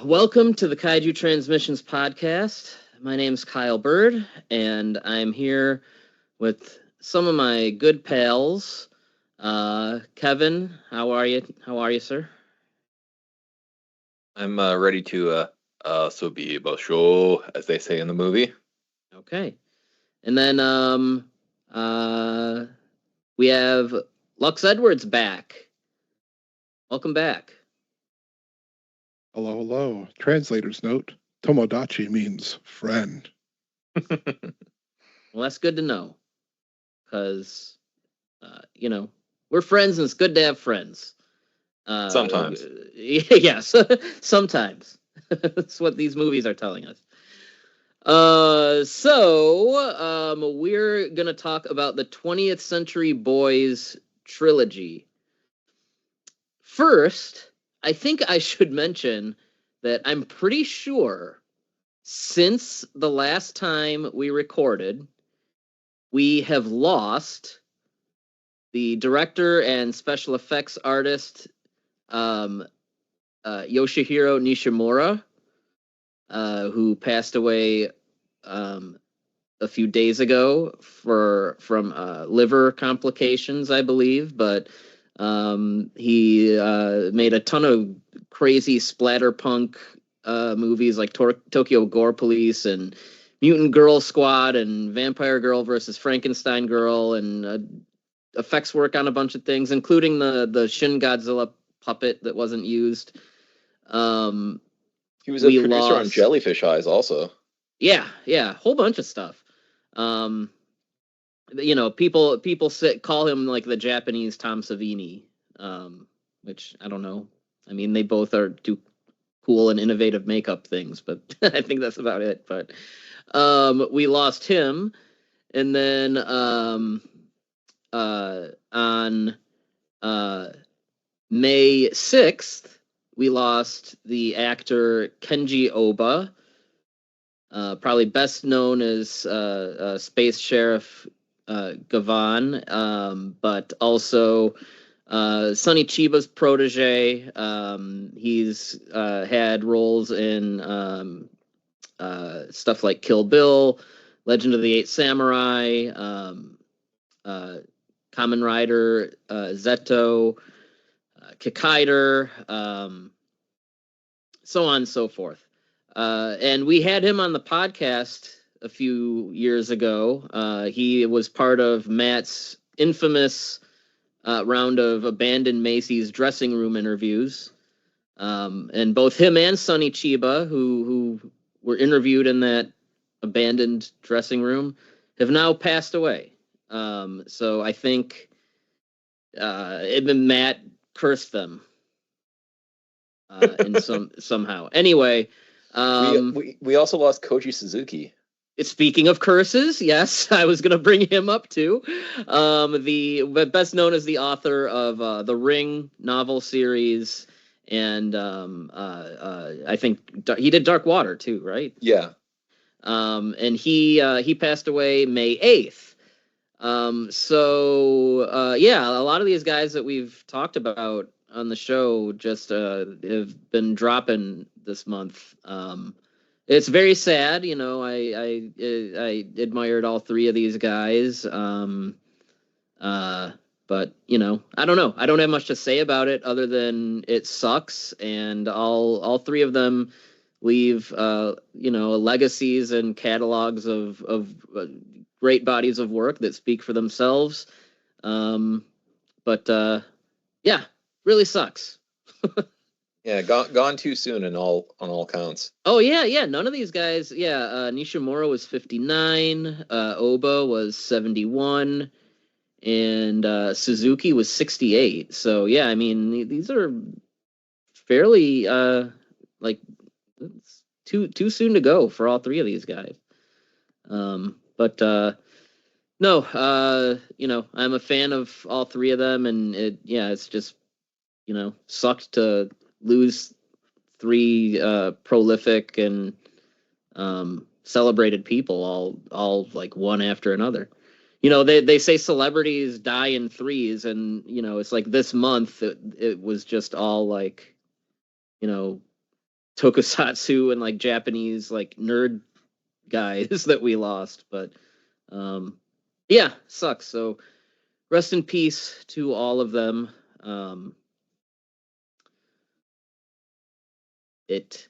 Welcome to the Kaiju Transmissions podcast. My name's Kyle Byrd, and I'm here with some of my good pals. Kevin, how are you? How are you, sir? I'm ready to show, as they say in the movie. Okay. And then we have Lux Edwards back. Welcome back. Hello, hello. Translator's note. Tomodachi means friend. Well, that's good to know. Because, we're friends and it's good to have friends. Sometimes. Yes, sometimes. That's what these movies are telling us. So we're going to talk about the 20th Century Boys trilogy. First, I think I should mention that I'm pretty sure since the last time we recorded, we have lost the director and special effects artist, Yoshihiro Nishimura, who passed away a few days ago from liver complications, I believe. But he made a ton of crazy splatterpunk movies like Tokyo Gore Police and Mutant Girl Squad and Vampire Girl versus Frankenstein Girl, and effects work on a bunch of things, including the Shin Godzilla puppet that wasn't used. He was a producer on Jellyfish Eyes also. Yeah, whole bunch of stuff. People call him like the Japanese Tom Savini, which I don't know. I mean, they both do cool and innovative makeup things, but I think that's about it. But we lost him, and then on May 6th, we lost the actor Kenji Ohba, probably best known as Space Sheriff Gavan, but also Sonny Chiba's protege. He's had roles in stuff like Kill Bill, Legend of the Eight Samurai, Kamen Rider, Zeto, Kikaider, so on and so forth. And we had him on the podcast a few years ago. He was part of Matt's infamous round of abandoned Macy's dressing room interviews. And both him and Sonny Chiba, who were interviewed in that abandoned dressing room, have now passed away. So I think Matt cursed them in somehow. Anyway, we also lost Koji Suzuki. Speaking of curses, yes, I was going to bring him up too. The best known as the author of the Ring novel series, and I think he did Dark Water too, right? Yeah. And he passed away May 8th. Yeah, a lot of these guys that we've talked about on the show just have been dropping this month. It's very sad, I admired all three of these guys. But I don't know. I don't have much to say about it other than it sucks, and all three of them leave legacies and catalogs of great bodies of work that speak for themselves. Yeah, really sucks. Yeah, gone too soon on all counts. Oh yeah. None of these guys. Yeah, Nishimura was 59, Ohba was 71, and Suzuki was 68. So yeah, I mean these are fairly like too soon to go for all three of these guys. No, I'm a fan of all three of them, and it's just sucked to lose three prolific and celebrated people all like one after another. They say celebrities die in threes, and it's like this month it was just all like tokusatsu and like Japanese like nerd guys that we lost. But yeah, sucks. So rest in peace to all of them. It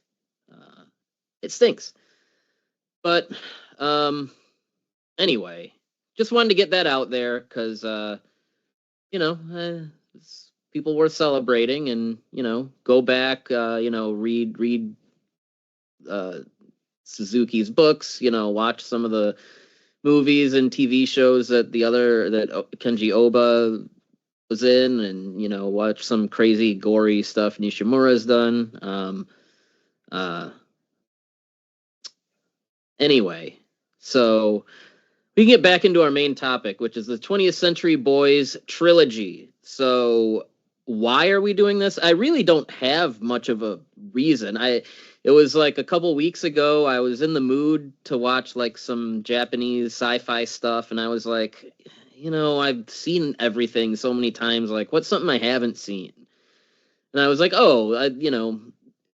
stinks. But anyway, just wanted to get that out there because it's people worth celebrating, and go back, read Suzuki's books, watch some of the movies and TV shows that Kenji Ohba was in, and watch some crazy gory stuff Nishimura's done. Anyway, so we can get back into our main topic, which is the 20th Century Boys trilogy. So why are we doing this? I really don't have much of a reason. It was like a couple weeks ago, I was in the mood to watch like some Japanese sci-fi stuff, and I was like, I've seen everything so many times, like what's something I haven't seen? And I was like,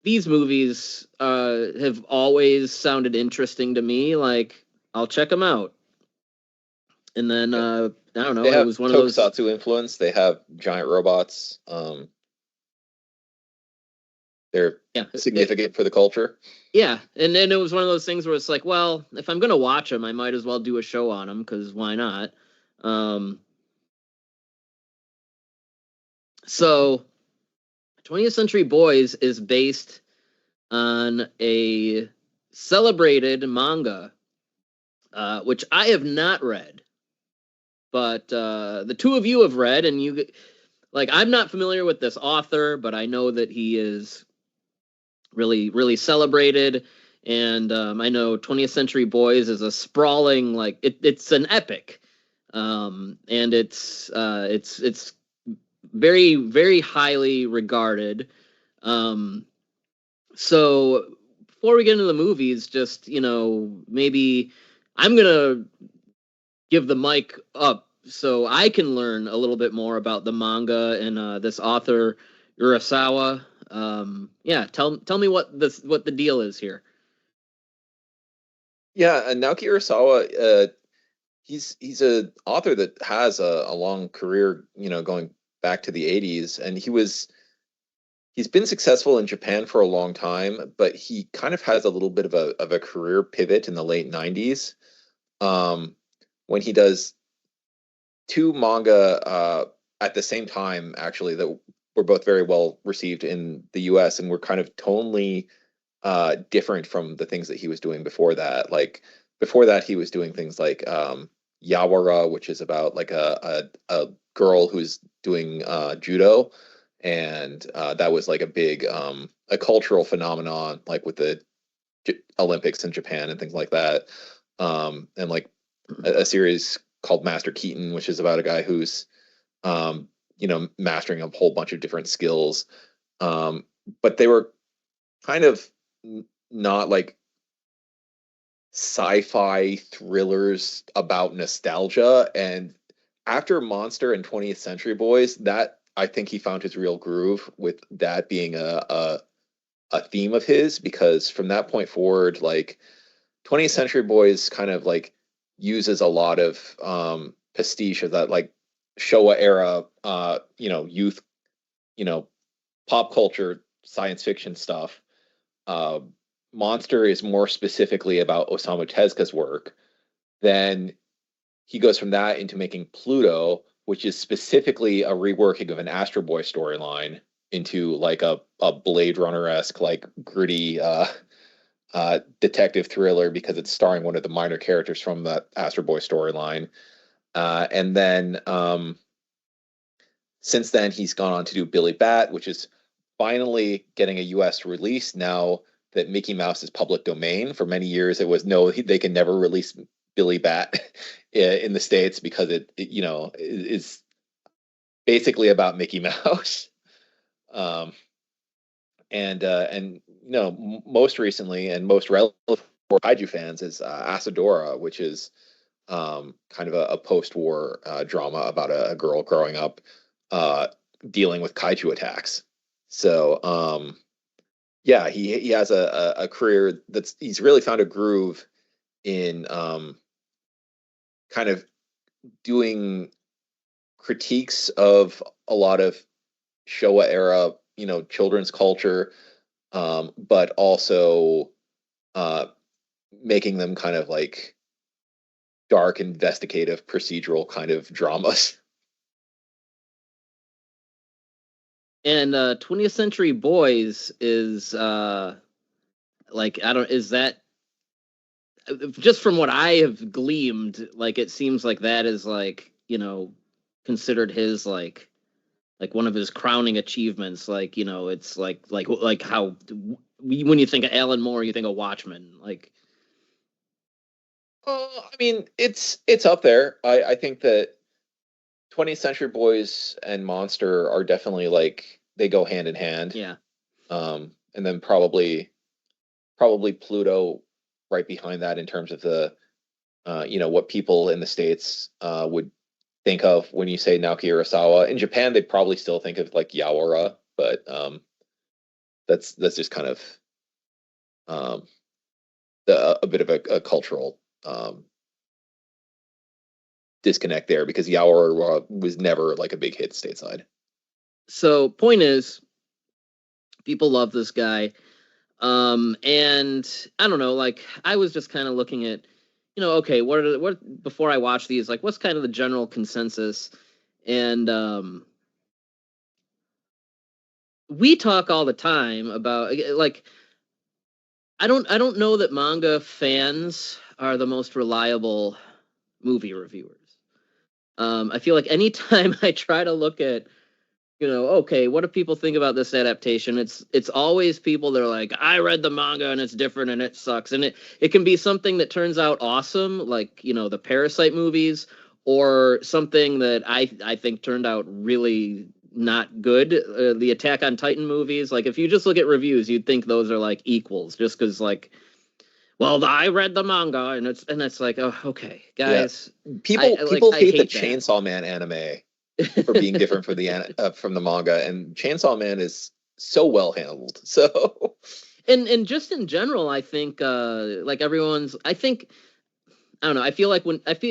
these movies have always sounded interesting to me, like I'll check them out. And then I don't know, They have it was one of those Tokusatsu influence. They have giant robots. They're significant for the culture. Yeah, and then it was one of those things where it's like, well, if I'm gonna watch them, I might as well do a show on them, because why not? So 20th Century Boys is based on a celebrated manga, which I have not read, but the two of you have read, and I'm not familiar with this author, but I know that he is really, really celebrated. And I know 20th Century Boys is a sprawling, like it's an epic, and it's very, very highly regarded. So before we get into the movies, just maybe I'm gonna give the mic up so I can learn a little bit more about the manga and this author Urasawa. Tell me what the deal is here. Yeah, Naoki Urasawa, he's a author that has a long career, going back to the 80s, and he's been successful in Japan for a long time, but he kind of has a little bit of a career pivot in the late 90s, when he does two manga at the same time, actually, that were both very well received in the US and were kind of tonally different from the things that he was doing before that. Like before that, he was doing things like Yawara, which is about like a girl who's doing judo, and that was like a big a cultural phenomenon, like with the Olympics in Japan and things like that. And like a series called Master Keaton, which is about a guy who's mastering a whole bunch of different skills. But they were kind of not like sci-fi thrillers about nostalgia. And after Monster and 20th Century Boys, that I think he found his real groove, with that being a theme of his, because from that point forward, like 20th Century Boys kind of like uses a lot of pastiche of that like Showa era youth, pop culture science fiction stuff. Monster is more specifically about Osamu Tezuka's work. Then he goes from that into making Pluto, which is specifically a reworking of an Astro Boy storyline into like a Blade Runner-esque, like gritty detective thriller, because it's starring one of the minor characters from that Astro Boy storyline. And then since then, he's gone on to do Billy Bat, which is finally getting a US release now that Mickey Mouse is public domain. For many years, it was no, they can never release Billy Bat in the States because it is basically about Mickey Mouse. Most recently and most relevant for Kaiju fans is Asadora, which is kind of a post-war drama about a girl growing up dealing with Kaiju attacks. So yeah, he has a career he's really found a groove in kind of doing critiques of a lot of Showa era, children's culture, but also making them kind of like dark, investigative, procedural kind of dramas. And 20th Century Boys is is that, just from what I have gleamed, like it seems like that is like, considered his like one of his crowning achievements. Like, it's like how when you think of Alan Moore, you think of Watchmen. Like, I mean, it's up there. I think that 20th Century Boys and Monster are definitely like they go hand in hand. Yeah. And then probably Pluto right behind that in terms of the what people in the States would think of when you say Naoki Urasawa. In Japan, they'd probably still think of like Yaora, but that's just kind of a bit of a cultural disconnect there, because Yaora was never like a big hit stateside. So point is, people love this guy. And I don't know, like I was just kind of looking at, okay, what before I watch these, like what's kind of the general consensus? And we talk all the time about, like, I don't know that manga fans are the most reliable movie reviewers. I feel like anytime I try to look at, okay, what do people think about this adaptation? It's always people that are like, I read the manga and it's different and it sucks. And it can be something that turns out awesome, like, the Parasite movies, or something that I think turned out really not good. The Attack on Titan movies, like if you just look at reviews, you'd think those are like equals, just because like, well, I read the manga and it's like, oh, okay, guys. Yeah. People hate the that. Chainsaw Man anime for being different from the manga, and Chainsaw Man is so well handled. So, and just in general, I think like everyone's, I don't know. I feel like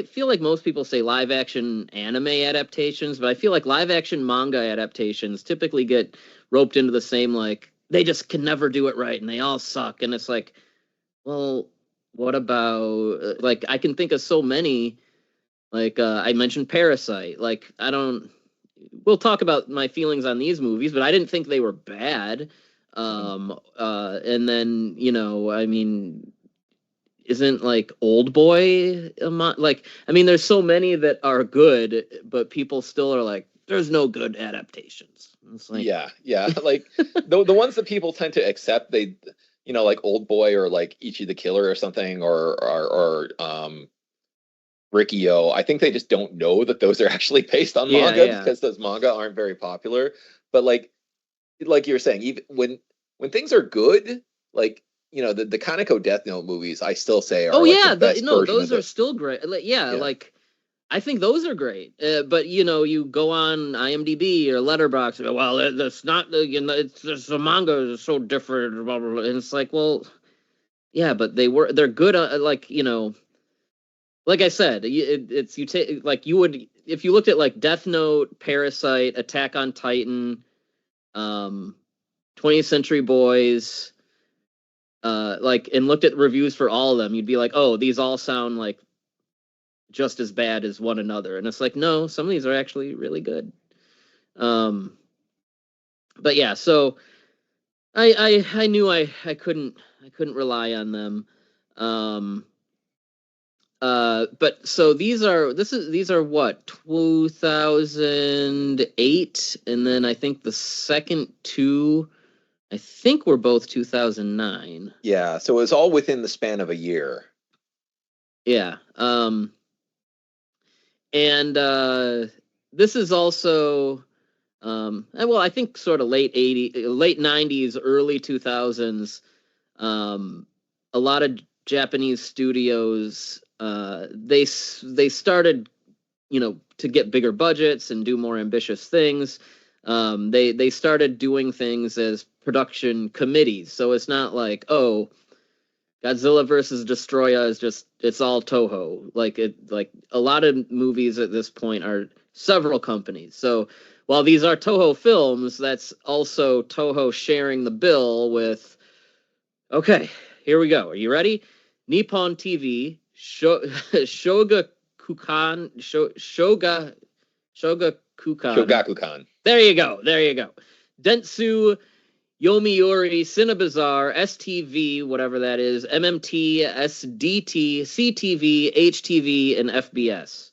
feel like most people say live action anime adaptations, but I feel like live action manga adaptations typically get roped into the same, like they just can never do it right and they all suck. And it's like, well, what about like I can think of so many. Like I mentioned Parasite. Like we'll talk about my feelings on these movies, but I didn't think they were bad. And then, I mean, isn't like Old Boy like, I mean, there's so many that are good, but people still are like, there's no good adaptations. It's like, yeah, like the ones that people tend to accept, they, like Old Boy or like Ichi the Killer or something, or Rikio. I think they just don't know that those are actually based on manga, because those manga aren't very popular. But like you were saying, even when things are good, like, the Kaneko Death Note movies, I still say are the best version those are still great. Like, like I think those are great. But you go on IMDb or Letterboxd, well, that's not it's the manga is so different, blah, blah, blah. And it's like, well, yeah, but they're good. Like, like I said, it's you take like you would if you looked at like Death Note, Parasite, Attack on Titan, 20th Century Boys, like, and looked at reviews for all of them, you'd be like, oh, these all sound like just as bad as one another. And it's like, no, some of these are actually really good. But yeah, so I knew I couldn't rely on them. But so these are what, 2008, and then I think the second two, I think were both 2009. Yeah, so it was all within the span of a year. Yeah. And this is also well, I think sort of late 90s, early 2000s. A lot of Japanese studios, they started, to get bigger budgets and do more ambitious things. They started doing things as production committees, so it's not like, oh, Godzilla versus Destroya is just, it's all Toho. Like a lot of movies at this point are several companies. So while these are Toho films, that's also Toho sharing the bill with, okay, here we go. Are you ready? Nippon TV, Shogakukan, Shogakukan. There you go. Dentsu, Yomiuri, Cinebazaar, STV, whatever that is, MMT, SDT, CTV, HTV, and FBS.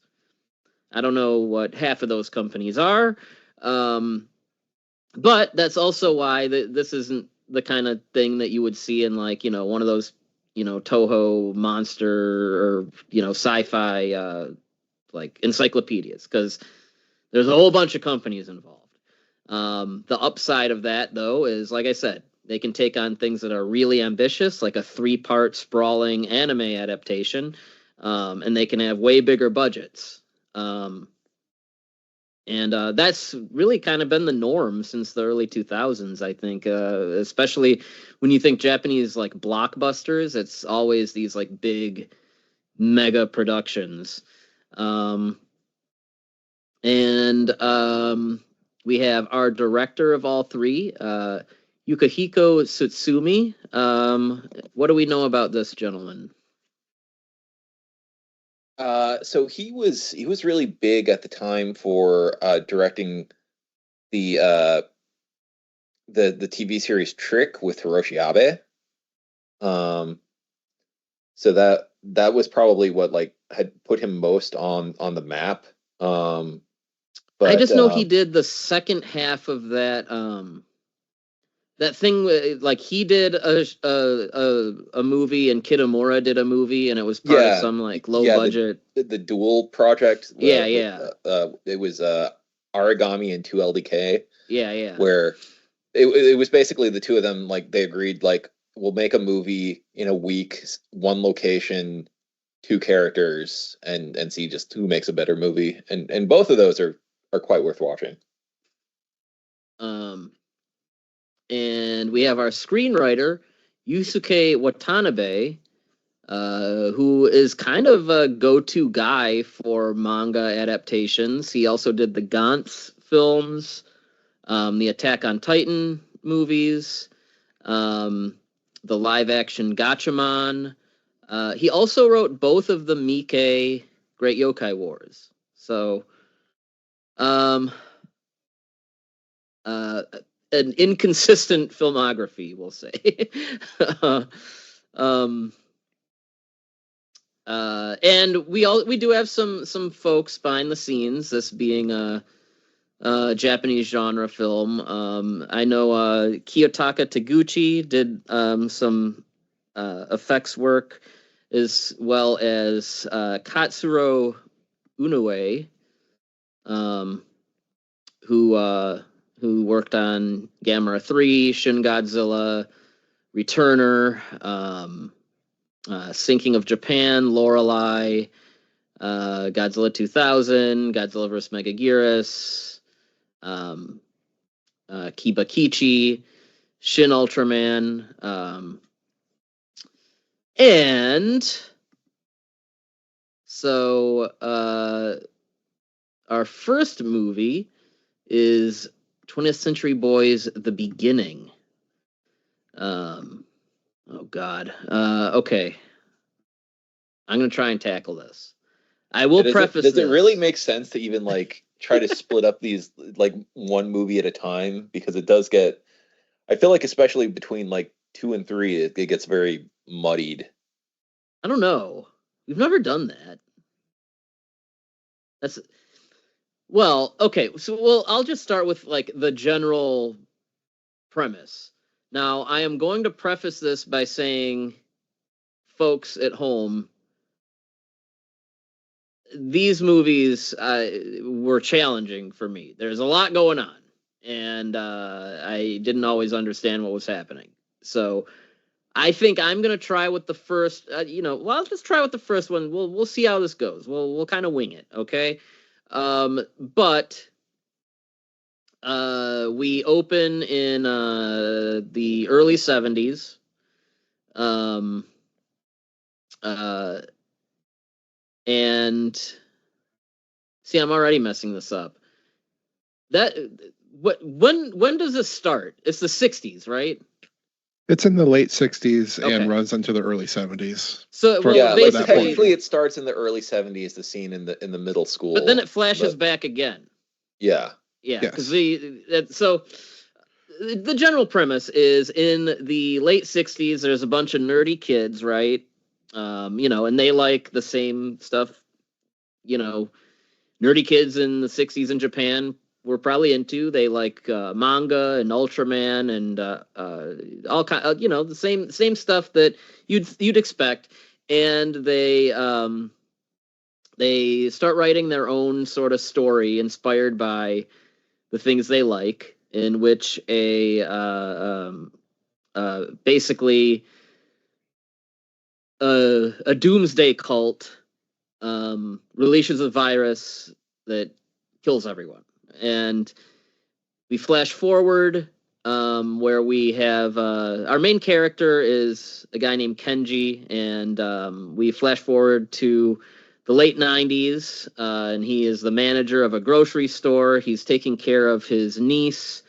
I don't know what half of those companies are, but that's also why this isn't the kind of thing that you would see in, like, one of those, Toho monster or, sci-fi, like, encyclopedias, because there's a whole bunch of companies involved. The upside of that, though, is, like I said, they can take on things that are really ambitious, like a 3-part sprawling anime adaptation, and they can have way bigger budgets. And that's really kind of been the norm since the early 2000s, I think, especially when you think Japanese, like, blockbusters. It's always these, like, big mega productions. We have our director of all three, Yukihiko Tsutsumi. What do we know about this gentleman? So he was really big at the time for directing the TV series Trick with Hiroshi Abe. So that was probably what, like, had put him most on the map. But I just know he did the second half of that that thing, like, he did a movie and Kitamura did a movie, and it was part of some, like, low budget the dual project. It was Origami and 2LDK. Yeah. Where it was basically the two of them, like, they agreed, like, we'll make a movie in a week, one location, 2 characters, and see just who makes a better movie. And both of those are quite worth watching. And we have our screenwriter, Yusuke Watanabe, who is kind of a go-to guy for manga adaptations. He also did the Gantz films, the Attack on Titan movies, the live-action Gatchaman. He also wrote both of the Miike Great Yokai Wars. So, an inconsistent filmography, we'll say. And we do have some folks behind the scenes, this being a Japanese genre film. I know Kiyotaka Taguchi did some effects work, as well as Katsuro Inoue, who worked on Gamera 3, Shin Godzilla, Returner, Sinking of Japan, Lorelei, Godzilla 2000, Godzilla vs. Megaguirus, Kibakichi, Shin Ultraman, and so our first movie is 20th Century Boys: The Beginning. Oh God. Okay. I'm gonna try and tackle this. I will preface. Does it really make sense to even, like, try to split up these, like, one movie at a time? Because it does get, I feel like, especially between, like, 2 and 3, it gets very muddied. I don't know. We've never done that. That's, well, okay. So, I'll just start with, like, the general premise. Now, I am going to preface this by saying, folks at home, these movies were challenging for me. There's a lot going on, and I didn't always understand what was happening. So I think I'm gonna try with the first. I'll just try with the first one. We'll see how this goes. We'll kind of wing it, okay? But We open in the early 70s. And see, I'm already messing this up. When does this start? It's the 60s, right? It's in the late 60s Okay. and runs into the early 70s. So For- Yeah, like basically, technically it starts in the early 70s, the scene in the middle school. but then it flashes but- back again. Yeah. Yeah, Yes. because so the general premise is in the late 60s, there's a bunch of nerdy kids, right? And they like the same stuff, nerdy kids in the 60s in Japan were probably into. They like manga and Ultraman and all kind of, the same stuff that you'd expect. And they start writing their own sort of story inspired by the things they like, in which basically a doomsday cult releases a virus that kills everyone. And we flash forward where we have our main character is a guy named Kenji, and we flash forward to the late 90s, and he is the manager of a grocery store. He's taking care of his niece,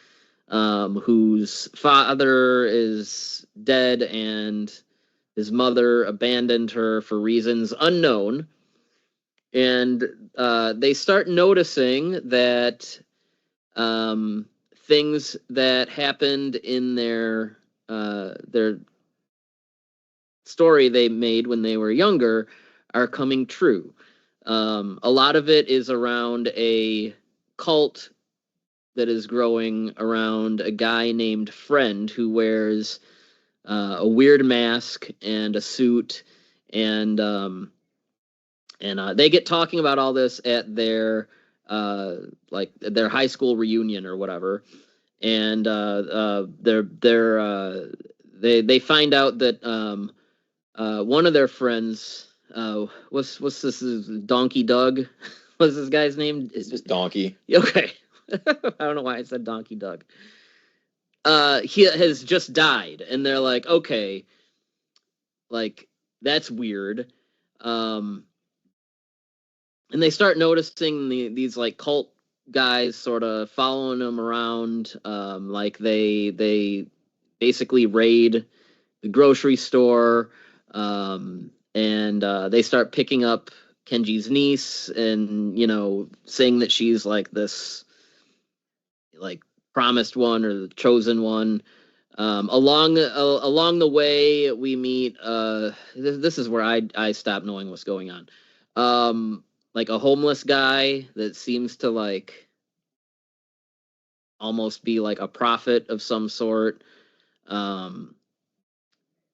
whose father is dead and his mother abandoned her for reasons unknown. And they start noticing that things that happened in their story they made when they were younger are coming true. A lot of it is around a cult that is growing around a guy named Friend who wears a weird mask and a suit, and they get talking about all this at their their high school reunion or whatever, and they find out that one of their friends, what's this is Donkey Doug, what's this guy's name? It's just Donkey. Okay. I don't know why I said Donkey Doug. He has just died, and they're like, okay, like that's weird. And they start noticing these like cult guys sort of following them around. Like they basically raid the grocery store, and they start picking up Kenji's niece and saying that she's like this like promised one or the chosen one. Along the way we meet this is where I stopped knowing what's going on. Like a homeless guy that seems to like almost be like a prophet of some sort. And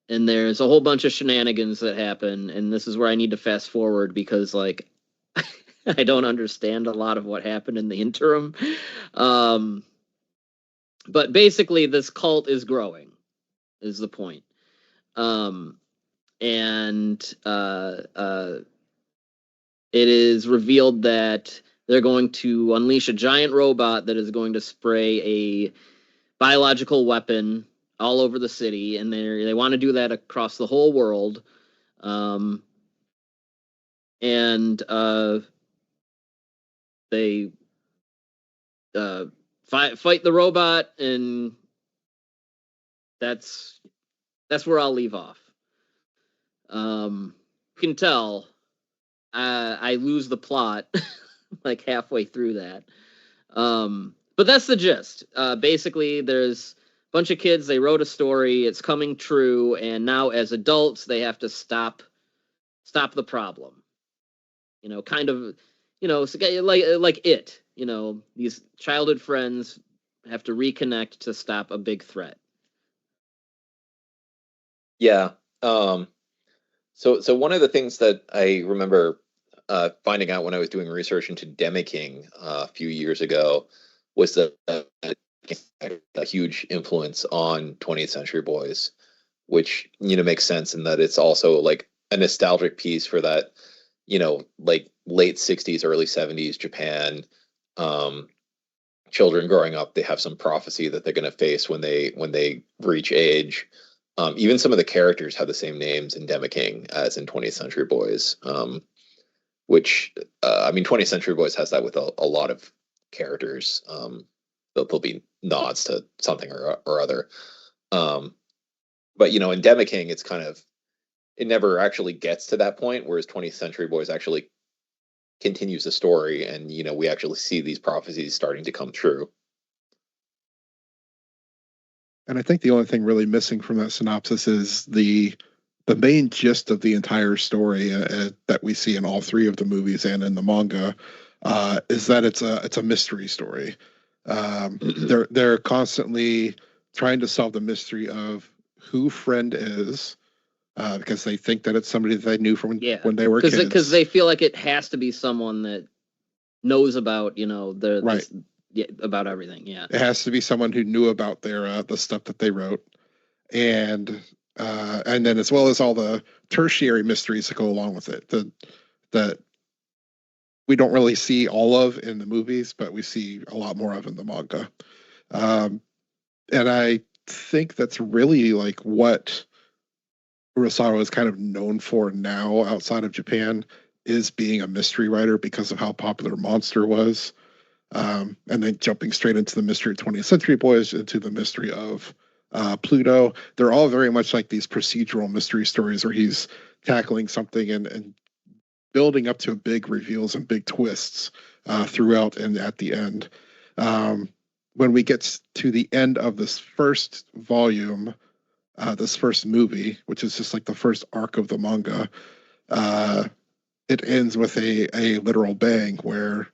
there's a whole bunch of shenanigans that happen, and this is where I need to fast forward because like I don't understand a lot of what happened in the interim. But basically this cult is growing is the point. And it is revealed that they're going to unleash a giant robot that is going to spray a biological weapon all over the city, and they want to do that across the whole world. And they fight the robot, and that's where I'll leave off. You can tell I lose the plot like halfway through that. But that's the gist. Basically, there's a bunch of kids, they wrote a story, it's coming true, and now as adults, they have to stop the problem. Kind of, like it, these childhood friends have to reconnect to stop a big threat. Yeah. So one of the things that I remember finding out when I was doing research into Demiking a few years ago was that a huge influence on 20th Century Boys, which makes sense in that it's also like a nostalgic piece for that like late 60s, early 70s Japan. children growing up, they have some prophecy that they're going to face when they reach age. Even some of the characters have the same names in Demaking as in 20th Century Boys, which I mean, 20th Century Boys has that with a lot of characters. There'll be nods to something or other. But you know, in Demaking, it's kind of, it never actually gets to that point, whereas 20th Century Boys actually continues the story, and you know, we actually see these prophecies starting to come true. And I think the only thing really missing from that synopsis is the main gist of the entire story that we see in all three of the movies and in the manga is that it's a mystery story. They're constantly trying to solve the mystery of who Friend is, because they think that it's somebody that they knew from when they were kids. Because they feel like it has to be someone that knows about, you know, about everything. Yeah, it has to be someone who knew about their the stuff that they wrote, and then as well as all the tertiary mysteries that go along with it that we don't really see all of in the movies, but we see a lot more of in the manga. And I think that's really like what Urasawa is kind of known for now outside of Japan, is being a mystery writer because of how popular Monster was. And then jumping straight into the mystery of 20th Century Boys, into the mystery of Pluto. They're all very much like these procedural mystery stories where he's tackling something and building up to big reveals and big twists throughout and at the end. When we get to the end of this first volume, this first movie, which is just like the first arc of the manga, it ends with a literal bang where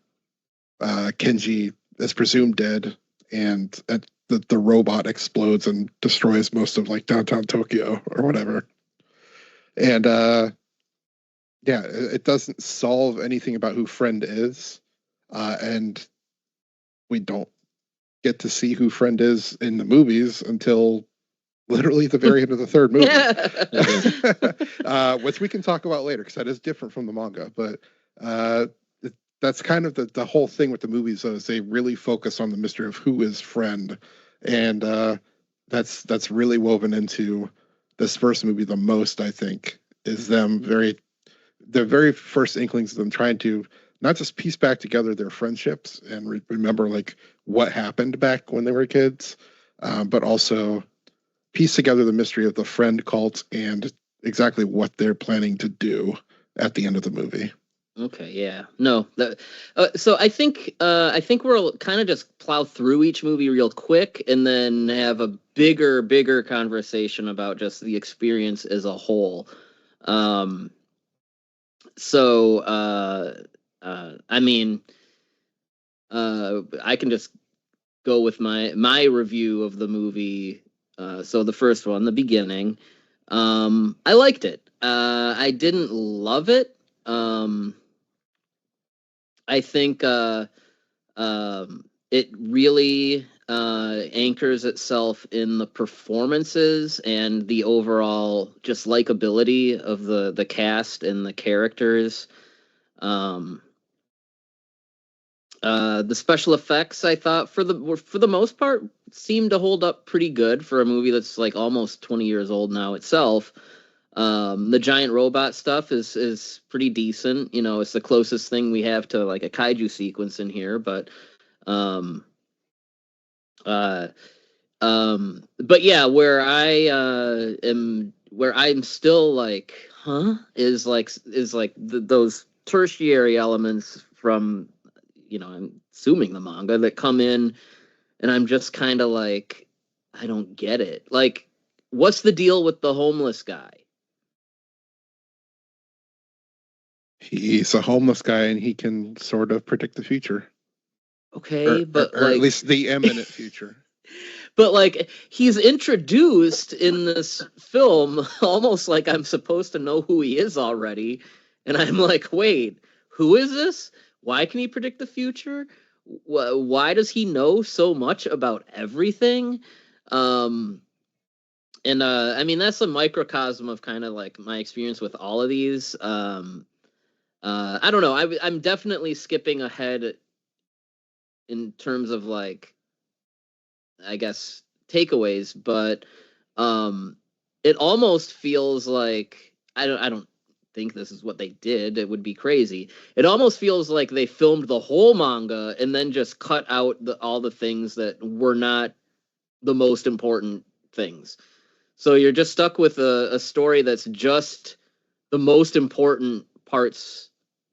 Kenji is presumed dead, and the robot explodes and destroys most of like downtown Tokyo or whatever. And yeah, it doesn't solve anything about who Friend is, and we don't get to see who Friend is in the movies until literally the very end of the third movie, which we can talk about later because that is different from the manga. But that's kind of the whole thing with the movies, is they really focus on the mystery of who is Friend, and that's really woven into this first movie the most. I think is the very first inklings of them trying to not just piece back together their friendships and remember like what happened back when they were kids, but also piece together the mystery of the Friend cult and exactly what they're planning to do at the end of the movie. Okay, yeah. No, so I think we'll kind of just plow through each movie real quick and then have a bigger conversation about just the experience as a whole. I mean, I can just go with my review of the movie. So the first one, the beginning, I liked it. I didn't love it. I think it really anchors itself in the performances and the overall just likability of the cast and the characters. The special effects, I thought, for the most part, seemed to hold up pretty good for a movie that's like almost 20 years old now itself. The giant robot stuff is pretty decent. You know, it's the closest thing we have to like a kaiju sequence in here, but but yeah, where I'm still like, huh, is like those tertiary elements from, you know, I'm assuming the manga that come in, and I'm just kind of like, I don't get it. Like, what's the deal with the homeless guy? He's a homeless guy and he can sort of predict the future. Okay, but or at least the imminent future. But like, he's introduced in this film almost like I'm supposed to know who he is already, and I'm like, wait, who is this? Why can he predict the future? Why does he know so much about everything? And I mean, that's a microcosm of kind of like my experience with all of these. I don't know. I'm definitely skipping ahead in terms of like, I guess, takeaways, but it almost feels like I don't think this is what they did. It would be crazy. It almost feels like they filmed the whole manga and then just cut out all the things that were not the most important things. So you're just stuck with a story that's just the most important parts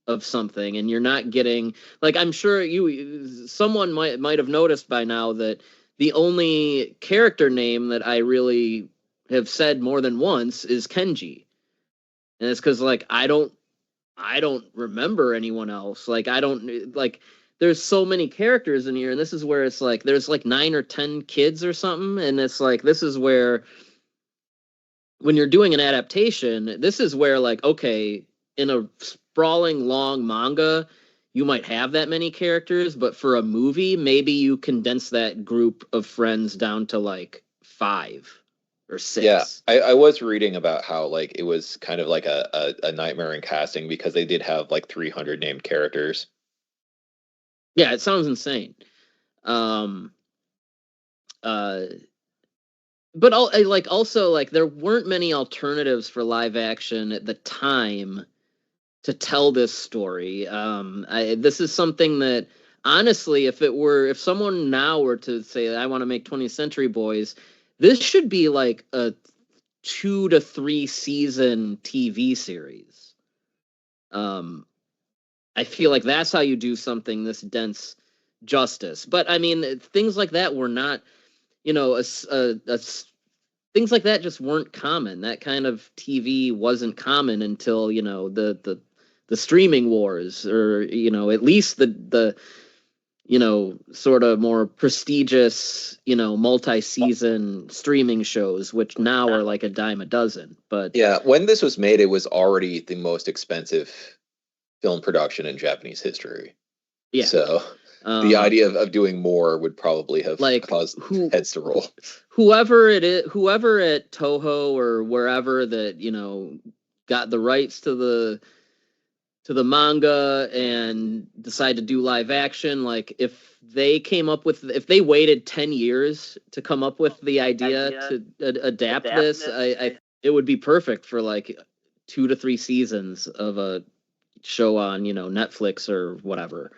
of something, and you're not getting, like, I'm sure someone might have noticed by now that the only character name that I really have said more than once is Kenji. And it's because, like, I don't remember anyone else. Like, I don't, like, there's so many characters in here, and this is where it's like there's like 9 or 10 kids or something, and it's like this is where, when you're doing an adaptation, this is where, like, okay, in a sprawling long manga, you might have that many characters, but for a movie, maybe you condense that group of friends down to like 5 or 6. Yeah, I was reading about how like it was kind of like a nightmare in casting because they did have like 300 named characters. Yeah, it sounds insane. But also, like, there weren't many alternatives for live action at the time to tell this story. This is something that, honestly, if someone now were to say, I want to make 20th Century Boys, this should be like a 2 to 3 season TV series. I feel like that's how you do something this dense justice. But I mean, things like that were not, things like that just weren't common. That kind of TV wasn't common until, the streaming wars, or, at least the sort of more prestigious, multi-season streaming shows, which now are like a dime a dozen. But yeah, when this was made, it was already the most expensive film production in Japanese history. Yeah. So the idea of doing more would probably have like caused heads to roll. Whoever at Toho or wherever that, got the rights to the manga and decide to do live action, like, if they waited 10 years to come up with the idea to adapt this, it would be perfect for like 2 to 3 seasons of a show on, Netflix or whatever.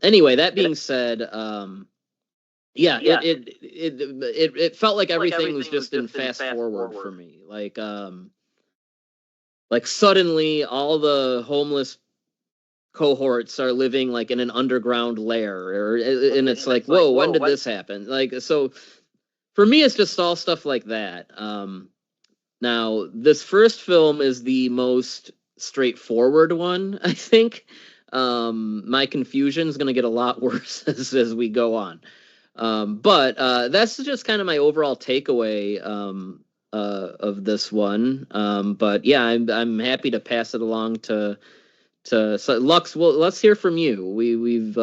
Anyway, that being said, it felt like everything was just in fast forward for me. Like suddenly all the homeless cohorts are living like in an underground lair, and it's like, whoa, when did this happen? Like, so for me, it's just all stuff like that. Now, this first film is the most straightforward one, I think. My confusion is going to get a lot worse as we go on. But that's just kind of my overall takeaway of this one. But yeah, I'm happy to pass it along to Lux. Well, let's hear from you. We've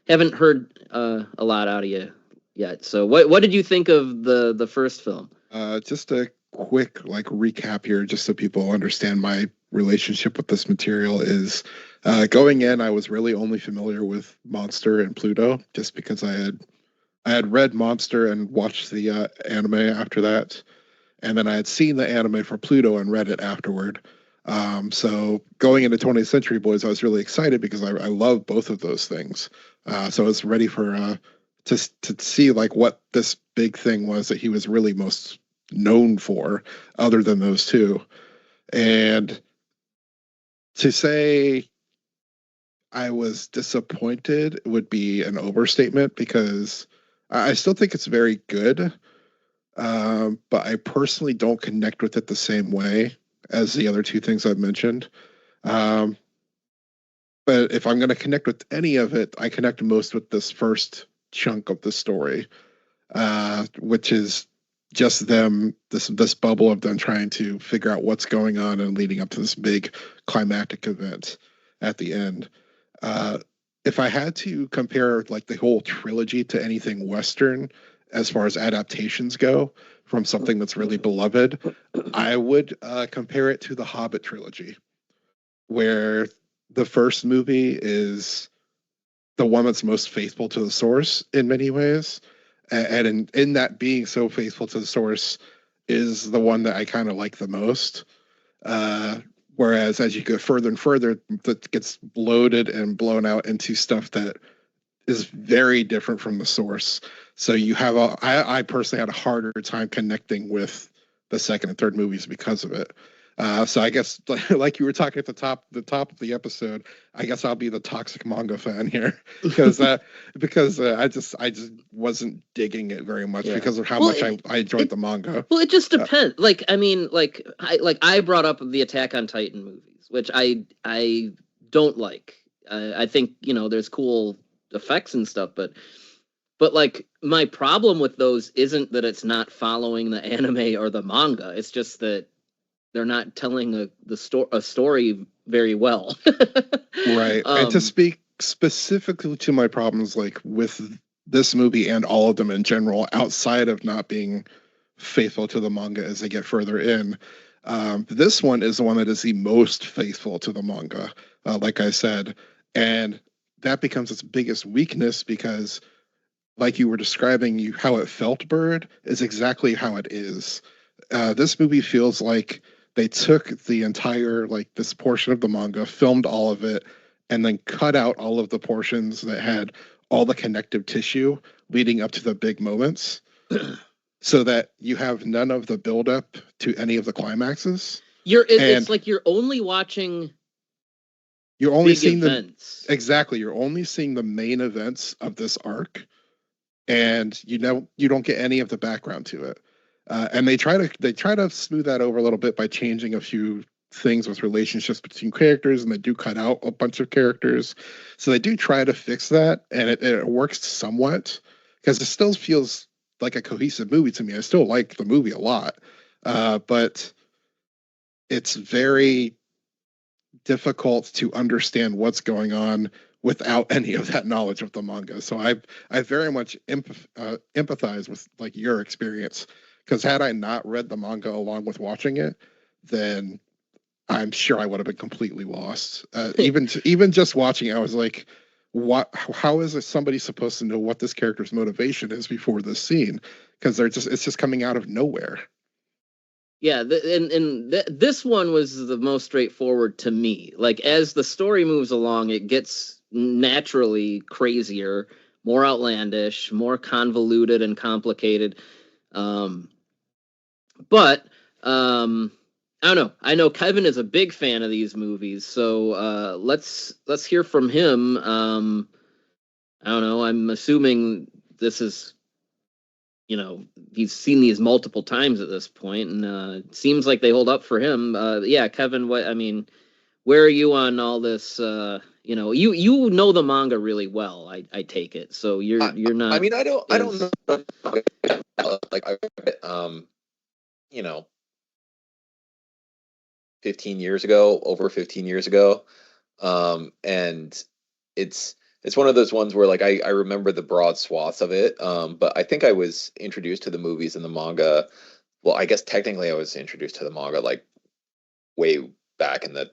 haven't heard a lot out of you yet. So what did you think of the first film? Just a quick like recap here, just so people understand my relationship with this material is going in, I was really only familiar with Monster and Pluto, just because I had read Monster and watched the anime after that, and then I had seen the anime for Pluto and read it afterward. So going into 20th Century Boys, I was really excited because I love both of those things. So I was ready for to see like what this big thing was that he was really most known for, other than those two. And to say I was disappointed would be an overstatement, because I still think it's very good, but I personally don't connect with it the same way as the other two things I've mentioned. But if I'm going to connect with any of it, I connect most with this first chunk of the story, which is just them, this bubble of them trying to figure out what's going on and leading up to this big climactic event at the end. If I had to compare like the whole trilogy to anything Western as far as adaptations go from something that's really beloved, I would compare it to the Hobbit trilogy, where the first movie is the one that's most faithful to the source in many ways. And in that being so faithful to the source is the one that I kind of like the most. Whereas as you go further and further, that gets loaded and blown out into stuff that is very different from the source. So you have I personally had a harder time connecting with the second and third movies because of it. So I guess like you were talking at the top of the episode, I guess I'll be the toxic manga fan here because I just wasn't digging it very much because of how much I enjoyed the manga. Well, it just depends. I brought up the Attack on Titan movies, which I don't like. I think there's cool effects and stuff, but like my problem with those isn't that it's not following the anime or the manga. It's just that they're not telling a story very well. Right. And to speak specifically to my problems, like with this movie and all of them in general, outside of not being faithful to the manga as they get further in, this one is the one that is the most faithful to the manga, like I said. And that becomes its biggest weakness because, like you were describing, how it felt, Byrd, is exactly how it is. This movie feels like they took the entire, this portion of the manga, filmed all of it, and then cut out all of the portions that had all the connective tissue leading up to the big moments so that you have none of the buildup to any of the climaxes. It's like you're only watching you're only seeing events. Exactly. You're only seeing the main events of this arc, and you don't get any of the background to it. And they try to smooth that over a little bit by changing a few things with relationships between characters, and they do cut out a bunch of characters. So they do try to fix that, and it works somewhat because it still feels like a cohesive movie to me. I still like the movie a lot, but it's very difficult to understand what's going on without any of that knowledge of the manga. So I very much empathize with your experience. Because had I not read the manga along with watching it, then I'm sure I would have been completely lost. Even just watching it, I was like, "What? How is somebody supposed to know what this character's motivation is before this scene?" Because it's just coming out of nowhere. Yeah, this one was the most straightforward to me. Like as the story moves along, it gets naturally crazier, more outlandish, more convoluted and complicated. But I don't know. I know Kevin is a big fan of these movies, so let's hear from him. I don't know. I'm assuming this is, he's seen these multiple times at this point, and it seems like they hold up for him. Yeah, Kevin. Where are you on all this? You know the manga really well. I take it. So you're not. I mean, I don't know. Like I read, 15 years ago, over 15 years ago. And it's one of those ones where I remember the broad swaths of it. But I think I was introduced to the movies and the manga. Well, I guess technically I was introduced to the manga way back in the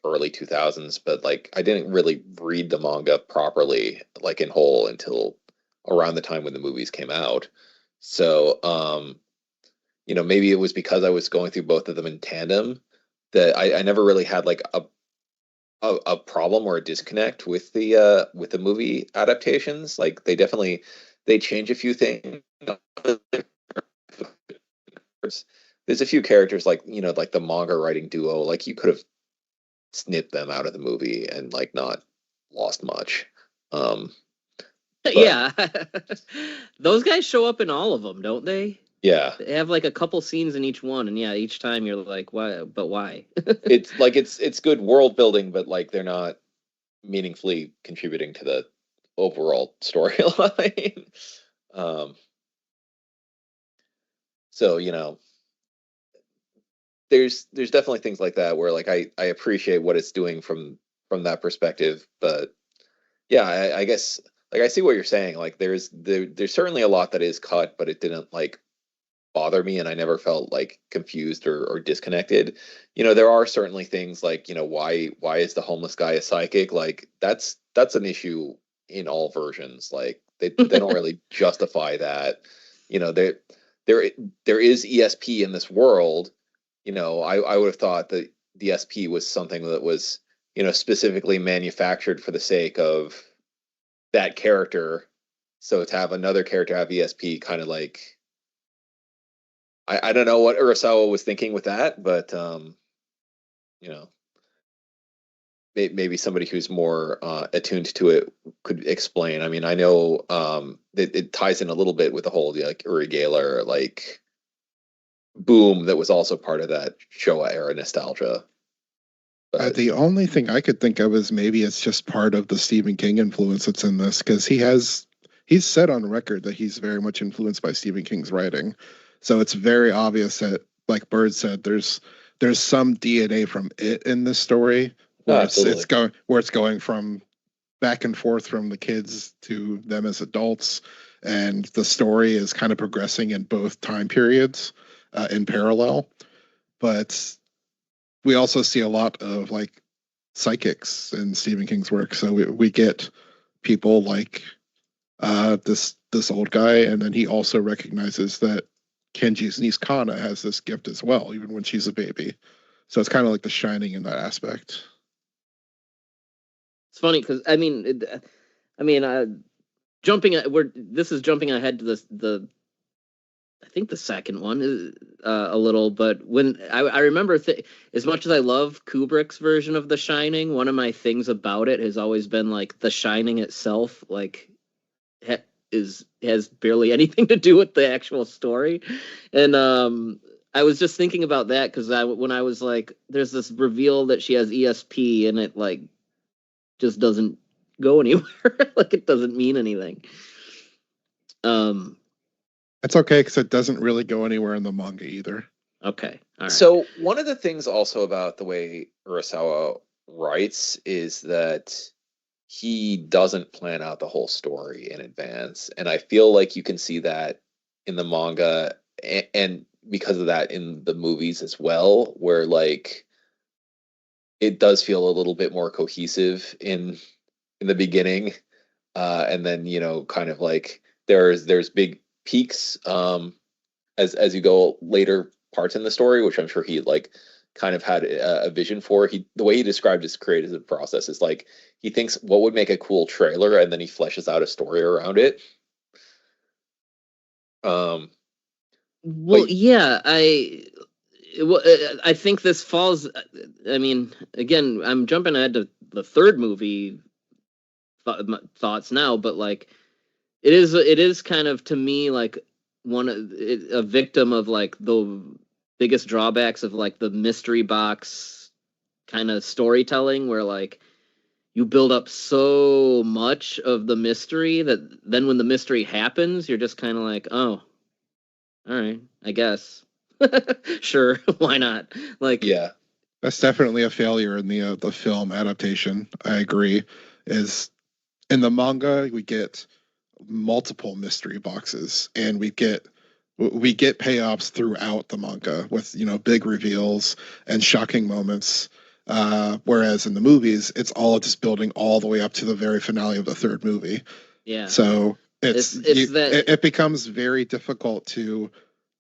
early 2000s, but I didn't really read the manga properly, in whole, until around the time when the movies came out. So, maybe it was because I was going through both of them in tandem that I never really had a problem or a disconnect with the movie adaptations. They change a few things. There's a few characters like the manga writing duo, you could have snipped them out of the movie and not lost much. Yeah, those guys show up in all of them, don't they? Yeah, they have a couple scenes in each one, and yeah, each time you're like, why? But why? it's good world building, but they're not meaningfully contributing to the overall storyline. So there's definitely things like that where I appreciate what it's doing from that perspective, but yeah, I guess I see what you're saying. There's certainly a lot that is cut, but it didn't bother me, and I never felt like confused or disconnected. There are certainly things like, why is the homeless guy a psychic? Like that's an issue in all versions. Like they don't really justify that. There there is ESP in this world. I would have thought that the SP was something that was, specifically manufactured for the sake of that character. So to have another character have ESP, kind of like, I don't know what Urasawa was thinking with that, but you know, maybe somebody who's more attuned to it could explain. I mean, I know it ties in a little bit with the whole like Uri Geller like boom that was also part of that Showa era nostalgia. But the only thing I could think of is maybe it's just part of the Stephen King influence that's in this, because he's said on record that he's very much influenced by Stephen King's writing. So it's very obvious that, like Byrd said, there's some DNA from it in this story where it's going from back and forth from the kids to them as adults, and the story is kind of progressing in both time periods in parallel. But we also see a lot of like psychics in Stephen King's work. So we get people like this old guy, and then he also recognizes that Kenji's niece Kana has this gift as well, even when she's a baby. So it's kind of like The Shining in that aspect. It's funny because this is jumping ahead to the I think the second one is a little, but when I remember as much as I love Kubrick's version of The Shining, one of my things about it has always been like The Shining itself, like has barely anything to do with the actual story, and I was just thinking about that because when I was like, there's this reveal that she has ESP, and it like just doesn't go anywhere, like it doesn't mean anything. It's okay because it doesn't really go anywhere in the manga either. Okay. All right. So one of the things also about the way Urasawa writes is that he doesn't plan out the whole story in advance. And I feel like you can see that in the manga and because of that in the movies as well, where like it does feel a little bit more cohesive in the beginning. And then, kind of like there's big peaks as you go later parts in the story, which I'm sure he like kind of had a vision for. The way he described his creative process is like he thinks what would make a cool trailer, and then he fleshes out a story around it. Yeah, I think this falls. I mean, again, I'm jumping ahead to the third movie thoughts now, but like it is kind of, to me, like a victim of like the biggest drawbacks of like the mystery box kind of storytelling, where like you build up so much of the mystery that then when the mystery happens, you're just kind of like, oh, all right, I guess. Sure, why not? Like, yeah, that's definitely a failure in the film adaptation. I agree. Is in the manga we get multiple mystery boxes, and we get payoffs throughout the manga with big reveals and shocking moments. Whereas in the movies, it's all just building all the way up to the very finale of the third movie. Yeah. So it becomes very difficult to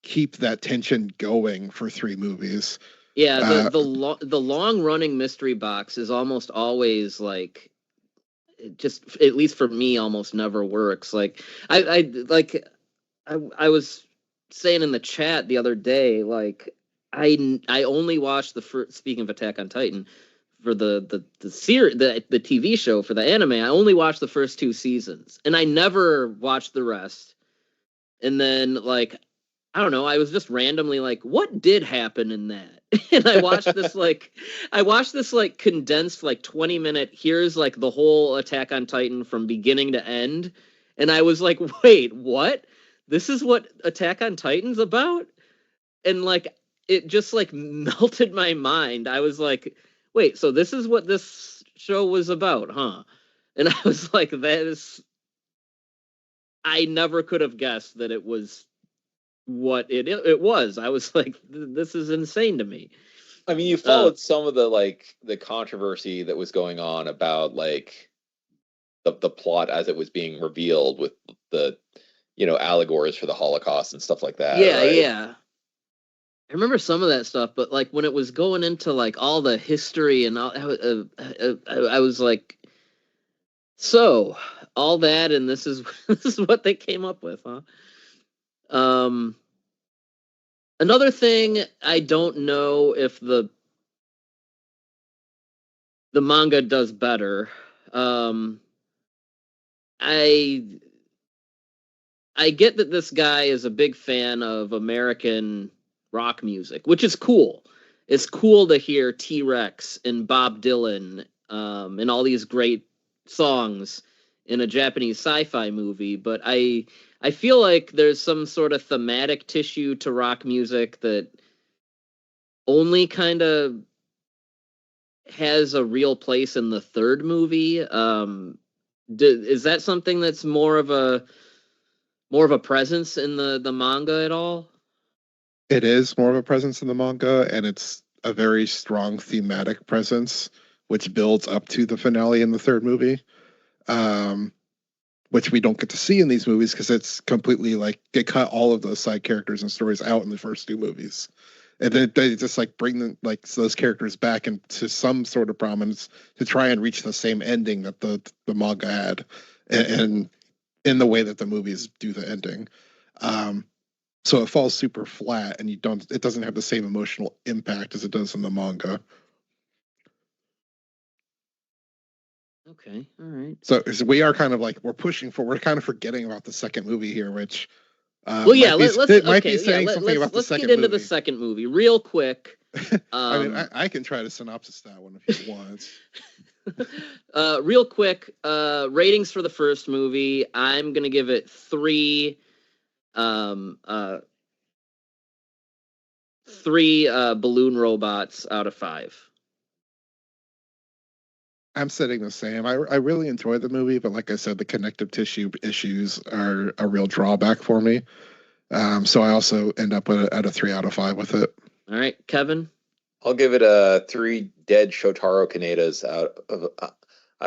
keep that tension going for 3 movies. Yeah, the long running mystery box is almost always like, just at least for me, almost never works. Like I was saying in the chat the other day, like I only watched the first, speaking of Attack on Titan, for the series, the TV show, for the anime, I only watched the first 2 seasons, and I never watched the rest. And then like, I don't know, I was just randomly like, what did happen in that? And I watched this like condensed like 20-minute, here's like the whole Attack on Titan from beginning to end. And I was like, wait, what? This is what Attack on Titan's about? And like it just like melted my mind. I was like, wait, so this is what this show was about, huh? And I was like, I never could have guessed that it was what it was. I was like, this is insane to me. I mean, you followed some of the controversy that was going on about like the plot as it was being revealed with the allegories for the Holocaust and stuff like that. Yeah, right? yeah. I remember some of that stuff, but like when it was going into like all the history and all, I was like, so all that, and this is what they came up with, huh? Another thing, I don't know if the manga does better. I get that this guy is a big fan of American rock music, which is cool. It's cool to hear T-Rex and Bob Dylan and all these great songs in a Japanese sci-fi movie, but I feel like there's some sort of thematic tissue to rock music that only kind of has a real place in the third movie. Is that something that's more of a presence in the manga at all? It is more of a presence in the manga, and it's a very strong thematic presence, which builds up to the finale in the third movie, which we don't get to see in these movies because it's completely like they cut all of those side characters and stories out in the first two movies. And then they just like bring them, like those characters back into some sort of prominence to try and reach the same ending that the manga had, and in the way that the movies do the ending. So it falls super flat, and it doesn't have the same emotional impact as it does in the manga. Okay, all right. So we are kind of like we're kind of forgetting about the second movie here, which well, yeah, let's be saying something about the second movie. Let's get into the second movie real quick. I mean, I can try to synopsis that one if you want. Real quick, ratings for the first movie. I'm gonna give it 3 balloon robots out of 5. I'm setting the same. I really enjoyed the movie, but like I said, the connective tissue issues are a real drawback for me. So I also end up at a 3 out of 5 with it. All right, Kevin. I'll give it a 3 dead Shotaro Kanedas out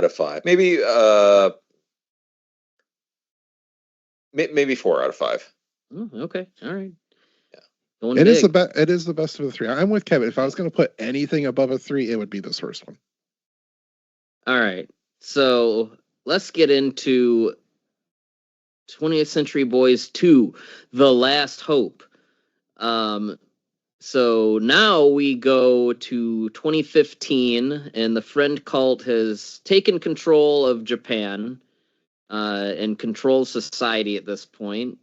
of 5. Maybe 4 out of 5. Oh, okay, all right. Yeah. It is the best of the 3. I'm with Kevin. If I was going to put anything above a 3, it would be this first one. All right, so let's get into 20th Century Boys 2, The Last Hope. So now we go to 2015, and the Friend Cult has taken control of Japan and controls society at this point.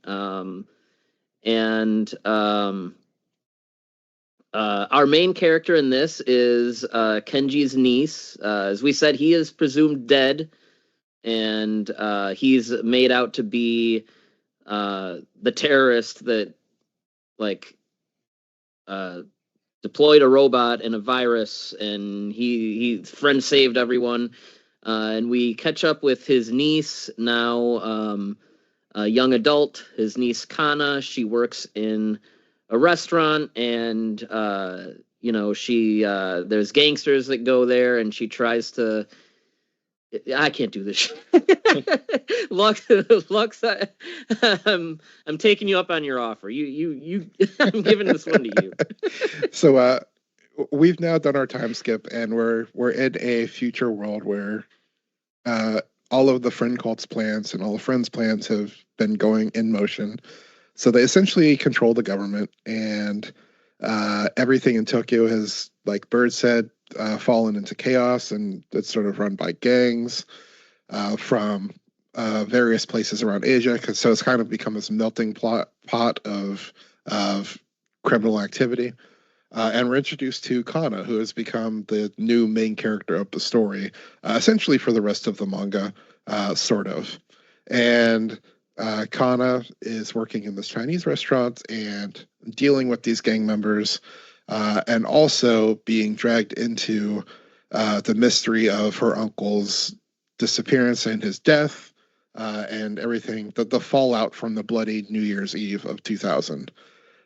Our main character in this is Kenji's niece. As we said, he is presumed dead, and he's made out to be the terrorist that deployed a robot and a virus, and he friend saved everyone. And we catch up with his niece now, a young adult. His niece Kana. She works in a restaurant, and she there's gangsters that go there, and she tries to. I can't do this. Lux, I'm taking you up on your offer. You I'm giving this one to you. So we've now done our time skip, and we're in a future world where all of the Friend Cult's plans and all the Friends' plans have been going in motion. So they essentially control the government, and everything in Tokyo has, like Byrd said, fallen into chaos, and it's sort of run by gangs from various places around Asia. So it's kind of become this melting pot of criminal activity. And we're introduced to Kana, who has become the new main character of the story, essentially for the rest of the manga, sort of. And Kana is working in this Chinese restaurant and dealing with these gang members, and also being dragged into the mystery of her uncle's disappearance and his death, and everything, the fallout from the bloody New Year's Eve of 2000.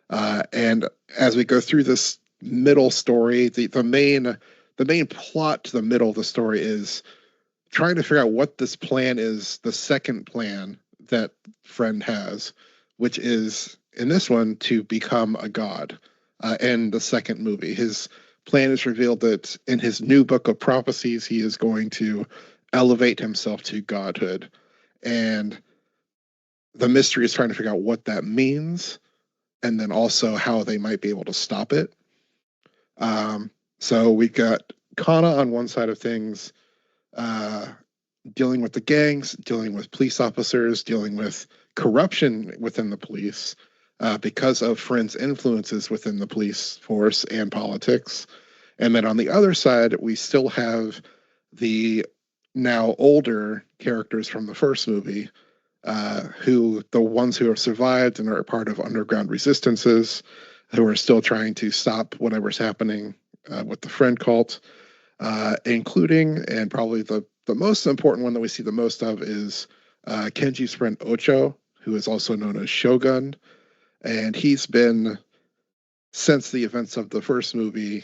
And as we go through this middle story, the main plot to the middle of the story is trying to figure out what this plan is, the second plan that Friend has, which is, in this one, to become a god. In the second movie, his plan is revealed that in his new book of prophecies, he is going to elevate himself to godhood. And the mystery is trying to figure out what that means, and then also how they might be able to stop it. So we've got Kana on one side of things, dealing with the gangs, dealing with police officers, dealing with corruption within the police because of Friend's influences within the police force and politics. And then on the other side, we still have the now older characters from the first movie, the ones who have survived and are part of underground resistances, who are still trying to stop whatever's happening with the Friend cult, including, and probably the most important one that we see the most of is Kenji's friend Ocho, who is also known as Shogun. And he's been, since the events of the first movie,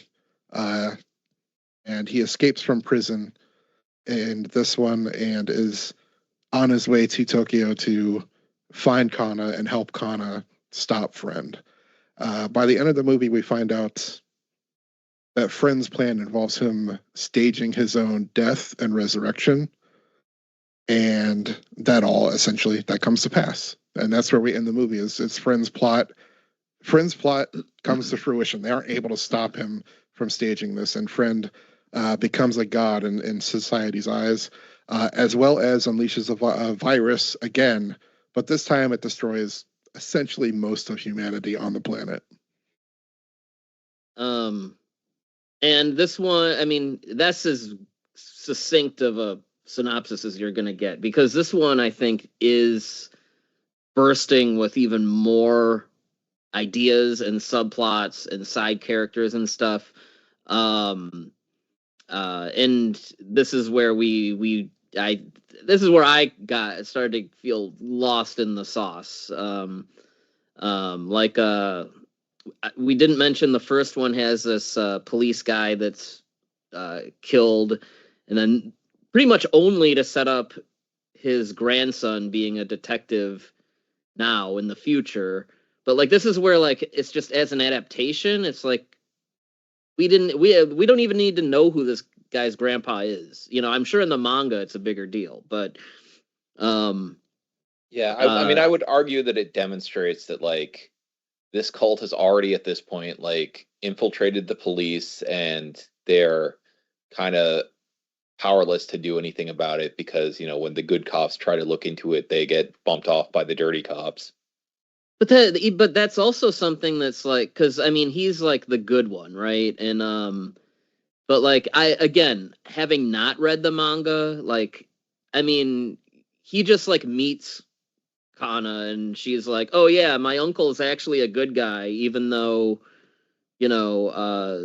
and he escapes from prison in this one and is on his way to Tokyo to find Kana and help Kana stop Friend. By the end of the movie, we find out that Friend's plan involves him staging his own death and resurrection, and that all essentially that comes to pass. And that's where we end the movie. Is Friend's plot. Friend's plot comes to fruition. They aren't able to stop him from staging this, and Friend becomes a god in society's eyes, as well as unleashes a virus again, but this time it destroys essentially most of humanity on the planet. And this one, I mean, that's as succinct of a synopsis as you're going to get, because this one, I think, is bursting with even more ideas and subplots and side characters and stuff. And this is where this is where I started to feel lost in the sauce. We didn't mention the first one has this police guy that's killed, and then pretty much only to set up his grandson being a detective now in the future. But like, this is where, like, it's just as an adaptation, it's like we don't even need to know who this guy's grandpa is. You know, I'm sure in the manga it's a bigger deal, but yeah, I mean, I would argue that it demonstrates that, like, this cult has already at this point, like, infiltrated the police, and they're kind of powerless to do anything about it because, you know, when the good cops try to look into it, they get bumped off by the dirty cops. But that's also something that's like, because I mean, he's like the good one, right? And but like, again, having not read the manga, like, I mean, he just like meets Kana and she's like, oh yeah, my uncle is actually a good guy, even though, you know,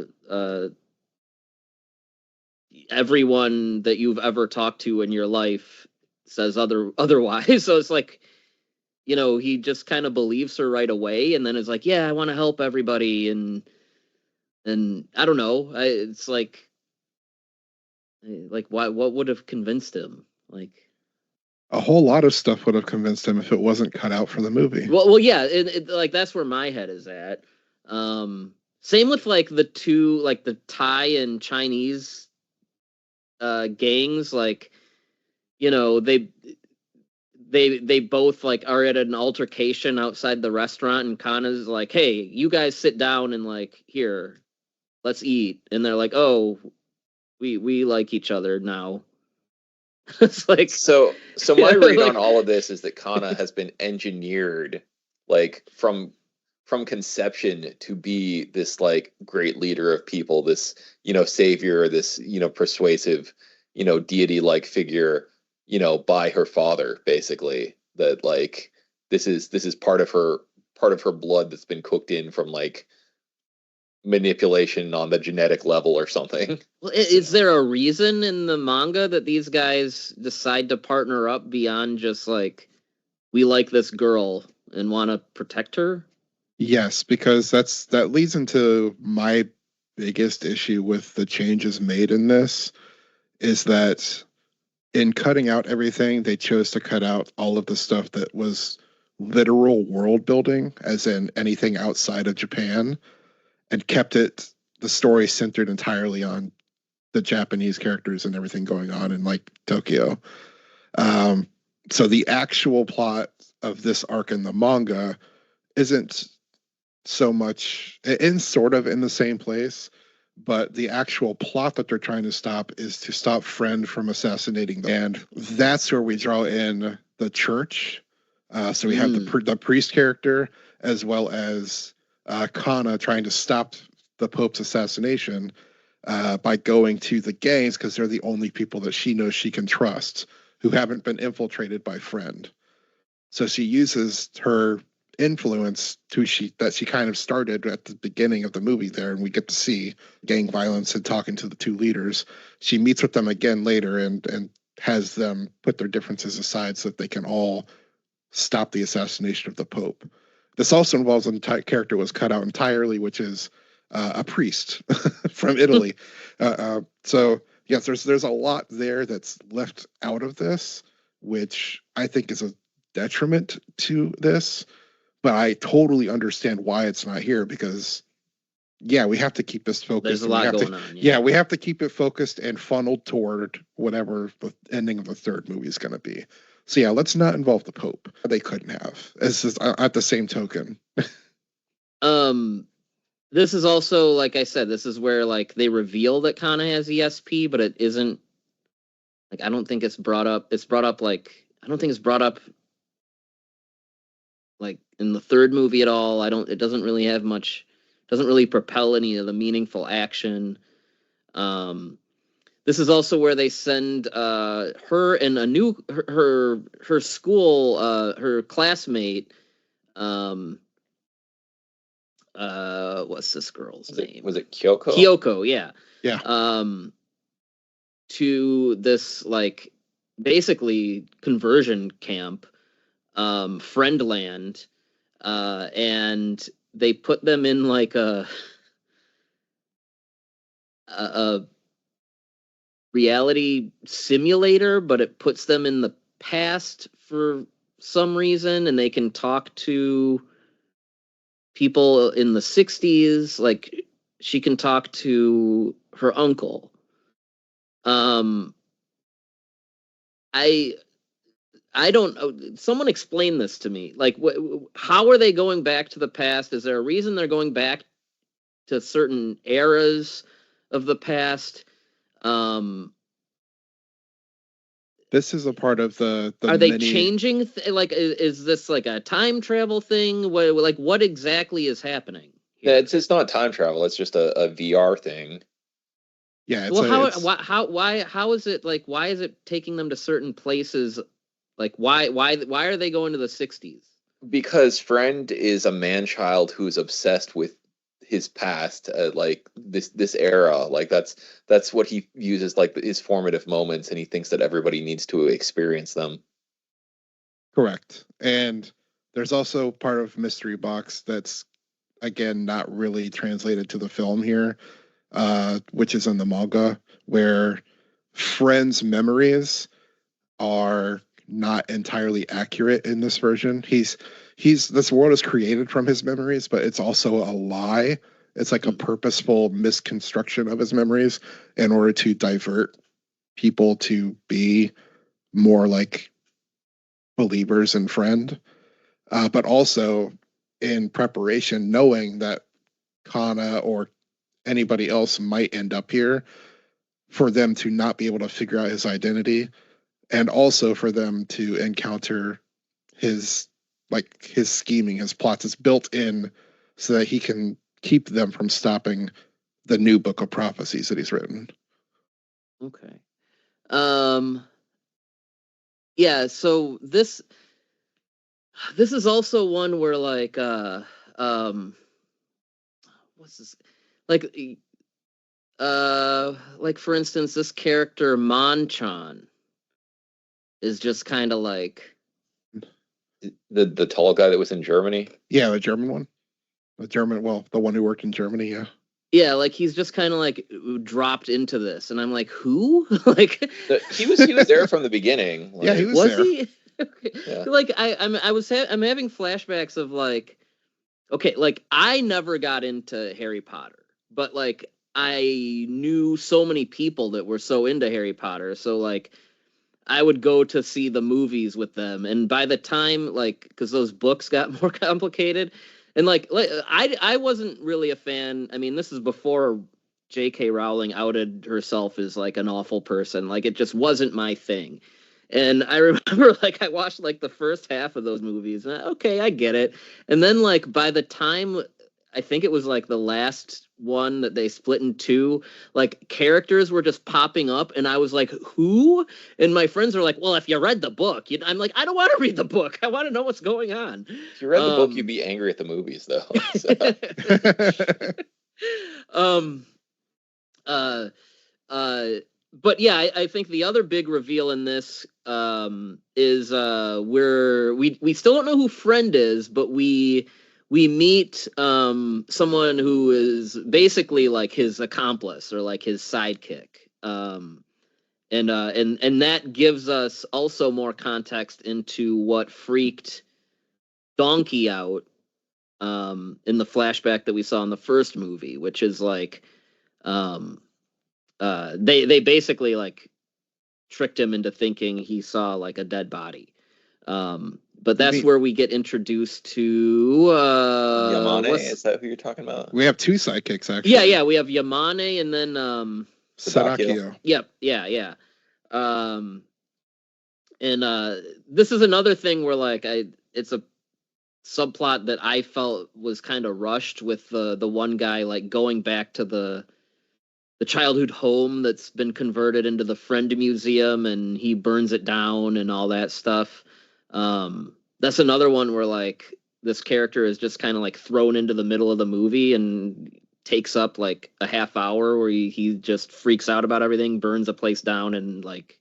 everyone that you've ever talked to in your life says otherwise. So it's like, you know, he just kind of believes her right away, and then is like, yeah, I want to help everybody, and I don't know, it's like what would have convinced him? Like, a whole lot of stuff would have convinced him if it wasn't cut out for the movie. Well, yeah, like, that's where my head is at. Same with like the two, like the Thai and Chinese gangs, like, you know, they both like are at an altercation outside the restaurant, and Kana's like, hey, you guys sit down and like, here, let's eat. And they're like, oh, we like each other now. It's like, so my read on all of this is that Kana has been engineered, like, from conception to be this like great leader of people, this, you know, savior, this, you know, persuasive, you know, deity like figure, you know, by her father, basically. That, like, this is part of her blood that's been cooked in from, like, manipulation on the genetic level or something. Well, is there a reason in the manga that these guys decide to partner up beyond just like, we like this girl and want to protect her? Yes, because that leads into my biggest issue with the changes made in this, is that in cutting out everything, they chose to cut out all of the stuff that was literal world building, as in anything outside of Japan, and kept the story centered entirely on the Japanese characters and everything going on in like Tokyo. So the actual plot of this arc in the manga isn't so much sort of in the same place, but the actual plot that they're trying to stop is to stop Friend from assassinating them. And that's where we draw in the church. So we have the priest character, as well as Kana trying to stop the Pope's assassination by going to the gangs, because they're the only people that she knows she can trust who haven't been infiltrated by Friend. So she uses her influence that she kind of started at the beginning of the movie there, and we get to see gang violence and talking to the two leaders. She meets with them again later and has them put their differences aside so that they can all stop the assassination of the Pope. This also involves a character was cut out entirely, which is a priest from Italy. So yes, there's a lot there that's left out of this, which I think is a detriment to this. But I totally understand why it's not here, because we have to keep this focused. There's a lot going on. Yeah, we have to keep it focused and funneled toward whatever the ending of the third movie is going to be. So yeah, let's not involve the Pope. They couldn't have. At the same token. This is also, like I said, this is where like they reveal that Kana has ESP, but it isn't like, I don't think it's brought up. It's brought up like, I don't think it's brought up like in the third movie at all. It doesn't really have much, doesn't really propel any of the meaningful action. This is also where they send her and her school, her classmate, what's this girl's name? Was it Kyoko? Kyoko, yeah. Yeah. To this like basically conversion camp, Friendland, and they put them in like a reality simulator, but it puts them in the past for some reason, and they can talk to people in the 60s. Like she can talk to her uncle. I don't know. Someone explain this to me. Like, how are they going back to the past? Is there a reason they're going back to certain eras of the past? This is a part of the are they changing? Like, is this like a time travel thing? What exactly is happening here? Yeah, it's not time travel. It's just a VR thing. Yeah. How is it like? Why is it taking them to certain places? Like, why are they going to the 60s? Because Friend is a man-child who's obsessed with his past, like this era. Like that's what he views as like his formative moments, and he thinks that everybody needs to experience them. Correct. And there's also part of Mystery Box that's, again, not really translated to the film here, which is in the manga, where Friend's memories are not entirely accurate in this version. This world is created from his memories, but it's also a lie. It's like a purposeful misconstruction of his memories in order to divert people to be more like believers in Friend, but also in preparation, knowing that Kana or anybody else might end up here, for them to not be able to figure out his identity, and also for them to encounter his scheming, his plots. It's built in so that he can keep them from stopping the new book of prophecies that he's written. Okay. Yeah, so this is also one where like what's this? like for instance, this character Monchan is just kind of like the tall guy that was in Germany. Yeah, the German one. The one who worked in Germany. Yeah. Yeah, like he's just kind of like dropped into this, and I'm like, who? Like he was there from the beginning. Like, yeah, he was there. He? Yeah. Like I'm having flashbacks of like, okay, like I never got into Harry Potter, but like I knew so many people that were so into Harry Potter, so like I would go to see the movies with them, and by the time like because those books got more complicated. And like I wasn't really a fan. I mean, this is before J.K. Rowling outed herself as like an awful person. Like it just wasn't my thing. And I remember like I watched like the first half of those movies. And okay, I get it. And then like by the time I think it was like the last one that they split in two, like characters were just popping up, and I was like, who? And my friends were like, well, if you read the book, I'm like, I don't want to read the book. I want to know what's going on. If you read the book, you'd be angry at the movies, though. But yeah, I think the other big reveal in this is we still don't know who Friend is, but we meet someone who is basically like his accomplice or like his sidekick, and that gives us also more context into what freaked Donkey out in the flashback that we saw in the first movie, which is like they basically like tricked him into thinking he saw like a dead body. But that's where we get introduced to Yamane. Is that who you're talking about? We have two sidekicks actually. Yeah, we have Yamane and then Sadakio. Yep, yeah. And this is another thing where like it's a subplot that I felt was kind of rushed with the one guy like going back to the childhood home that's been converted into the Friend Museum, and he burns it down and all that stuff. That's another one where like this character is just kind of like thrown into the middle of the movie and takes up like a half hour where he just freaks out about everything, burns a place down, and like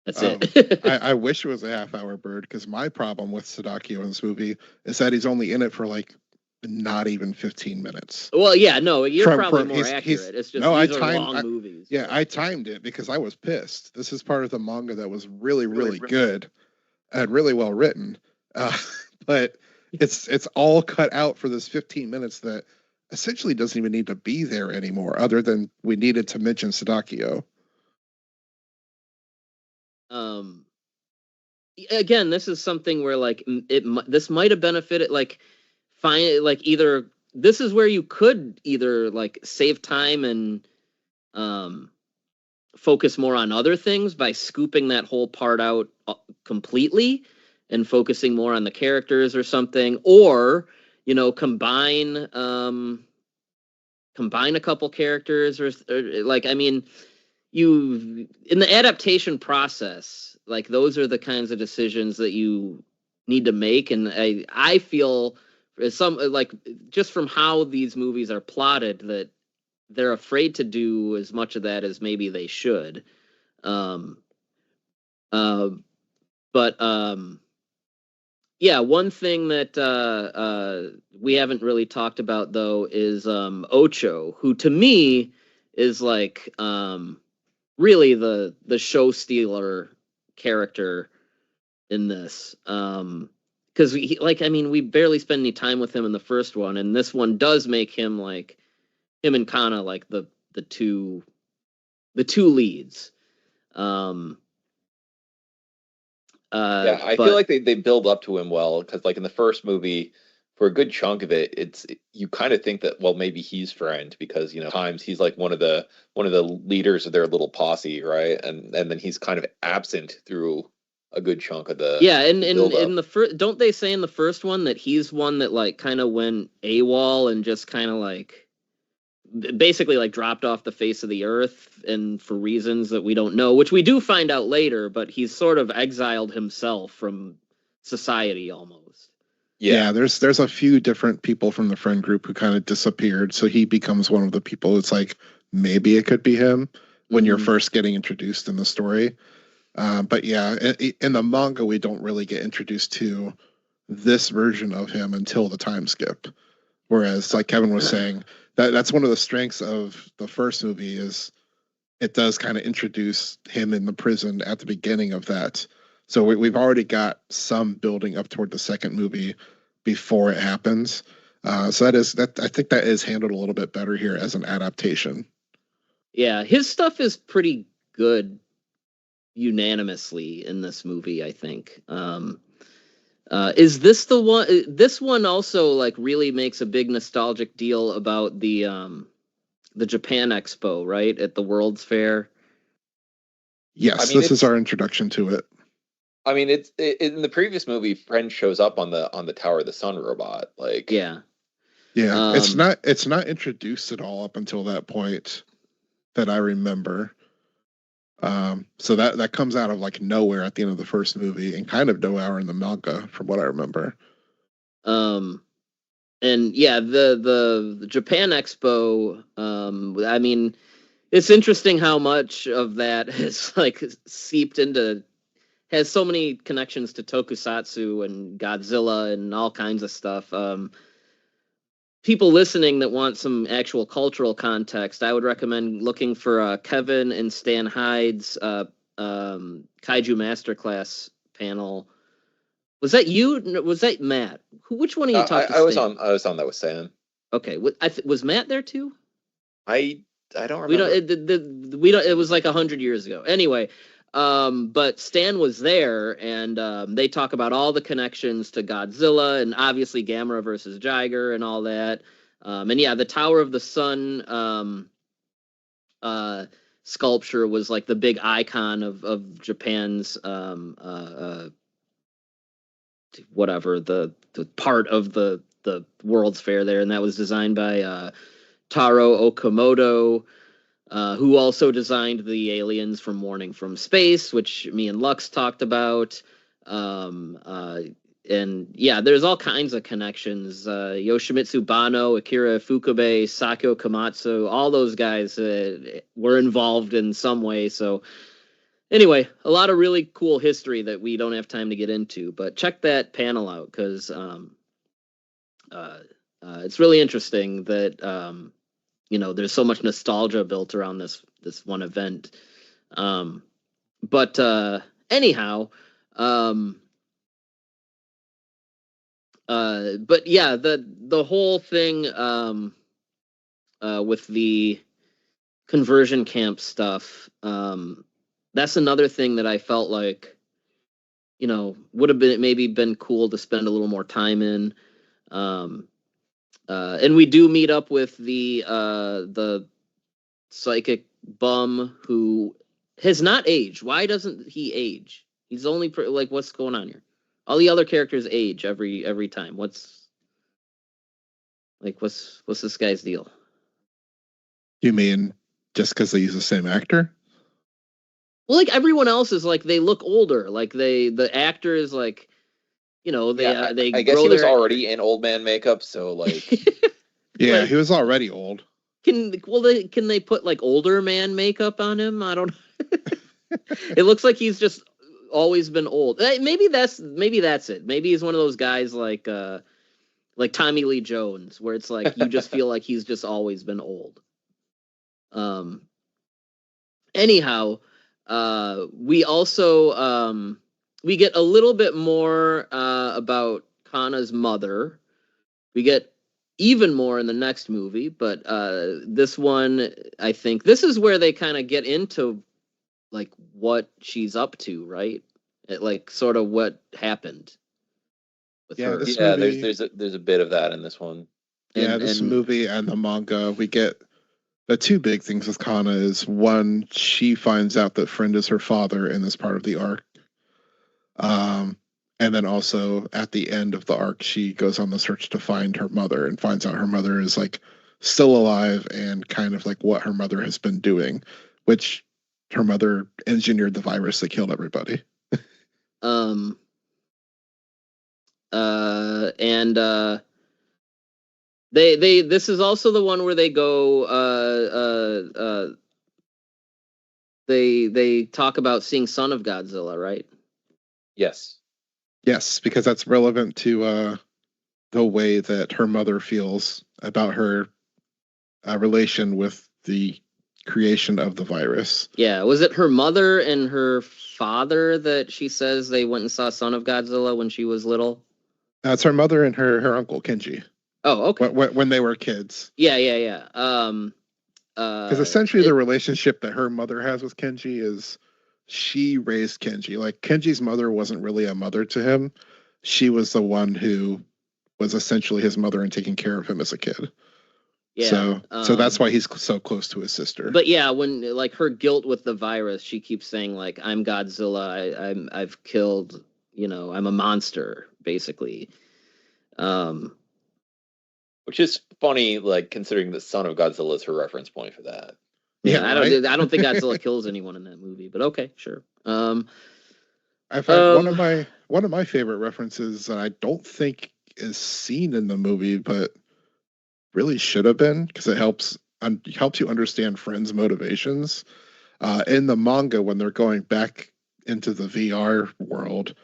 that's it. I wish it was a half hour Byrd, because my problem with Sadakio in this movie is that he's only in it for like not even 15 minutes. Well, yeah, no, you're probably more accurate. It's just these are long movies. Yeah, I timed it because I was pissed. This is part of the manga that was really good and really well written, but it's all cut out for this 15 minutes that essentially doesn't even need to be there anymore, other than we needed to mention Sadakio. Again, this is something where like this might have benefited like either this is where you could either like save time and focus more on other things by scooping that whole part out completely and focusing more on the characters or something, or combine a couple characters or like, I mean, in the adaptation process, like those are the kinds of decisions that you need to make, and I feel some like just from how these movies are plotted that they're afraid to do as much of that as maybe they should. Yeah, one thing that we haven't really talked about though is Ocho, who to me is like really the show stealer character in this. Because we barely spend any time with him in the first one, and this one does make him like him and Kana like the two leads. I feel like they build up to him well, because like in the first movie, for a good chunk of it, you kind of think that, well, maybe he's Friend, because times he's like one of the leaders of their little posse, right? And then he's kind of absent through a good chunk of the and in the first, don't they say in the first one that he's one that like kind of went AWOL and just kind of like basically like dropped off the face of the earth, and for reasons that we don't know, which we do find out later, but he's sort of exiled himself from society almost. Yeah, there's a few different people from the friend group who kind of disappeared, so he becomes one of the people. It's like maybe it could be him when you're first getting introduced in the story. But yeah, in the manga, we don't really get introduced to this version of him until the time skip. Whereas, like Kevin was saying, that's one of the strengths of the first movie is it does kind of introduce him in the prison at the beginning of that. So we've already got some building up toward the second movie before it happens. So I think that is handled a little bit better here as an adaptation. Yeah, his stuff is pretty good unanimously in this movie, I think. Is this the one? This one also like really makes a big nostalgic deal about the Japan Expo, right, at the World's Fair. Yes, this is our introduction to it. I mean, it's in the previous movie, Friend shows up on the Tower of the Sun robot. Like, yeah. It's not introduced at all up until that point that I remember. So that comes out of like nowhere at the end of the first movie and kind of nowhere in the manga, from what I remember. And yeah, the Japan Expo. I mean, it's interesting how much of that has like seeped into. Has so many connections to Tokusatsu and Godzilla and all kinds of stuff. People listening that want some actual cultural context, I would recommend looking for Kevin and Stan Hyde's Kaiju Masterclass panel. Was that you? Was that Matt? Which one of you talked to Stan? I was on that with Stan. Okay, was Matt there too? I don't remember. We don't. It was like 100 years ago. Anyway. But Stan was there, and they talk about all the connections to Godzilla, and obviously Gamera versus Jiger and all that. And yeah, the Tower of the Sun sculpture was like the big icon of Japan's whatever the part of the World's Fair there, and that was designed by Taro Okamoto. Who also designed the aliens from Morning from Space, which me and Lux talked about. And yeah, there's all kinds of connections. Yoshimitsu Banno, Akira Ifukube, Sakyo Komatsu, all those guys were involved in some way. So anyway, a lot of really cool history that we don't have time to get into. But check that panel out because it's really interesting that... there's so much nostalgia built around this one event. But anyhow, but yeah, the whole thing with the conversion camp stuff, that's another thing that I felt like, would have been cool to spend a little more time in. And we do meet up with the psychic bum who has not aged. Why doesn't he age? He's only like, what's going on here? All the other characters age every time. What's this guy's deal? You mean just because they use the same actor? Well, like everyone else is like they look older. Like the actor is like. They. I guess he was already in old man makeup, so like. Yeah, he was already old. Can they put like older man makeup on him? I don't know. It looks like he's just always been old. Maybe that's it. Maybe he's one of those guys like Tommy Lee Jones, where it's like you just feel like he's just always been old. Anyhow, we also we get a little bit more about Kana's mother. We get even more in the next movie, but this one, I think this is where they kind of get into like what she's up to, right? Like sort of what happened with her. Yeah, movie, there's a bit of that in this one. Yeah, this movie and the manga, we get the two big things with Kana is one, she finds out that Friend is her father in this part of the arc. And then also at the end of the arc, she goes on the search to find her mother and finds out her mother is like still alive and kind of like what her mother has been doing, which her mother engineered the virus that killed everybody. And they this is also the one where they go they talk about seeing Son of Godzilla, right? Yes. Yes, because that's relevant to the way that her mother feels about her relation with the creation of the virus. Yeah, was it her mother and her father that she says they went and saw Son of Godzilla when she was little? It's her mother and her uncle Kenji. Oh, okay. When they were kids. Yeah. Because essentially the relationship that her mother has with Kenji is she raised Kenji. Like Kenji's mother wasn't really a mother to him. She was the one who was essentially his mother and taking care of him as a kid. Yeah. So that's why he's so close to his sister. But yeah, when like her guilt with the virus, she keeps saying like, "I'm Godzilla. I've killed. I'm a monster, basically." Which is funny, like considering the Son of Godzilla is her reference point for that. Yeah, I don't think Godzilla kills anyone in that movie, but okay, sure. I find one of my favorite references that I don't think is seen in the movie, but really should have been, because it helps you understand Friend's motivations. In the manga, when they're going back into the VR world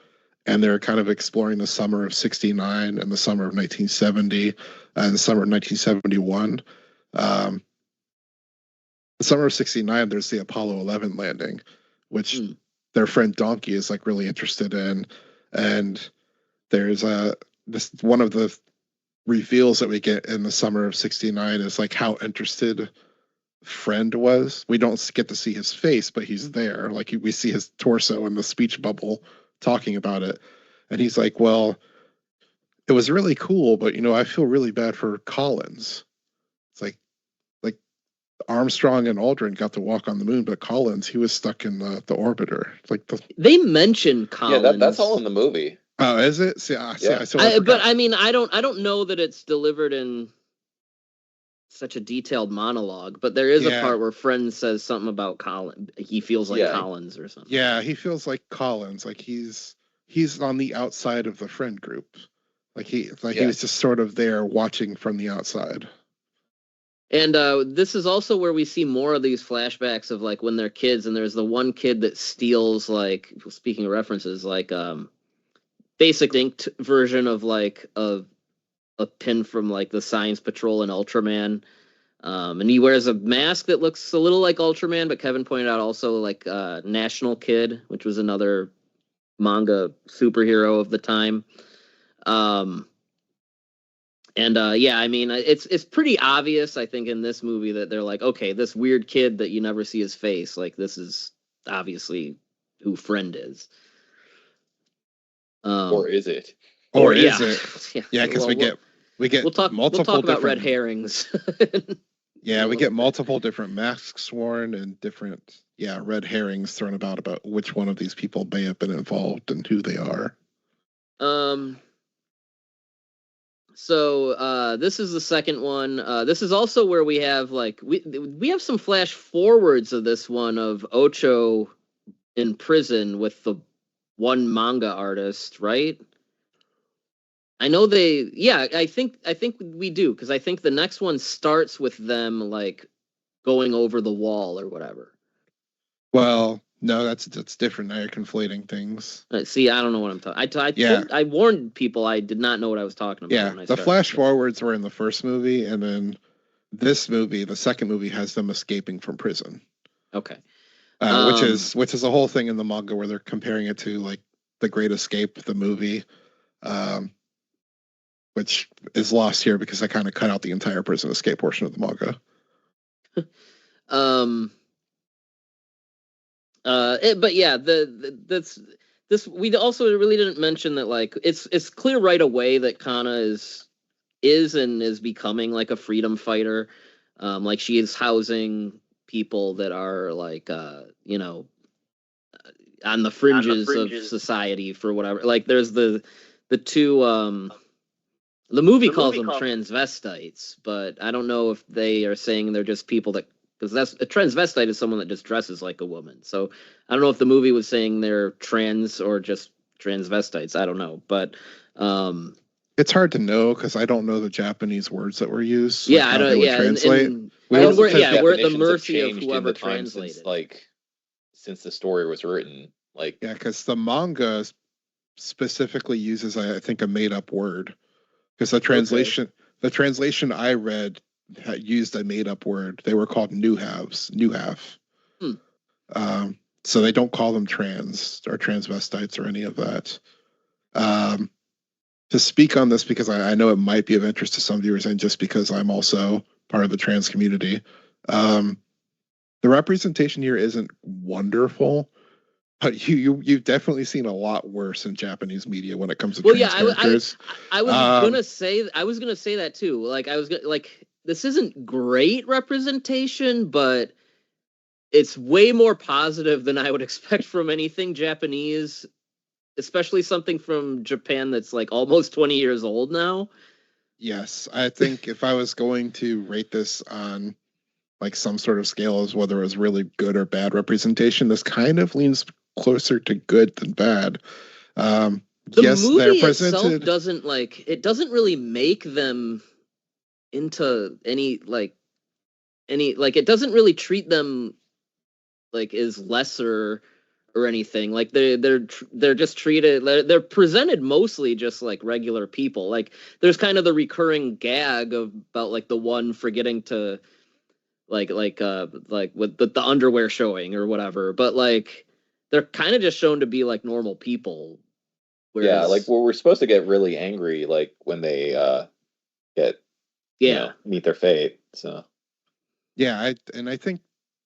and they're kind of exploring the summer of '69 and the summer of 1970 and the summer of 1971. The summer of '69, there's the Apollo 11 landing, which their friend Donkey is like really interested in, and there's this one of the reveals that we get in the summer of '69 is like how interested Friend was. We don't get to see his face, but he's there. Like we see his torso in the speech bubble talking about it, and he's like, "Well, it was really cool, but I feel really bad for Collins." It's like Armstrong and Aldrin got to walk on the moon, but Collins, he was stuck in the orbiter. It's like they mention Collins. Yeah, that's all in the movie. Oh, is it? But I mean, I don't know that it's delivered in such a detailed monologue, but there is a part where Friend says something about Collins. He feels like Collins or something. Yeah, he feels like Collins, like he's on the outside of the Friend group. He was just sort of there watching from the outside. And this is also where we see more of these flashbacks of like when they're kids, and there's the one kid that steals, like, speaking of references, like basic inked version of like a pin from like the Science Patrol and Ultraman. And he wears a mask that looks a little like Ultraman, but Kevin pointed out also like National Kid, which was another manga superhero of the time. Yeah, I mean, it's pretty obvious, I think, in this movie that they're like, okay, this weird kid that you never see his face, like, this is obviously who Friend is. Or is it? Or is it? Yeah, because we get multiple. We'll talk about red herrings. Yeah, we get multiple different masks worn and different red herrings thrown about which one of these people may have been involved and who they are. So this is the second one. This is also where we have like we have some flash forwards of this one of Ocho in prison with the one manga artist, right? I know I think we do, because I think the next one starts with them like going over the wall or whatever. Well, no, that's different. Now you're conflating things. See, I don't know what I'm talking. I warned people I did not know what I was talking about. Yeah, the flash forwards were in the first movie, and then this movie, the second movie, has them escaping from prison. Okay, which is a whole thing in the manga where they're comparing it to like The Great Escape, the movie, which is lost here because I kind of cut out the entire prison escape portion of the manga. But yeah, this we also really didn't mention that like it's clear right away that Kana is and is becoming like a freedom fighter. Like she is housing people that are like on the fringes of society for whatever. Like there's the two the movie calls them transvestites, but I don't know if they are saying they're just people that, because that's a transvestite is someone that just dresses like a woman. So I don't know if the movie was saying they're trans or just transvestites. I don't know, but it's hard to know because I don't know the Japanese words that were used. Yeah, I how don't. they would Yeah, translate. and Well, also we're because we're at the definitions have mercy of changed in whoever the time translated. since the story was written. Like, Yeah, because the manga specifically uses, I think, a made up word. Because the translation I read used a made up word. They were called new halves, new half. So they don't call them trans or transvestites or any of that. To speak on this, because I know it might be of interest to some viewers, and just because I'm also part of the trans community, the representation here isn't wonderful. But you've definitely seen a lot worse in Japanese media when it comes to trans characters. I was gonna say that too. Like this isn't great representation, but it's way more positive than I would expect from anything Japanese, especially something from Japan that's like almost 20 years old now. Yes, I think if I was going to rate this on like some sort of scale as whether it was really good or bad representation, this kind of leans closer to good than bad. The movie itself doesn't really make them into any it doesn't really treat them like as lesser or anything. Like they're just treated, they're presented mostly just like regular people. Like there's kind of the recurring gag about like the one forgetting to like with the underwear showing or whatever, but like they're kind of just shown to be like normal people. Whereas, like we're supposed to get really angry like when they meet their fate. So yeah, I think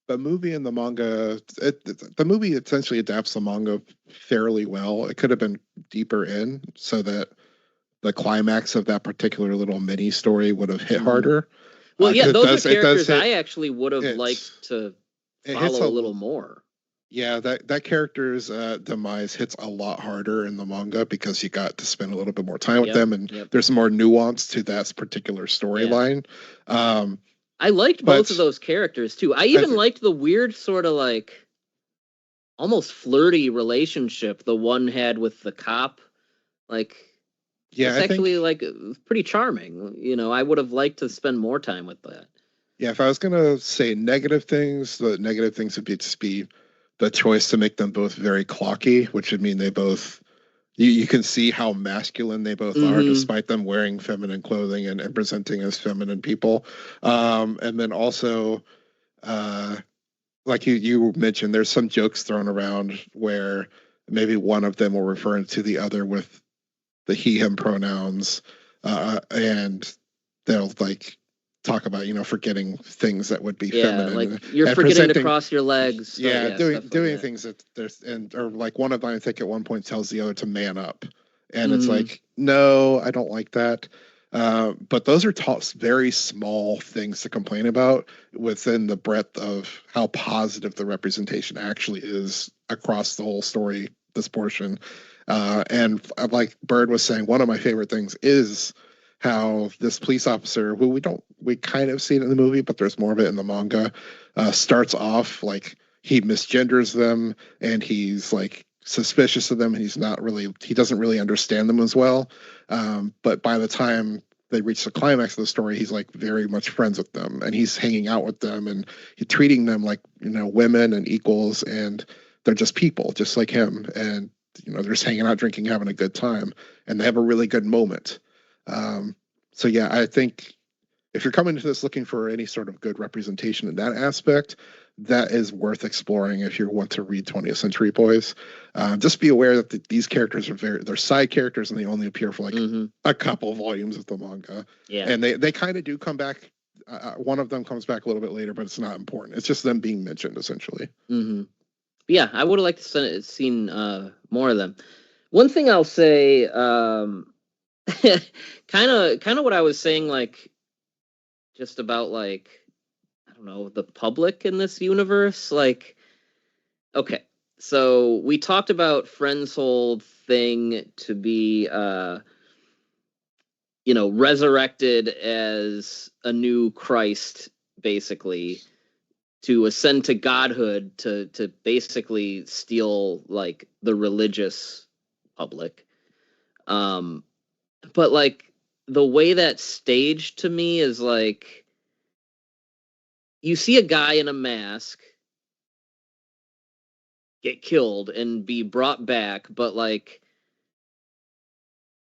the movie and the manga, the movie essentially adapts the manga fairly well. It could have been deeper in so that the climax of that particular little mini story would have hit harder. Well, yeah, those are characters I actually would have liked to follow a little more. Yeah, that character's demise hits a lot harder in the manga because you got to spend a little bit more time with them, and there's more nuance to that particular storyline. I liked both of those characters too. I even liked the weird sort of like almost flirty relationship the one had with the cop. Like, it's actually like pretty charming. You know, I would have liked to spend more time with that. Yeah, if I was gonna say negative things, the negative things would just be the choice to make them both very clocky, which would mean they both. You can see how masculine they both are, despite them wearing feminine clothing and presenting as feminine people. And then also, like you mentioned, there's some jokes thrown around where maybe one of them will refer to the other with the he/him pronouns, and they'll like talk about forgetting things that would be feminine, like you're forgetting to cross your legs. Doing things that there's or like one of them I think at one point tells the other to man up, and it's like, no, I don't like that. But those are very small things to complain about within the breadth of how positive the representation actually is across the whole story, this portion. And like Byrd was saying, one of my favorite things is how this police officer, who we kind of see it in the movie, but there's more of it in the manga, starts off like he misgenders them and he's like suspicious of them, and he doesn't really understand them as well. But by the time they reach the climax of the story, he's like very much friends with them, and he's hanging out with them, and he's treating them like women and equals, and they're just people, just like him, and they're just hanging out, drinking, having a good time, and they have a really good moment. So yeah, I think if you're coming to this looking for any sort of good representation in that aspect, that is worth exploring if you want to read 20th Century Boys. Just be aware that these characters they're side characters, and they only appear for like a couple volumes of the manga. Yeah, and they kind of do come back. One of them comes back a little bit later, but it's not important. It's just them being mentioned essentially. Yeah, I would have liked to seen more of them. One thing I'll say, kind of what I was saying, like just about like, I don't know, the public in this universe. Like, okay, so we talked about Friend's whole thing to be resurrected as a new Christ, basically, to ascend to godhood, to basically steal like the religious public. But like the way that's staged to me is like you see a guy in a mask get killed and be brought back, but like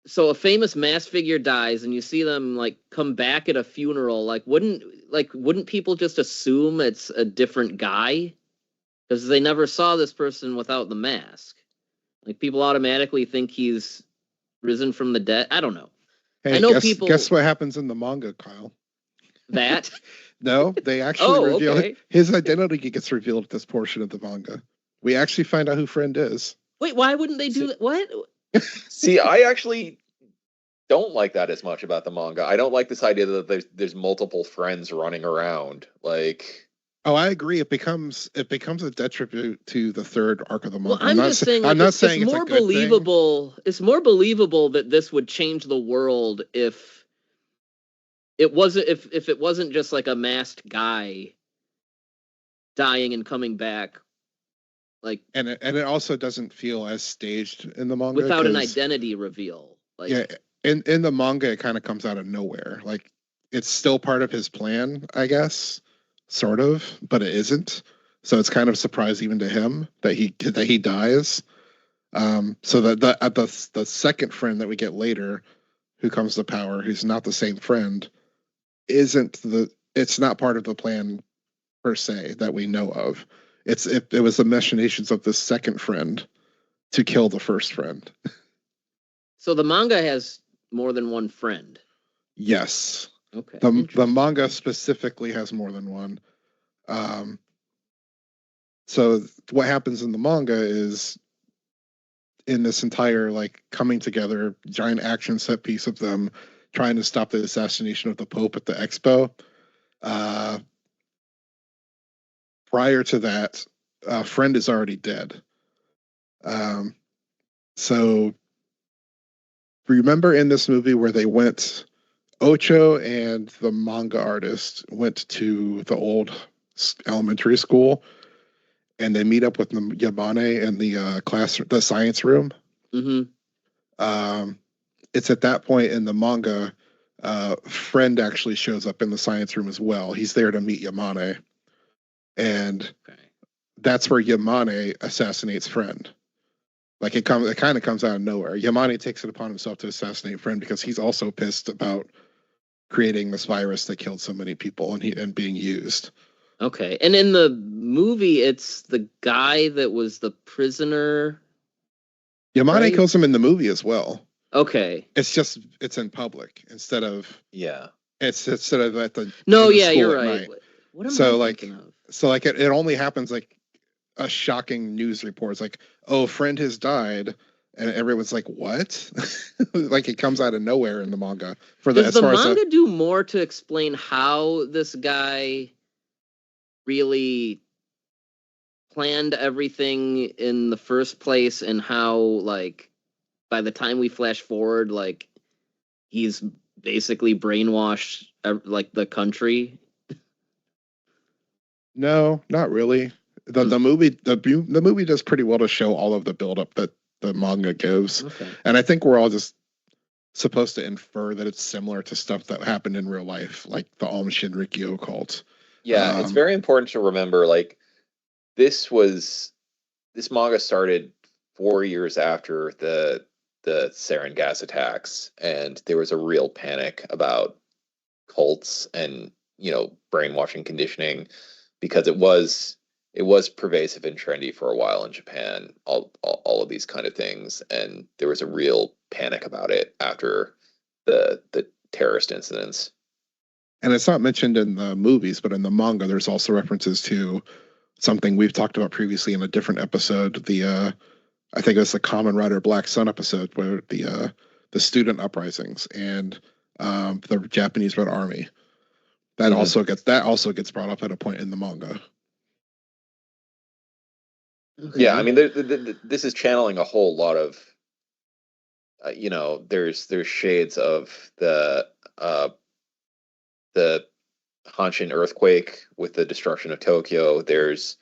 so a famous mask figure dies and you see them like come back at a funeral, like wouldn't people just assume it's a different guy? Because they never saw this person without the mask. Like people automatically think he's risen from the dead. I don't know. Hey, I know people. Guess what happens in the manga, Kyle? That? No, they actually reveal okay. his identity gets revealed at this portion of the manga. We actually find out who Friend is. Wait, why wouldn't they do that? What? See, I actually don't like that as much about the manga. I don't like this idea that there's multiple friends running around. Like, oh, I agree. It becomes a detriment to the third arc of the manga. Well, I'm just saying. Like, I'm not saying it's more believable. It's more believable that this would change the world if it wasn't if it wasn't just like a masked guy dying and coming back. Like, and it also doesn't feel as staged in the manga without an identity reveal. Like, yeah, in the manga, it kind of comes out of nowhere. Like, it's still part of his plan, I guess, sort of, but it isn't. So it's kind of a surprise even to him that he dies. So that the second friend that we get later, who comes to power, who's not the same friend, it's not part of the plan per se that we know of. It was the machinations of the second friend to kill the first friend. So the manga has more than one friend. Yes. Okay. The manga specifically has more than one. So what happens in the manga is, in this entire like coming together giant action set piece of them trying to stop the assassination of the Pope at the Expo. Prior to that, Friend is already dead. So remember in this movie where they went, Ocho and the manga artist went to the old elementary school, and they meet up with Yamane in the science room. Mm-hmm. It's at that point in the manga, Friend actually shows up in the science room as well. He's there to meet Yamane, and that's where Yamane assassinates Friend. Like it kind of comes out of nowhere. Yamane takes it upon himself to assassinate Friend because he's also pissed about creating this virus that killed so many people and being used. Okay, and in the movie, it's the guy that was the prisoner. Yamane kills him in the movie as well. Okay, it's in public instead of It's instead of at the you're right. What am I thinking of? So like it only happens like a shocking news report. It's like, oh, Friend has died, and everyone's like, what? Like it comes out of nowhere in the manga. Does the manga do more to explain how this guy really planned everything in the first place, and how like by the time we flash forward, like he's basically brainwashed like the country? No, not really. The movie does pretty well to show all of the buildup that the manga gives. Okay. And I think we're all just supposed to infer that it's similar to stuff that happened in real life, like the Aum Shinrikyo cult. Yeah, it's very important to remember, like, this manga started 4 years after the sarin gas attacks, and there was a real panic about cults and, brainwashing conditioning, because it was pervasive and trendy for a while in Japan, all of these kind of things, and there was a real panic about it after the terrorist incidents. And it's not mentioned in the movies, but in the manga, there's also references to something we've talked about previously in a different episode. I think it was the Kamen Rider Black Sun episode, where the student uprisings and the Japanese Red Army. That also gets brought up at a point in the manga. Okay. Yeah, I mean, this is channeling a whole lot of, there's shades of the Hanshin earthquake with the destruction of Tokyo. There's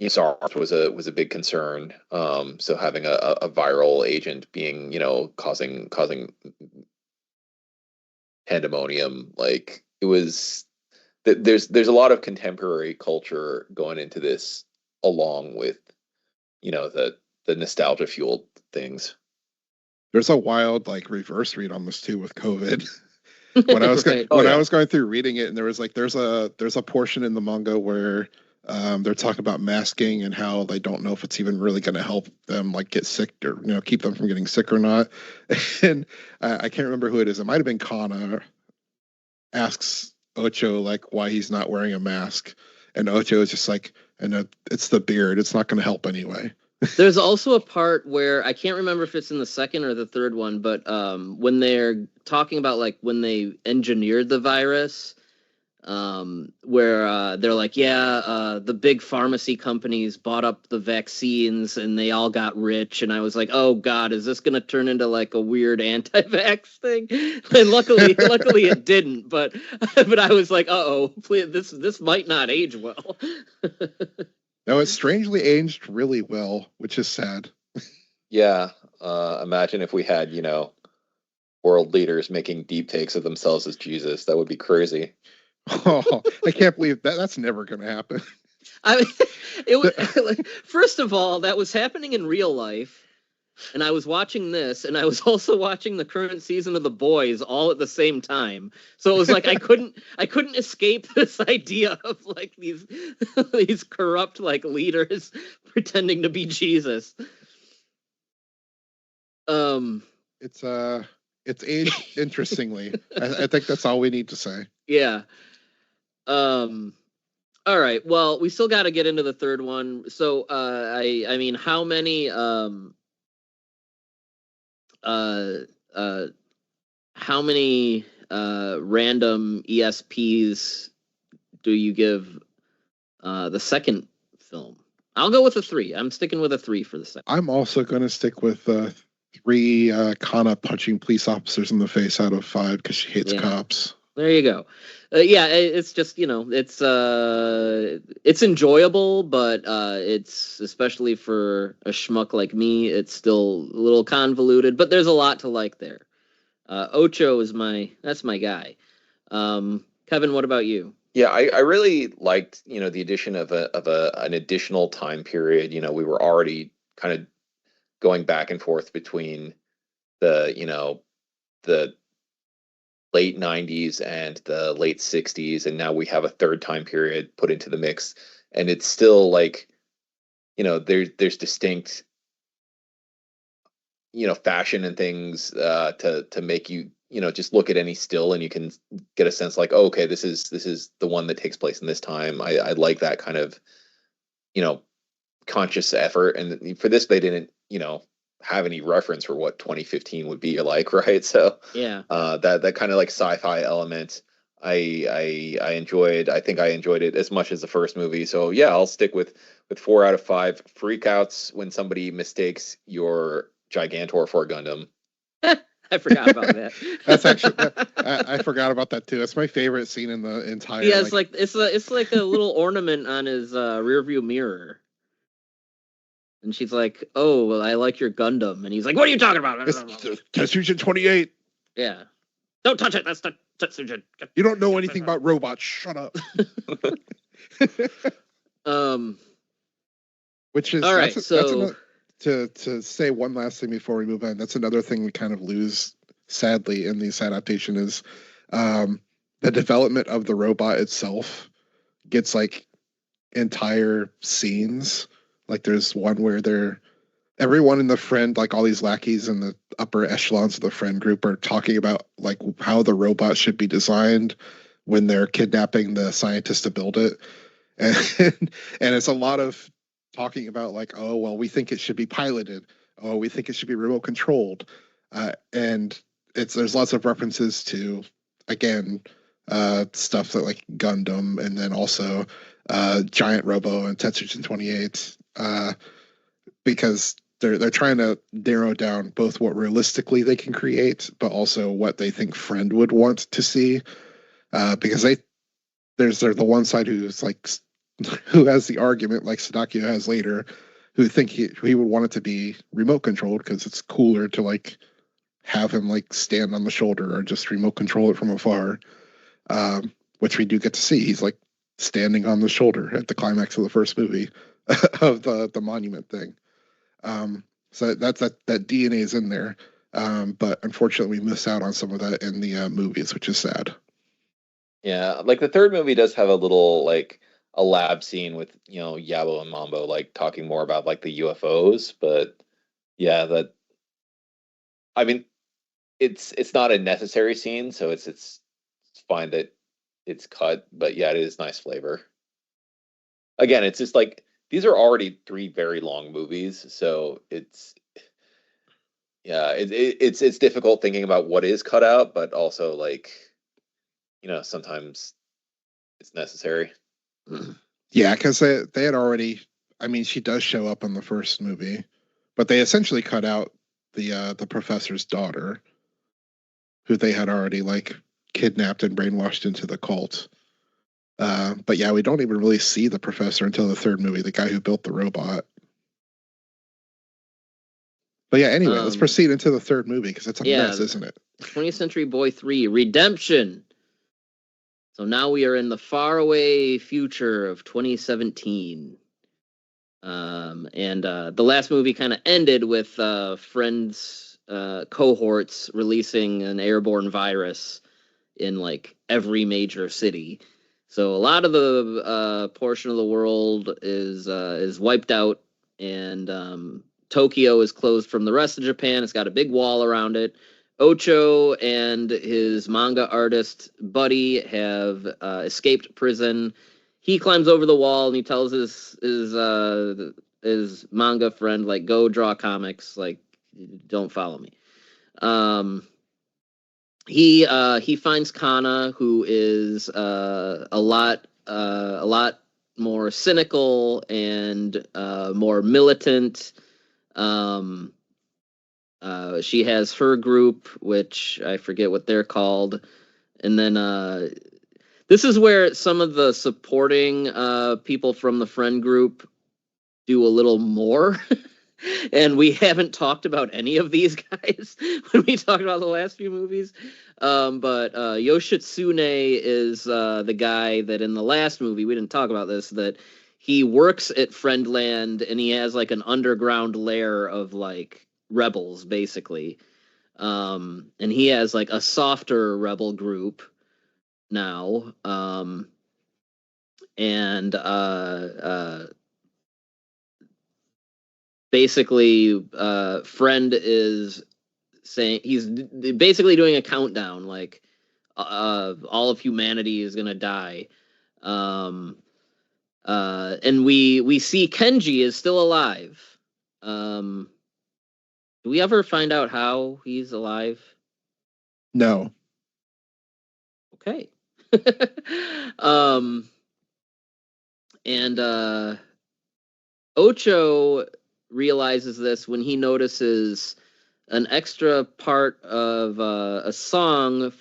SARS was a big concern. So having a viral agent being, causing pandemonium, like it was. There's a lot of contemporary culture going into this, along with the nostalgia fueled things. There's a wild like reverse read on this too with COVID. When I was Right. I was going through reading it, and there was like there's a portion in the manga where they're talking about masking and how they don't know if it's even really going to help them like get sick or keep them from getting sick or not. And I can't remember who it is. It might have been Kana asks Ocho like why he's not wearing a mask, and Ocho is just like, and it's the beard. It's not going to help anyway. There's also a part where I can't remember if it's in the second or the third one, but when they're talking about like when they engineered the virus, where they're like, the big pharmacy companies bought up the vaccines and they all got rich, and I was like, oh god, is this gonna turn into like a weird anti-vax thing? And luckily it didn't, but I was like, please, this might not age well. No, it's strangely aged really well, which is sad. Yeah. Imagine if we had, world leaders making deep takes of themselves as Jesus. That would be crazy. Oh, I can't believe that. That's never going to happen. I mean, it was first of all, that was happening in real life, and I was watching this, and I was also watching the current season of The Boys all at the same time. So it was like I couldn't escape this idea of like these corrupt like leaders pretending to be Jesus. It's aged interestingly. I think that's all we need to say. Yeah. All right. Well, we still got to get into the third one. So, I mean, how many random ESPs do you give the second film? I'll go with a 3. I'm sticking with a 3 for the second. I'm also going to stick with 3 Kana punching police officers in the face out of 5 because she hates cops. There you go. It's just it's enjoyable, but it's especially for a schmuck like me, it's still a little convoluted. But there's a lot to like there. Ocho is that's my guy. Kevin, what about you? Yeah, I really liked the addition of an additional time period. We were already kind of going back and forth between the late 90s and the late 60s, and now we have a third time period put into the mix, and it's still like there's distinct fashion and things to make you just look at any still and you can get a sense like, oh, okay, this is the one that takes place in this time. I like that kind of conscious effort, and for this they didn't have any reference for what 2015 would be like, right? So yeah, that kind of like sci-fi element I enjoyed. I think I enjoyed it as much as the first movie. So yeah, I'll stick with 4 out of 5 freakouts when somebody mistakes your Gigantor for a Gundam. I forgot about that. That's actually I forgot about that too. It's my favorite scene in the entire. Yeah, it's like a little ornament on his rear view mirror. And she's like, "Oh, well, I like your Gundam." And he's like, "What are you talking about?" Tetsujin 28. Yeah. Don't touch it. That's the Tetsujin. You don't know anything about robots. Shut up. Which is all right. To say one last thing before we move on. That's another thing we kind of lose, sadly, in this adaptation is the development of the robot itself gets like entire scenes. Like there's one where everyone in the friend, like all these lackeys in the upper echelons of the friend group are talking about like how the robot should be designed when they're kidnapping the scientist to build it. And it's a lot of talking about like, oh, well, we think it should be piloted. Oh, we think it should be remote controlled. And there's lots of references to, again, stuff that like Gundam and then also Giant Robo and Tetsujin 28. Because they're trying to narrow down both what realistically they can create, but also what they think Friend would want to see. Because they're the one side who's like who has the argument, like Sadako has later, who think he would want it to be remote controlled because it's cooler to like have him like stand on the shoulder or just remote control it from afar, which we do get to see. He's like standing on the shoulder at the climax of the first movie of the monument thing. So that DNA is in there, but unfortunately we miss out on some of that in the movies, which is sad. Yeah, like the third movie does have a little like a lab scene with Yabo and Mambo like talking more about like the UFOs, but yeah, that I mean it's not a necessary scene, so it's fine that it's cut, but yeah, it is nice flavor. Again, it's just like these are already 3 very long movies, so it's difficult thinking about what is cut out, but also like sometimes it's necessary. Yeah, because they had already. I mean, she does show up in the first movie, but they essentially cut out the professor's daughter, who they had already like kidnapped and brainwashed into the cult. But yeah, we don't even really see the professor until the third movie, the guy who built the robot. But yeah, anyway, let's proceed into the third movie because it's a mess, isn't it? 20th Century Boy 3, Redemption. So now we are in the faraway future of 2017. And the last movie kind of ended with friends, cohorts releasing an airborne virus in like every major city. So a lot of the portion of the world is wiped out, and Tokyo is closed from the rest of Japan. It's got a big wall around it. Ocho and his manga artist buddy have escaped prison. He climbs over the wall and he tells his manga friend, like, go draw comics, like, don't follow me. He finds Kana, who is a lot more cynical and more militant. She has her group, which I forget what they're called, and then this is where some of the supporting people from the friend group do a little more. And we haven't talked about any of these guys when we talked about the last few movies. But Yoshitsune is the guy that in the last movie, we didn't talk about this, that he works at Friendland and he has like an underground lair of like rebels, basically. And he has like a softer rebel group now. Basically, Friend is saying he's basically doing a countdown, like all of humanity is gonna die, and we see Kenji is still alive. Do we ever find out how he's alive? No. Okay. And Ocho realizes this when he notices an extra part of a song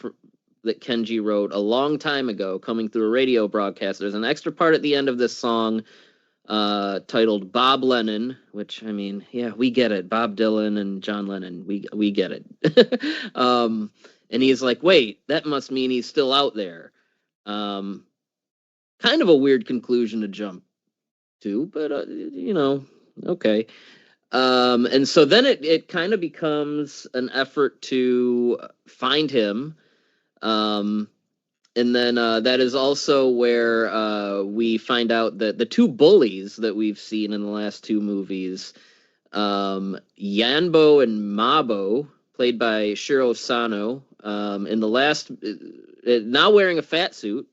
that Kenji wrote a long time ago coming through a radio broadcast. There's an extra part at the end of this song titled Bob Lennon, which, I mean, yeah, we get it. Bob Dylan and John Lennon, we get it. And he's like, wait, that must mean he's still out there. Kind of a weird conclusion to jump to, but okay. And so then it kind of becomes an effort to find him. And then that is also where we find out that the two bullies that we've seen in the last two movies, Yanbo and Mabo, played by Shiro Sano, in the last, now wearing a fat suit,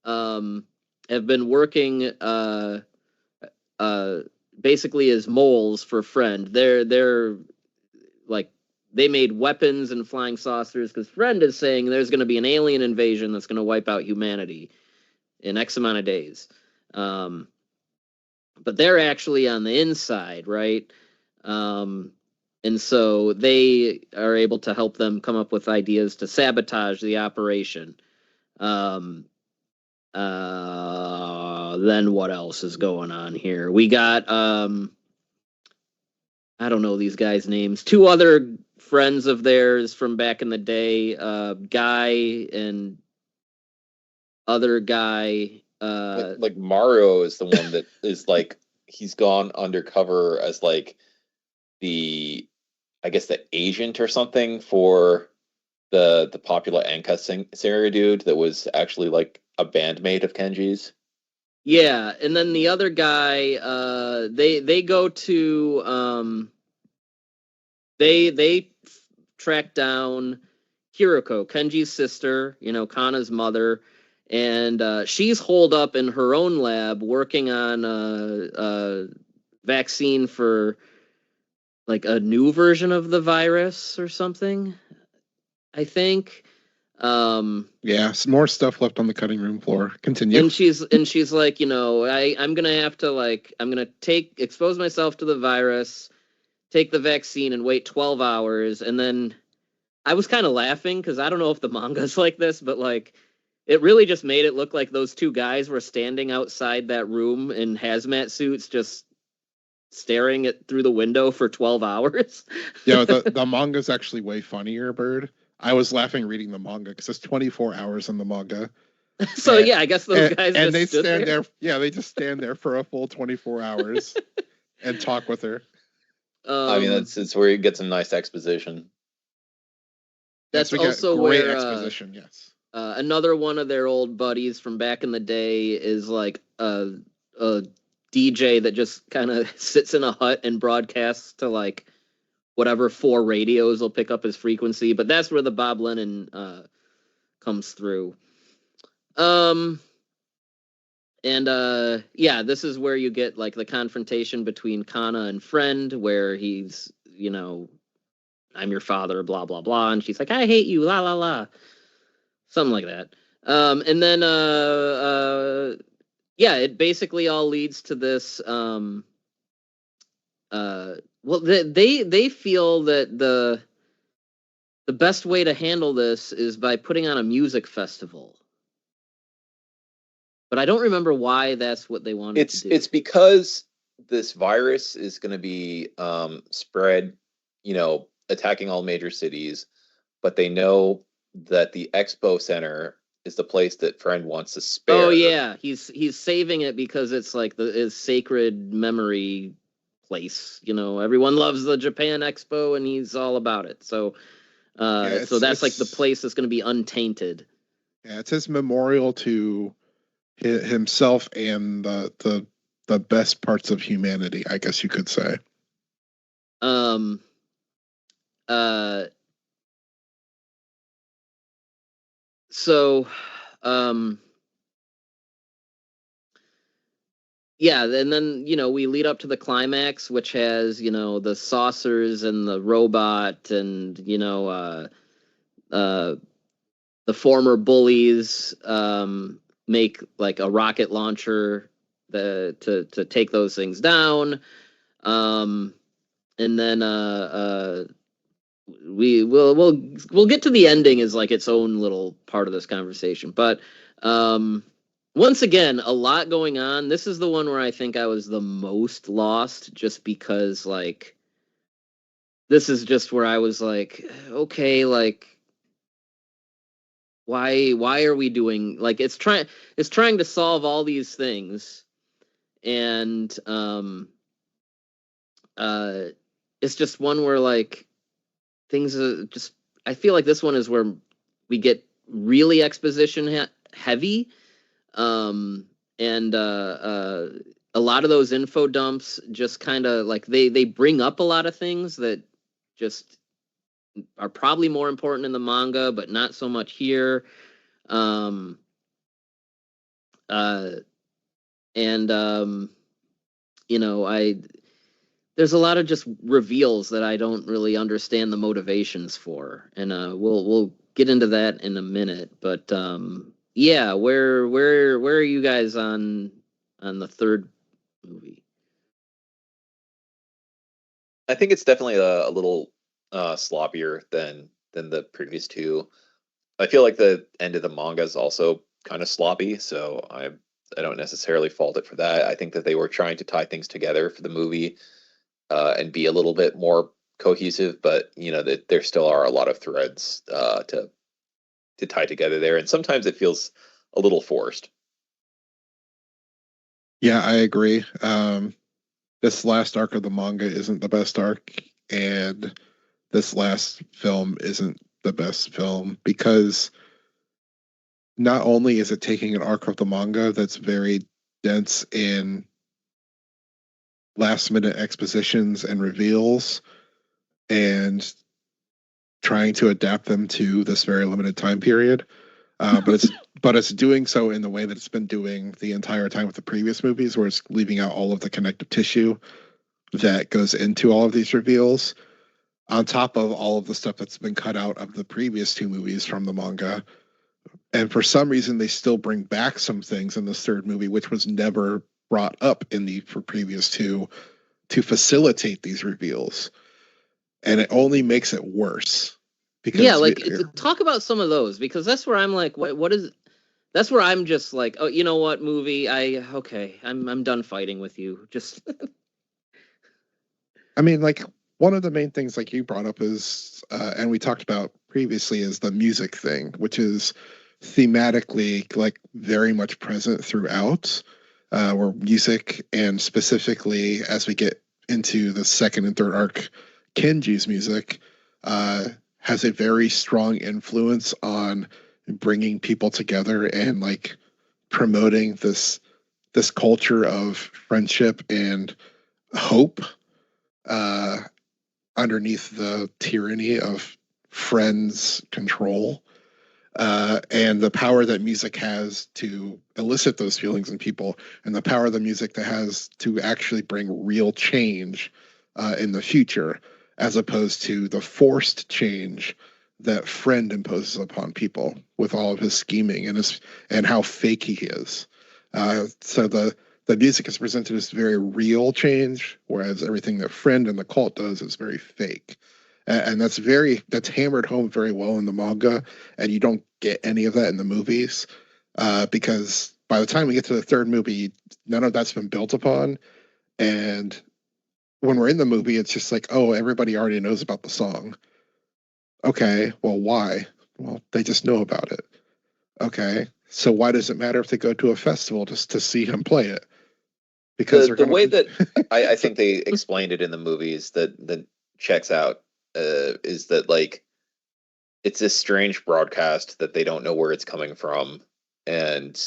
have been working basically as moles for Friend. They're like, they made weapons and flying saucers because Friend is saying there's going to be an alien invasion that's going to wipe out humanity in X amount of days. But they're actually on the inside, right? And so they are able to help them come up with ideas to sabotage the operation. then what else is going on here? We got I don't know these guys' names. Two other friends of theirs from back in the day, Guy and other guy. Like Mario is the one that is like he's gone undercover as like the agent or something for the popular Anka singer dude that was actually like a bandmate of Kenji's. Yeah, and then the other guy, they go to they track down Hiroko, Kenji's sister, Kana's mother, and she's holed up in her own lab working on a vaccine for like a new version of the virus or something, I think. Yeah, some more stuff left on the cutting room floor. Continue. And she's like, I'm gonna have to I'm gonna expose myself to the virus, take the vaccine, and wait 12 hours. And then I was kind of laughing because I don't know if the manga's like this, but like it really just made it look like those two guys were standing outside that room in hazmat suits, just staring through the window for 12 hours. Yeah, the manga's actually way funnier, Byrd. I was laughing reading the manga because it's 24 hours in the manga. So yeah, I guess those guys and just they stood stand there. Yeah, they just stand there for a full 24 hours and talk with her. I mean, it's where you get some nice exposition. That's also great where exposition. Yes. Another one of their old buddies from back in the day is like a DJ that just kind of sits in a hut and broadcasts to like whatever 4 radios will pick up his frequency, but that's where the Bob Lennon comes through. And yeah, this is where you get like the confrontation between Kana and Friend, where he's, I'm your father, blah blah blah, and she's like, I hate you, la la la, something like that. And then yeah, it basically all leads to this. Well, they feel that the best way to handle this is by putting on a music festival. But I don't remember why that's what they wanted to do. It's because this virus is going to be spread, attacking all major cities, but they know that the expo center is the place that Friend wants to spare. Oh yeah, he's saving it because it's like his sacred memory place. Everyone loves the Japan Expo and he's all about it. So so that's like the place that's going to be untainted. Yeah, it's his memorial to himself and the best parts of humanity, I guess you could say. So yeah, and then we lead up to the climax, which has the saucers and the robot and the former bullies make like a rocket launcher to take those things down, and then we'll get to the ending as like its own little part of this conversation, but once again, a lot going on. This is the one where I think I was the most lost, just because like this is just where I was like, okay, like why are we doing, like it's trying to solve all these things, and it's just one where like things are just, I feel like this one is where we get really exposition heavy, and a lot of those info dumps just kind of like they bring up a lot of things that just are probably more important in the manga, but not so much here. There's a lot of just reveals that I don't really understand the motivations for, and we'll get into that in a minute. But yeah, where are you guys on the third movie? I think it's definitely a little sloppier than the previous two. I feel like the end of the manga is also kind of sloppy, so I don't necessarily fault it for that. I think that they were trying to tie things together for the movie and be a little bit more cohesive, but that there still are a lot of threads to tie together there, and sometimes it feels a little forced. Yeah, I agree. This last arc of the manga isn't the best arc, and this last film isn't the best film because not only is it taking an arc of the manga that's very dense in last minute expositions and reveals and trying to adapt them to this very limited time period, but it's doing so in the way that it's been doing the entire time with the previous movies, where it's leaving out all of the connective tissue that goes into all of these reveals, on top of all of the stuff that's been cut out of the previous two movies from the manga. And for some reason, they still bring back some things in this third movie, which was never brought up in the previous two, to facilitate these reveals. And it only makes it worse. Because talk about some of those, because that's where I'm like, what is? That's where I'm just like, oh, you know what, movie? I'm done fighting with you. Just. I mean, like, one of the main things, like you brought up, is, and we talked about previously, is the music thing, which is thematically like very much present throughout. Where music, and specifically as we get into the second and third arc, Kenji's music has a very strong influence on bringing people together and like promoting this culture of friendship and hope underneath the tyranny of friends' control, and the power that music has to elicit those feelings in people, and the power of the music that has to actually bring real change in the future, as opposed to the forced change that Friend imposes upon people with all of his scheming and how fake he is. So the music is presented as very real change, whereas everything that Friend and the cult does is very fake. And that's hammered home very well in the manga, and you don't get any of that in the movies, because by the time we get to the third movie, none of that's been built upon. And when we're in the movie, it's just like, oh, everybody already knows about the song. Okay, well, why? Well, they just know about it. Okay, so why does it matter if they go to a festival just to see him play it? Because the way that I think they explained it in the movies that checks out is that, like, it's this strange broadcast that they don't know where it's coming from, and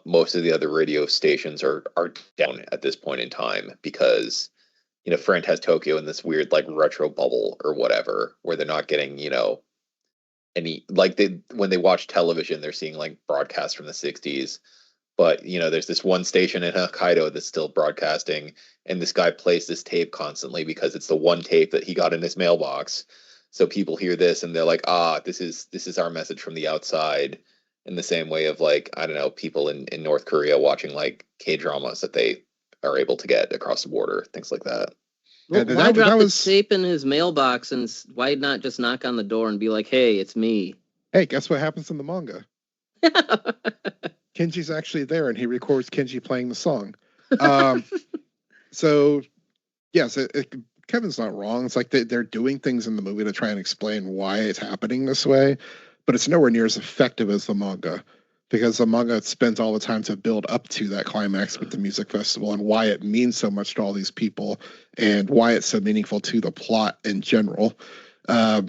most of the other radio stations are down at this point in time because Friend has Tokyo in this weird like retro bubble or whatever, where they're not getting any, like, when they watch television they're seeing like broadcasts from the 60s, but there's this one station in Hokkaido that's still broadcasting, and this guy plays this tape constantly because it's the one tape that he got in his mailbox. So people hear this and they're like, this is our message from the outside, in the same way of, like, I don't know, people in North Korea watching like K-dramas that they are able to get across the border, things like that. Well, why drop the tape in his mailbox, and why not just knock on the door and be like, hey, it's me? Hey, guess what happens in the manga? Kenji's actually there, and he records Kenji playing the song. So, yes, Kevin's not wrong. It's like they're doing things in the movie to try and explain why it's happening this way, but it's nowhere near as effective as the manga, because the manga spends all the time to build up to that climax with the music festival and why it means so much to all these people and why it's so meaningful to the plot in general. Yeah,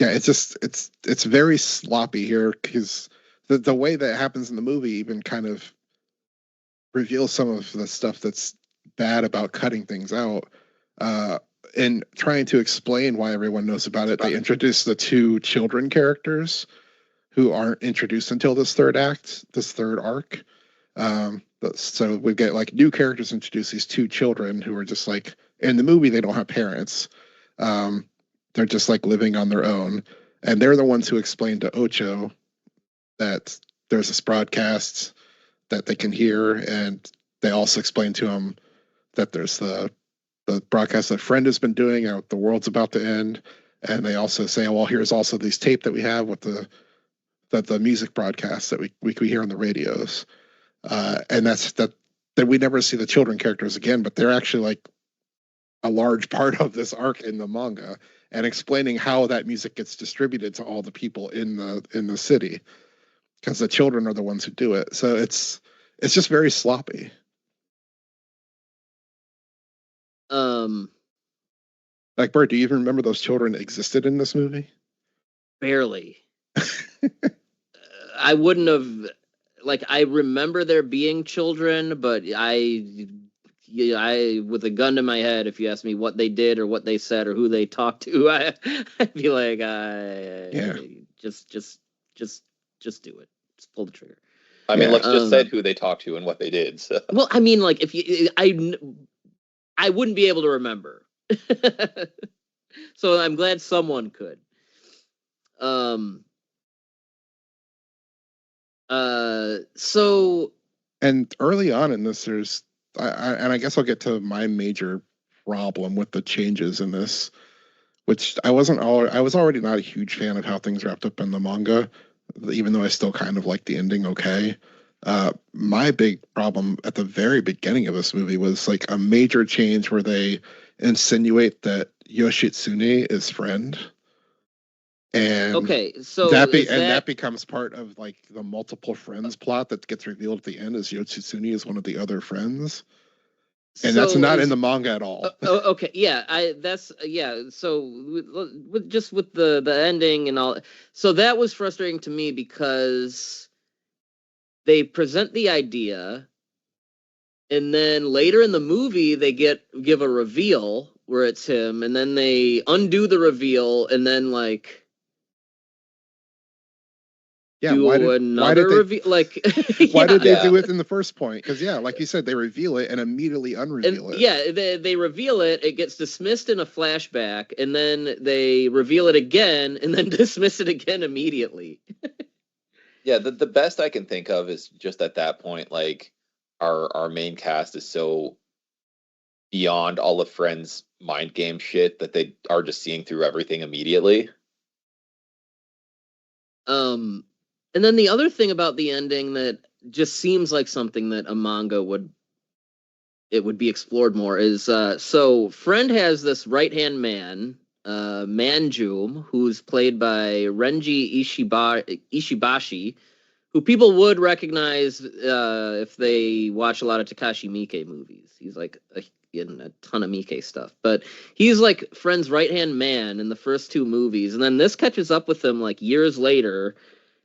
it's very sloppy here, because the way that happens in the movie even kind of reveals some of the stuff that's bad about cutting things out. And trying to explain why everyone knows about it, they introduce the two children characters who aren't introduced until this third arc. So we get like new characters introduced, these two children who are just like, in the movie they don't have parents. They're just like living on their own, and they're the ones who explain to Ocho that there's this broadcast that they can hear, and they also explain to him that there's the broadcast that Friend has been doing out, the world's about to end, and they also say, well, here's also these tape that we have with the the music broadcasts that we hear on the radios, and that we never see the children characters again, but they're actually like a large part of this arc in the manga, and explaining how that music gets distributed to all the people in the city, because the children are the ones who do it. So it's just very sloppy. Like, Bert, do you even remember those children existed in this movie? Barely. I wouldn't have, like, I remember there being children, but I with a gun to my head, if you ask me what they did or what they said or who they talked to, I'd be like, just do it. Just pull the trigger. I mean, let's just say who they talked to and what they did. So. Well, I mean, like, if I wouldn't be able to remember. So I'm glad someone could. So. And early on in this, I guess I'll get to my major problem with the changes in this, which I was already not a huge fan of how things wrapped up in the manga, even though I still kind of like the ending okay. My big problem at the very beginning of this movie was like a major change where they insinuate that Yoshitsune is friend. And okay, so that becomes part of like the multiple friends plot that gets revealed at the end, as Yoshitsune is one of the other friends. And that's not in the manga at all. Okay, yeah, So with the ending and all, so that was frustrating to me because they present the idea, and then later in the movie they give a reveal where it's him, and then they undo the reveal, and then like. Yeah, why did they do it in the first point? Because like you said, they reveal it and immediately unreveal it. Yeah, they reveal it. It gets dismissed in a flashback, and then they reveal it again, and then dismiss it again immediately. Yeah, the best I can think of is just at that point, like our main cast is so beyond all of Friends' mind game shit that they are just seeing through everything immediately. And then the other thing about the ending that just seems like something that a manga would be explored more is so Friend has this right-hand man, Manjum, who's played by Renji Ishibashi, who people would recognize if they watch a lot of Takashi Miike movies. He's like in a ton of Miike stuff, but he's like Friend's right-hand man in the first two movies, and then this catches up with him like years later.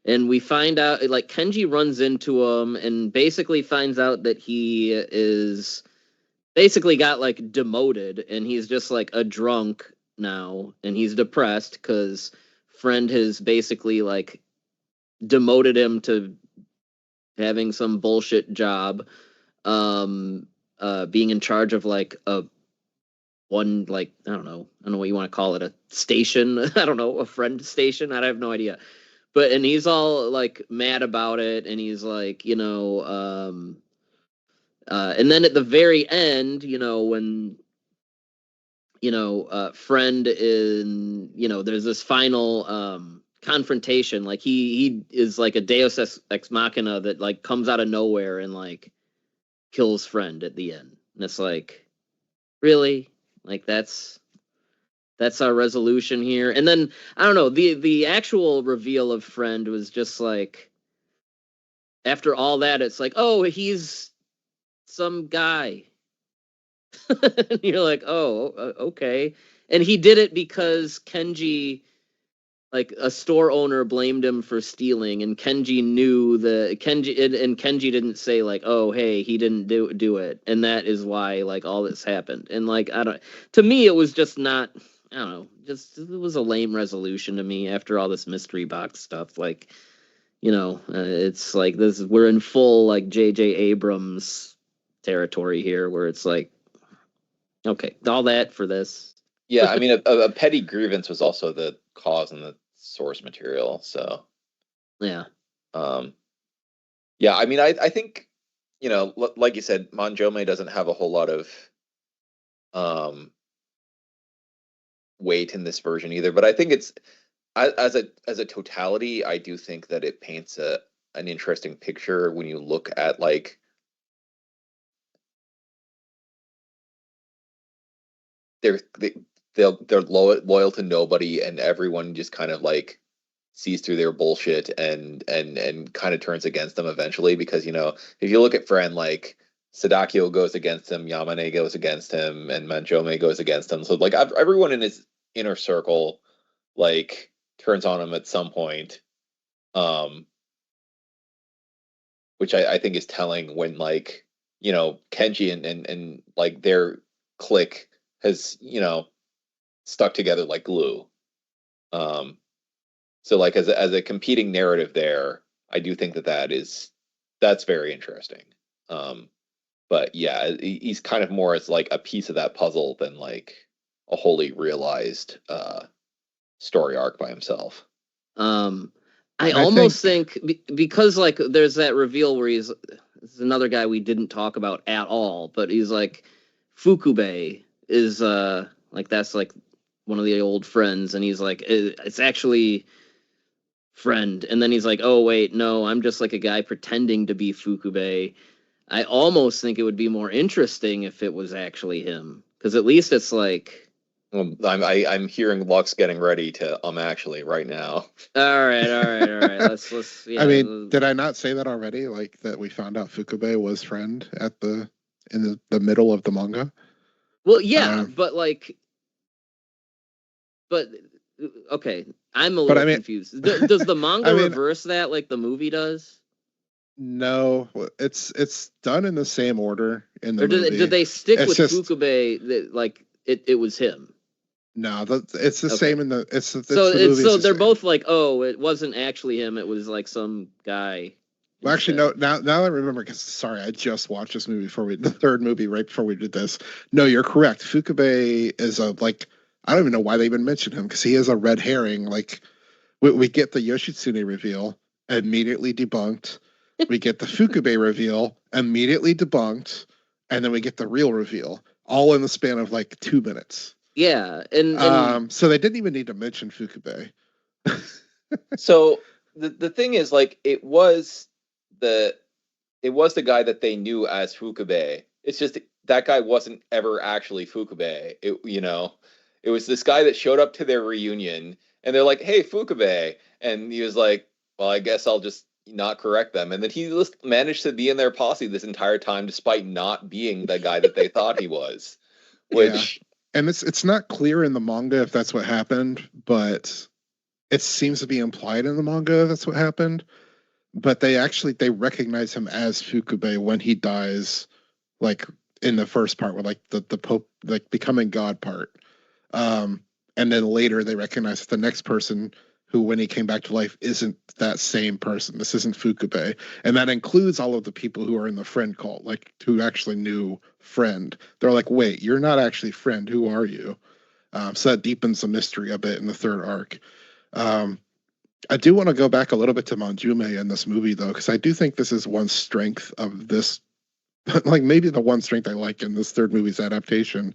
And we find out, like, Kenji runs into him and basically finds out that he is basically got, like, demoted. And he's just, like, a drunk now. And he's depressed because Friend has basically, like, demoted him to having some bullshit job. Being in charge of, like, I don't know what you want to call it, a station. I don't know, a Friend station. I have no idea. And he's all like mad about it, and he's like, and then at the very end, when Friend there's this final confrontation, like he is like a Deus ex machina that like comes out of nowhere and like kills Friend at the end, and it's like, really, like that's our resolution here. And then I don't know, the actual reveal of Friend was just like, after all that, it's like, oh, he's some guy. And you're like, oh, okay. And he did it because Kenji, like a store owner, blamed him for stealing, and Kenji knew and Kenji didn't say like, oh, hey, he didn't do it, and that is why like all this happened. And like, to me it was just not, I don't know, just it was a lame resolution to me after all this mystery box stuff. Like, it's like we're in full like J.J. Abrams territory here, where it's like, okay, all that for this. Yeah, I mean, a petty grievance was also the cause in the source material. So, yeah, yeah. I mean, I think, like you said, Manjome doesn't have a whole lot of weight in this version either. But I think as a totality, I do think that it paints an interesting picture when you look at like they're loyal to nobody, and everyone just kind of like sees through their bullshit and kind of turns against them eventually, because if you look at Friend, like Sadakio goes against him, Yamane goes against him, and Manjome goes against him. So like everyone in his inner circle like turns on him at some point, which I think is telling when like Kenji and like their clique has stuck together like glue. So like as a competing narrative there, I do think that's very interesting. But yeah, he's kind of more as like a piece of that puzzle than like a wholly realized story arc by himself. I almost think because like there's that reveal where this is another guy we didn't talk about at all, but he's like Fukube is like that's like one of the old friends, and he's like it's actually Friend, and then he's like, oh wait, no, I'm just like a guy pretending to be Fukube. I almost think it would be more interesting if it was actually him, because at least it's like. Well, I'm hearing Lux getting ready to actually right now. All right. Let's. Yeah. I mean, did I not say that already? Like that we found out Fukube was Friend in the middle of the manga. Well, yeah, but okay, I'm a little confused. Does the manga reverse that like the movie does? No, it's done in the same order in the movie. Did they stick with Fukube that like it was him? No, it's the same in the. So they're both like, oh, it wasn't actually him. It was like some guy. Well, actually, no. Now I remember, because sorry, I just watched this movie the third movie right before we did this. No, you're correct. Fukube is I don't even know why they even mentioned him, because he is a red herring. Like we get the Yoshitsune reveal, immediately debunked. We get the Fukube reveal, immediately debunked, and then we get the real reveal, all in the span of like 2 minutes. Yeah, and so they didn't even need to mention Fukube. So the thing is, like, it was the guy that they knew as Fukube. It's just that guy wasn't ever actually Fukube. It was this guy that showed up to their reunion, and they're like, "Hey, Fukube," and he was like, "Well, I guess I'll just not correct them." And then he just managed to be in their posse this entire time, despite not being the guy that they thought he was. Which. Yeah. And it's not clear in the manga if that's what happened, but it seems to be implied in the manga that's what happened. But they recognize him as Fukube when he dies, like in the first part with like the Pope like becoming God part. And then later they recognize the next person who, when he came back to life, isn't that same person. This isn't Fukube. And that includes all of the people who are in the Friend cult, like who actually knew Friend. They're like, wait, you're not actually Friend. Who are you? So that deepens the mystery a bit in the third arc. I do want to go back a little bit to Manjume in this movie, though, because I do think this is one strength of this, like maybe the one strength I like in this third movie's adaptation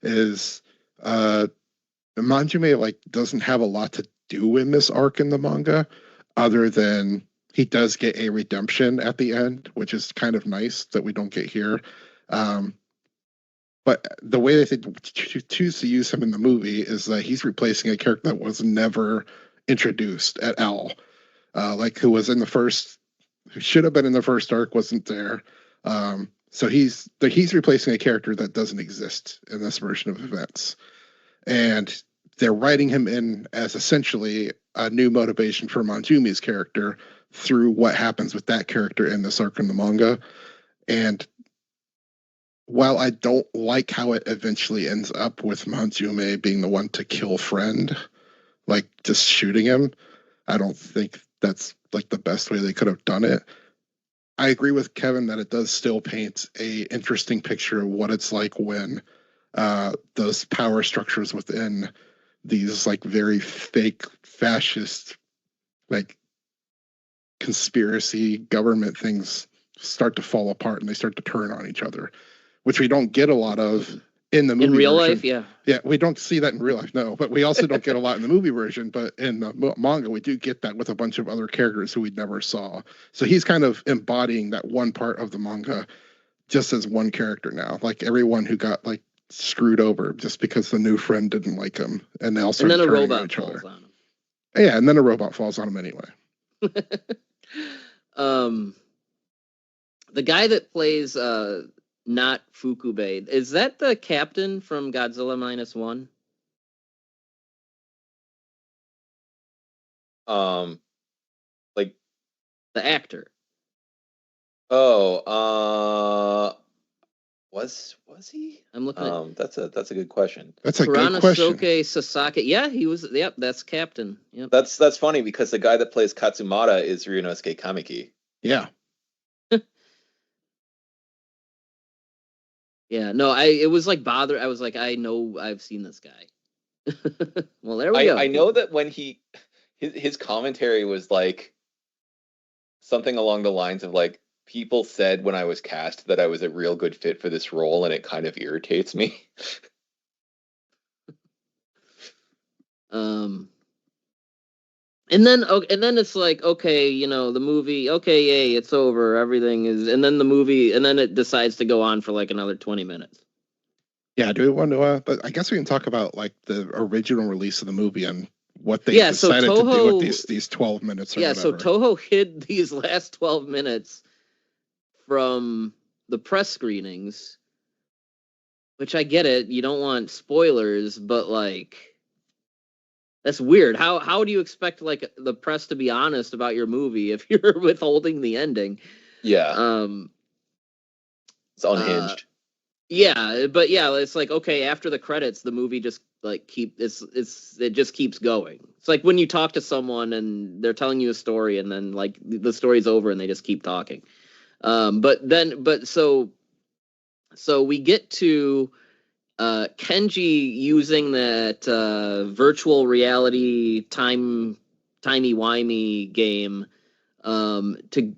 is Manjume like doesn't have a lot to do in this arc in the manga, other than he does get a redemption at the end, which is kind of nice that we don't get here. But the way they choose to use him in the movie is that he's replacing a character that was never introduced at all, like who was in the first, who should have been in the first arc, wasn't there. So he's replacing a character that doesn't exist in this version of events, and they're writing him in as essentially a new motivation for Manjume's character through what happens with that character in this arc in the manga. And while I don't like how it eventually ends up with Manjume being the one to kill Friend, like just shooting him, I don't think that's like the best way they could have done it. I agree with Kevin that it does still paint a interesting picture of what it's like when those power structures within these like very fake fascist like conspiracy government things start to fall apart and they start to turn on each other, which we don't get a lot of in the movie in real version. life, yeah. Yeah, we don't see that in real life, no. But we also don't get a lot in the movie version. But in the manga, we do get that with a bunch of other characters who we never saw. So he's kind of embodying that one part of the manga just as one character now. Like everyone who got like screwed over just because the new friend didn't like him, and they all started And then a turning on robot each falls other. on him. Yeah, and then a robot falls on him anyway. The guy that plays not Fukube, is that the captain from Godzilla -1? Like The actor. oh, was he? I'm looking at That's a good question. That's a good question. Kuranosuke Sasaki. Yeah, he was. Yep, that's captain. Yep. That's funny because the guy that plays Katsumata is Ryunosuke Kamiki. Yeah. Yeah, no, it was like bother. I was like, I know I've seen this guy. Well, there we go. I know that when his commentary was like something along the lines of like, people said when I was cast that I was a real good fit for this role, and it kind of irritates me. And then it's like, okay, you know, the movie, okay, yay, it's over, everything is, and then the movie, and then it decides to go on for like another 20 minutes. Yeah, do we want to, but I guess we can talk about like the original release of the movie and what they Yeah, so decided to do Toho- with these 12 minutes or Yeah, whatever. so Toho hid these last 12 minutes from the press screenings, which I get it, you don't want spoilers, but like, that's weird. How do you expect like the press to be honest about your movie if you're withholding the ending? Yeah. It's unhinged. Yeah, but yeah, it's like, okay, after the credits, the movie just like it just keeps going. It's like when you talk to someone and they're telling you a story and then like the story's over and they just keep talking. So we get to Kenji using that virtual reality timey-wimey game to,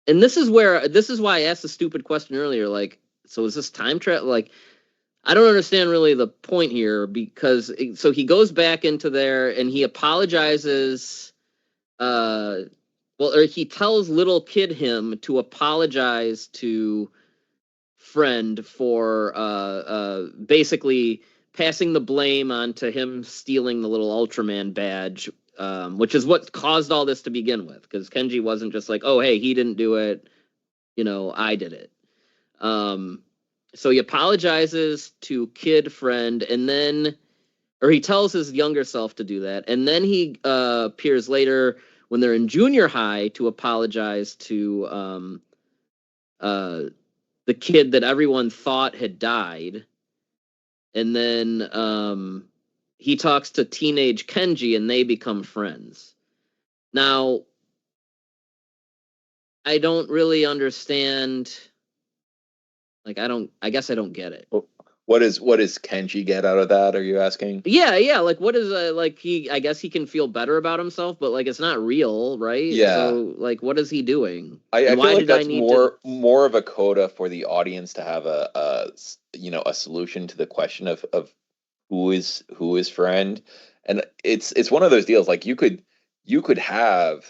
and this is why I asked the stupid question earlier, like, so is this time travel? Like, I don't understand really the point here, because so he goes back into there and he apologizes, or he tells little kid him to apologize to friend for basically passing the blame onto him stealing the little Ultraman badge, which is what caused all this to begin with, because Kenji wasn't just like, oh hey, he didn't do it, you know, I did it. So he apologizes to kid friend, and then, or he tells his younger self to do that, and then he appears later when they're in junior high to apologize to the kid that everyone thought had died. And then he talks to teenage Kenji and they become friends. Now, I don't really understand. Like, I guess I don't get it. What does Kenji get out of that? Are you asking? Yeah. Like, what is like I guess he can feel better about himself, but like it's not real, right? Yeah. So like, what is he doing? I feel like that's more of a coda for the audience to have a solution to the question of who is friend, and it's one of those deals. Like you could have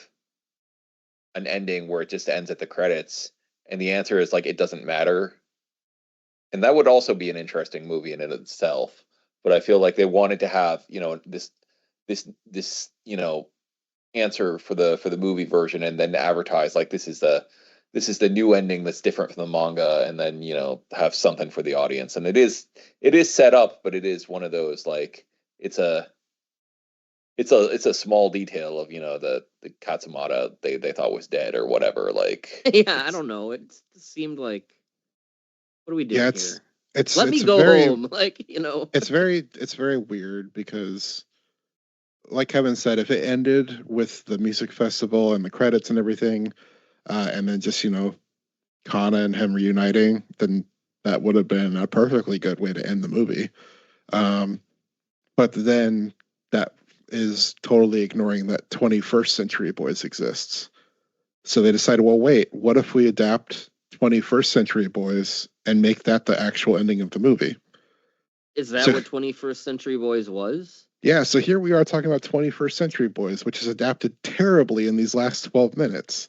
an ending where it just ends at the credits, and the answer is like it doesn't matter. And that would also be an interesting movie in itself. But I feel like they wanted to have, this answer for the movie version, and then advertise like this is the new ending that's different from the manga, and then have something for the audience. And it is set up, but it is one of those like it's a small detail of the Katsumata they thought was dead or whatever. Like yeah, I don't know. It seemed like, what are we doing here? Let me go home. Like, It's very weird because, like Kevin said, if it ended with the music festival and the credits and everything, and then just, Kana and him reuniting, then that would have been a perfectly good way to end the movie. But then that is totally ignoring that 21st Century Boys exists. So they decided, well, wait, what if we adapt 21st Century Boys and make that the actual ending of the movie? Is that what 21st Century Boys was? Yeah, so here we are talking about 21st Century Boys, which is adapted terribly in these last 12 minutes.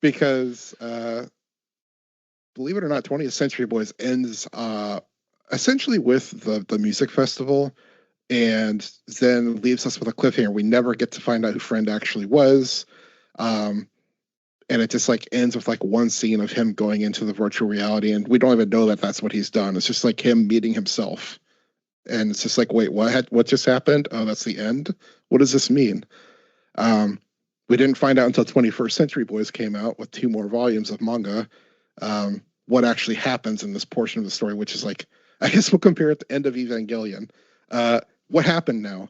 Because, believe it or not, 20th Century Boys ends essentially with the music festival, and then leaves us with a cliffhanger. We never get to find out who Friend actually was. And it just like ends with like one scene of him going into the virtual reality, and we don't even know that that's what he's done. It's just like him meeting himself. And it's just like, wait, what just happened? Oh, that's the end? What does this mean? We didn't find out until 21st Century Boys came out with 2 more volumes of manga, what actually happens in this portion of the story, which is like, I guess we'll compare it to the end of Evangelion. What happened now?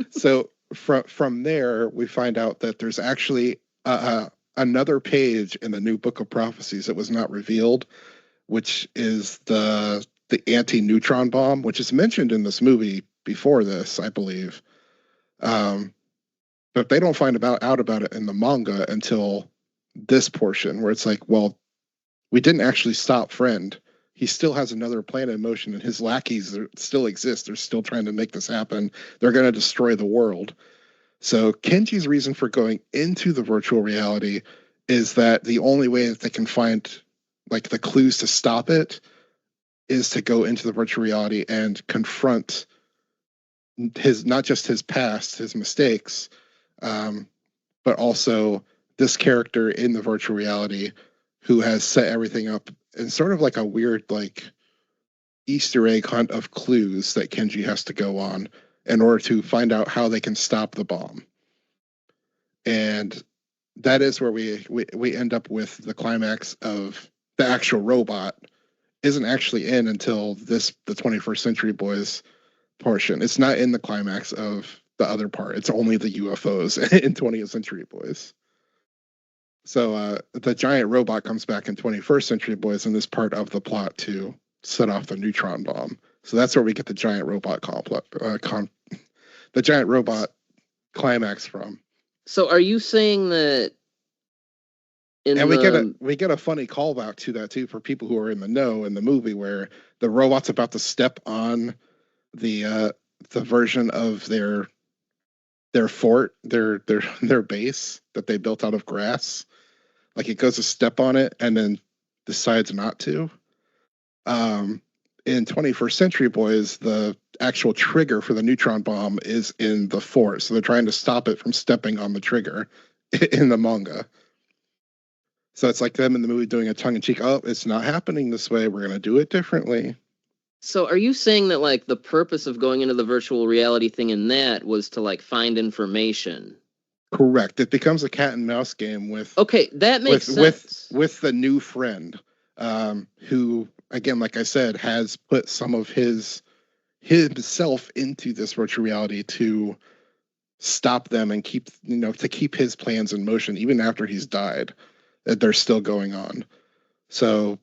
So from there, we find out that there's actually another page in the new Book of Prophecies that was not revealed, which is the anti-neutron bomb, which is mentioned in this movie before this, I believe. But they don't find out about it in the manga until this portion, where it's like, well, we didn't actually stop Friend. He still has another planet in motion, and his lackeys still exist. They're still trying to make this happen. They're going to destroy the world. So Kenji's reason for going into the virtual reality is that the only way that they can find like the clues to stop it is to go into the virtual reality and confront not just his past, his mistakes, but also this character in the virtual reality who has set everything up in sort of like a weird like Easter egg hunt of clues that Kenji has to go on in order to find out how they can stop the bomb. And that is where we end up with the climax of the actual robot isn't actually in until the 21st Century Boys portion. It's not in the climax of the other part. It's only the UFOs in 20th Century Boys. So the giant robot comes back in 21st Century Boys in this part of the plot to set off the neutron bomb. So that's where we get the giant robot the giant robot climax from. So are you saying that we get a funny callback to that too for people who are in the know in the movie, where the robot's about to step on the version of their fort, their base that they built out of grass. Like it goes to step on it and then decides not to. In 21st Century Boys, the actual trigger for the neutron bomb is in the fort. So they're trying to stop it from stepping on the trigger in the manga. So it's like them in the movie doing a tongue-in-cheek, oh, it's not happening this way. We're going to do it differently. So are you saying that like the purpose of going into the virtual reality thing in that was to like find information? Correct. It becomes a cat and mouse game with... Okay, that makes sense. With the new Friend, who, again, like I said, has put some of himself into this virtual reality to stop them and keep his plans in motion, even after he's died. That they're still going on. So,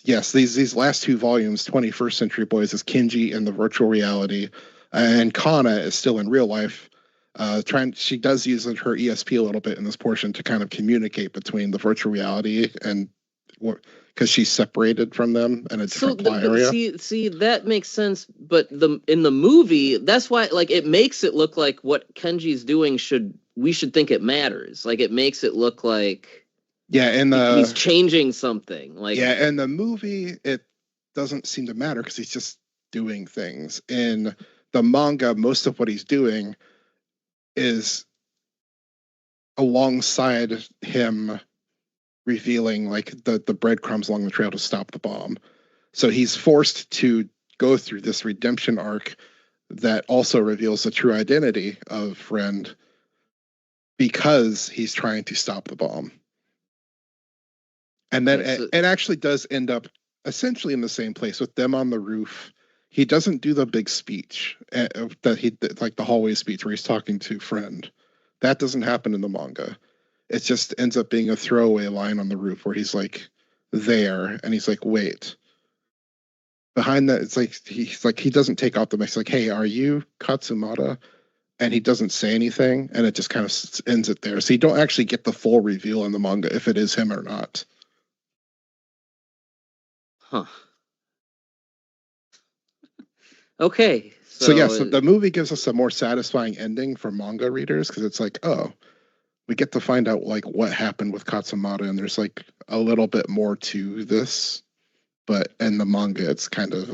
yes, these last 2 volumes, 21st Century Boys, is Kenji in the virtual reality, and Kana is still in real life. She does use her ESP a little bit in this portion to kind of communicate between the virtual reality and because she's separated from them in a different plot area. See, that makes sense. But in the movie, that's why like it makes it look like what Kenji's doing we should think it matters. Like it makes it look like. Yeah, and he's changing something. Like in the movie, it doesn't seem to matter because he's just doing things. In the manga, most of what he's doing is alongside him revealing like the breadcrumbs along the trail to stop the bomb. So he's forced to go through this redemption arc that also reveals the true identity of Friend because he's trying to stop the bomb. And then it actually does end up essentially in the same place with them on the roof. He doesn't do the big speech that he did, like the hallway speech where he's talking to Friend. That doesn't happen in the manga. It just ends up being a throwaway line on the roof where he's like there and he's like, wait. Behind that, it's like he doesn't take off the mask. Like, hey, are you Katsumata? And he doesn't say anything, and it just kind of ends it there. So you don't actually get the full reveal in the manga if it is him or not. Huh. Okay. So the movie gives us a more satisfying ending for manga readers because it's like, oh, we get to find out like what happened with Katsumata, and there's like a little bit more to this. But in the manga, it's kind of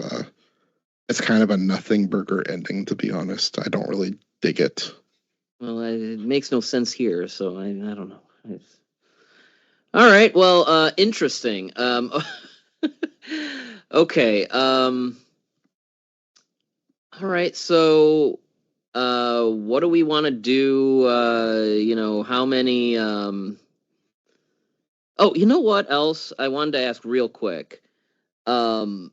a nothing burger ending, to be honest. I don't really dig it. Well, it makes no sense here, so I don't know. All right. Well, interesting. Okay. All right. So, what do we want to do? How many? Oh, you know what else I wanted to ask real quick. I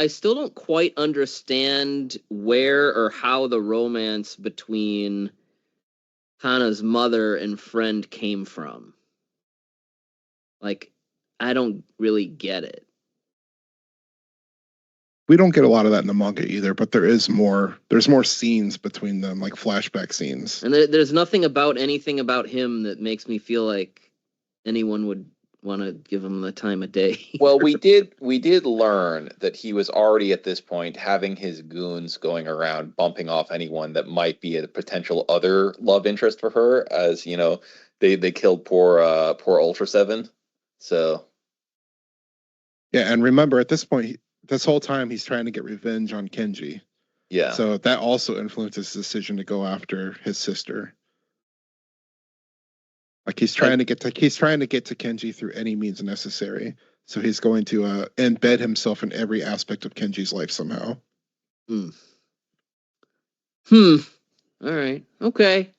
still don't quite understand where or how the romance between Hana's mother and friend came from. Like, I don't really get it. We don't get a lot of that in the manga either, but there's more scenes between them, like flashback scenes. And there's nothing about anything about him that makes me feel like anyone would want to give him the time of day. Well, we did learn that he was already at this point having his goons going around bumping off anyone that might be a potential other love interest for her, as you know, they killed poor Ultra 7. So yeah, and remember at this point, this whole time he's trying to get revenge on Kenji. Yeah. So that also influences his decision to go after his sister. Like he's trying to get to Kenji through any means necessary. So he's going to embed himself in every aspect of Kenji's life somehow. All right. Okay.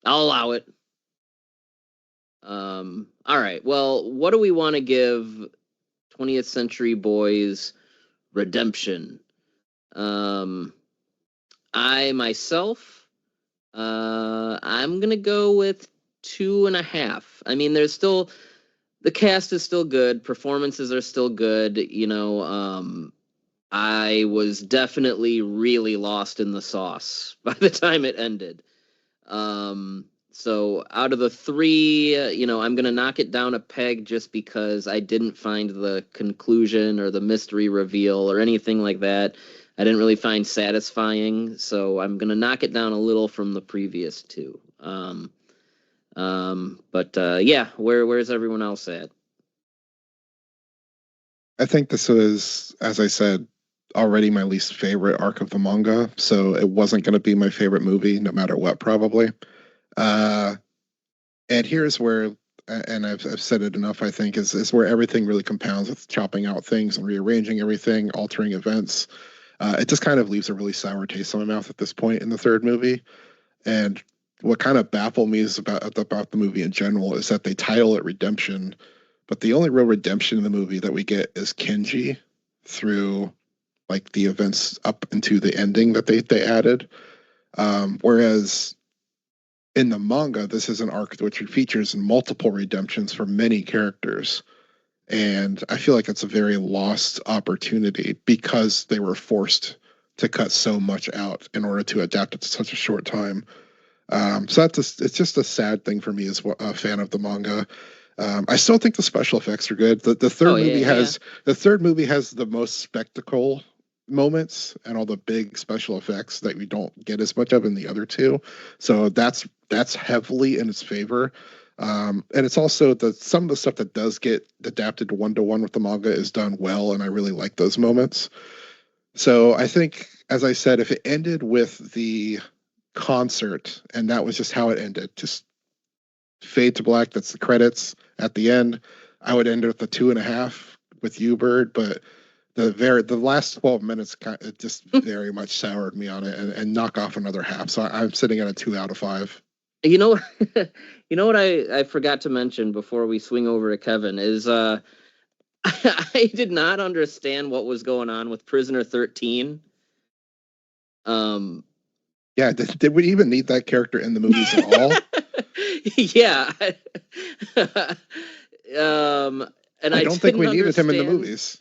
I'll allow it. All right. Well, what do we want to give 20th Century Boys redemption? I myself, I'm gonna go with 2.5. I mean, there's still the cast is still good, performances are still good. I was definitely really lost in the sauce by the time it ended. So out of the 3, I'm gonna knock it down a peg just because I didn't find the conclusion or the mystery reveal or anything like that. I didn't really find satisfying, so I'm gonna knock it down a little from the previous 2. Yeah, where's everyone else at? I think this was, as I said, already my least favorite arc of the manga, so it wasn't going to be my favorite movie, no matter what, probably. And here's where, and I've said it enough, I think, is where everything really compounds with chopping out things and rearranging everything, altering events. It just kind of leaves a really sour taste in my mouth at this point in the third movie. And what kind of baffled me is about the movie in general is that they title it Redemption, but the only real redemption in the movie that we get is Kenji through like the events up into the ending that they added. Whereas in the manga, this is an arc which features multiple redemptions for many characters. And I feel like it's a very lost opportunity because they were forced to cut so much out in order to adapt it to such a short time. So it's just a sad thing for me as a fan of the manga. I still think the special effects are good. The third movie has the most spectacle moments and all the big special effects that we don't get as much of in the other 2. So that's heavily in its favor. And it's also some of the stuff that does get adapted to 1-to-1 with the manga is done well, and I really like those moments. So I think, as I said, if it ended with the concert and that was just how it ended, just fade to black, that's the credits at the end, I would end it with the 2.5 with you, Byrd, but the last 12 minutes it just very much soured me on it and knock off another half. So I'm sitting at a 2 out of 5. You know, what I forgot to mention before we swing over to Kevin is I did not understand what was going on with Prisoner 13. Yeah, did we even need that character in the movies at all? Yeah. And I don't think we needed him in the movies.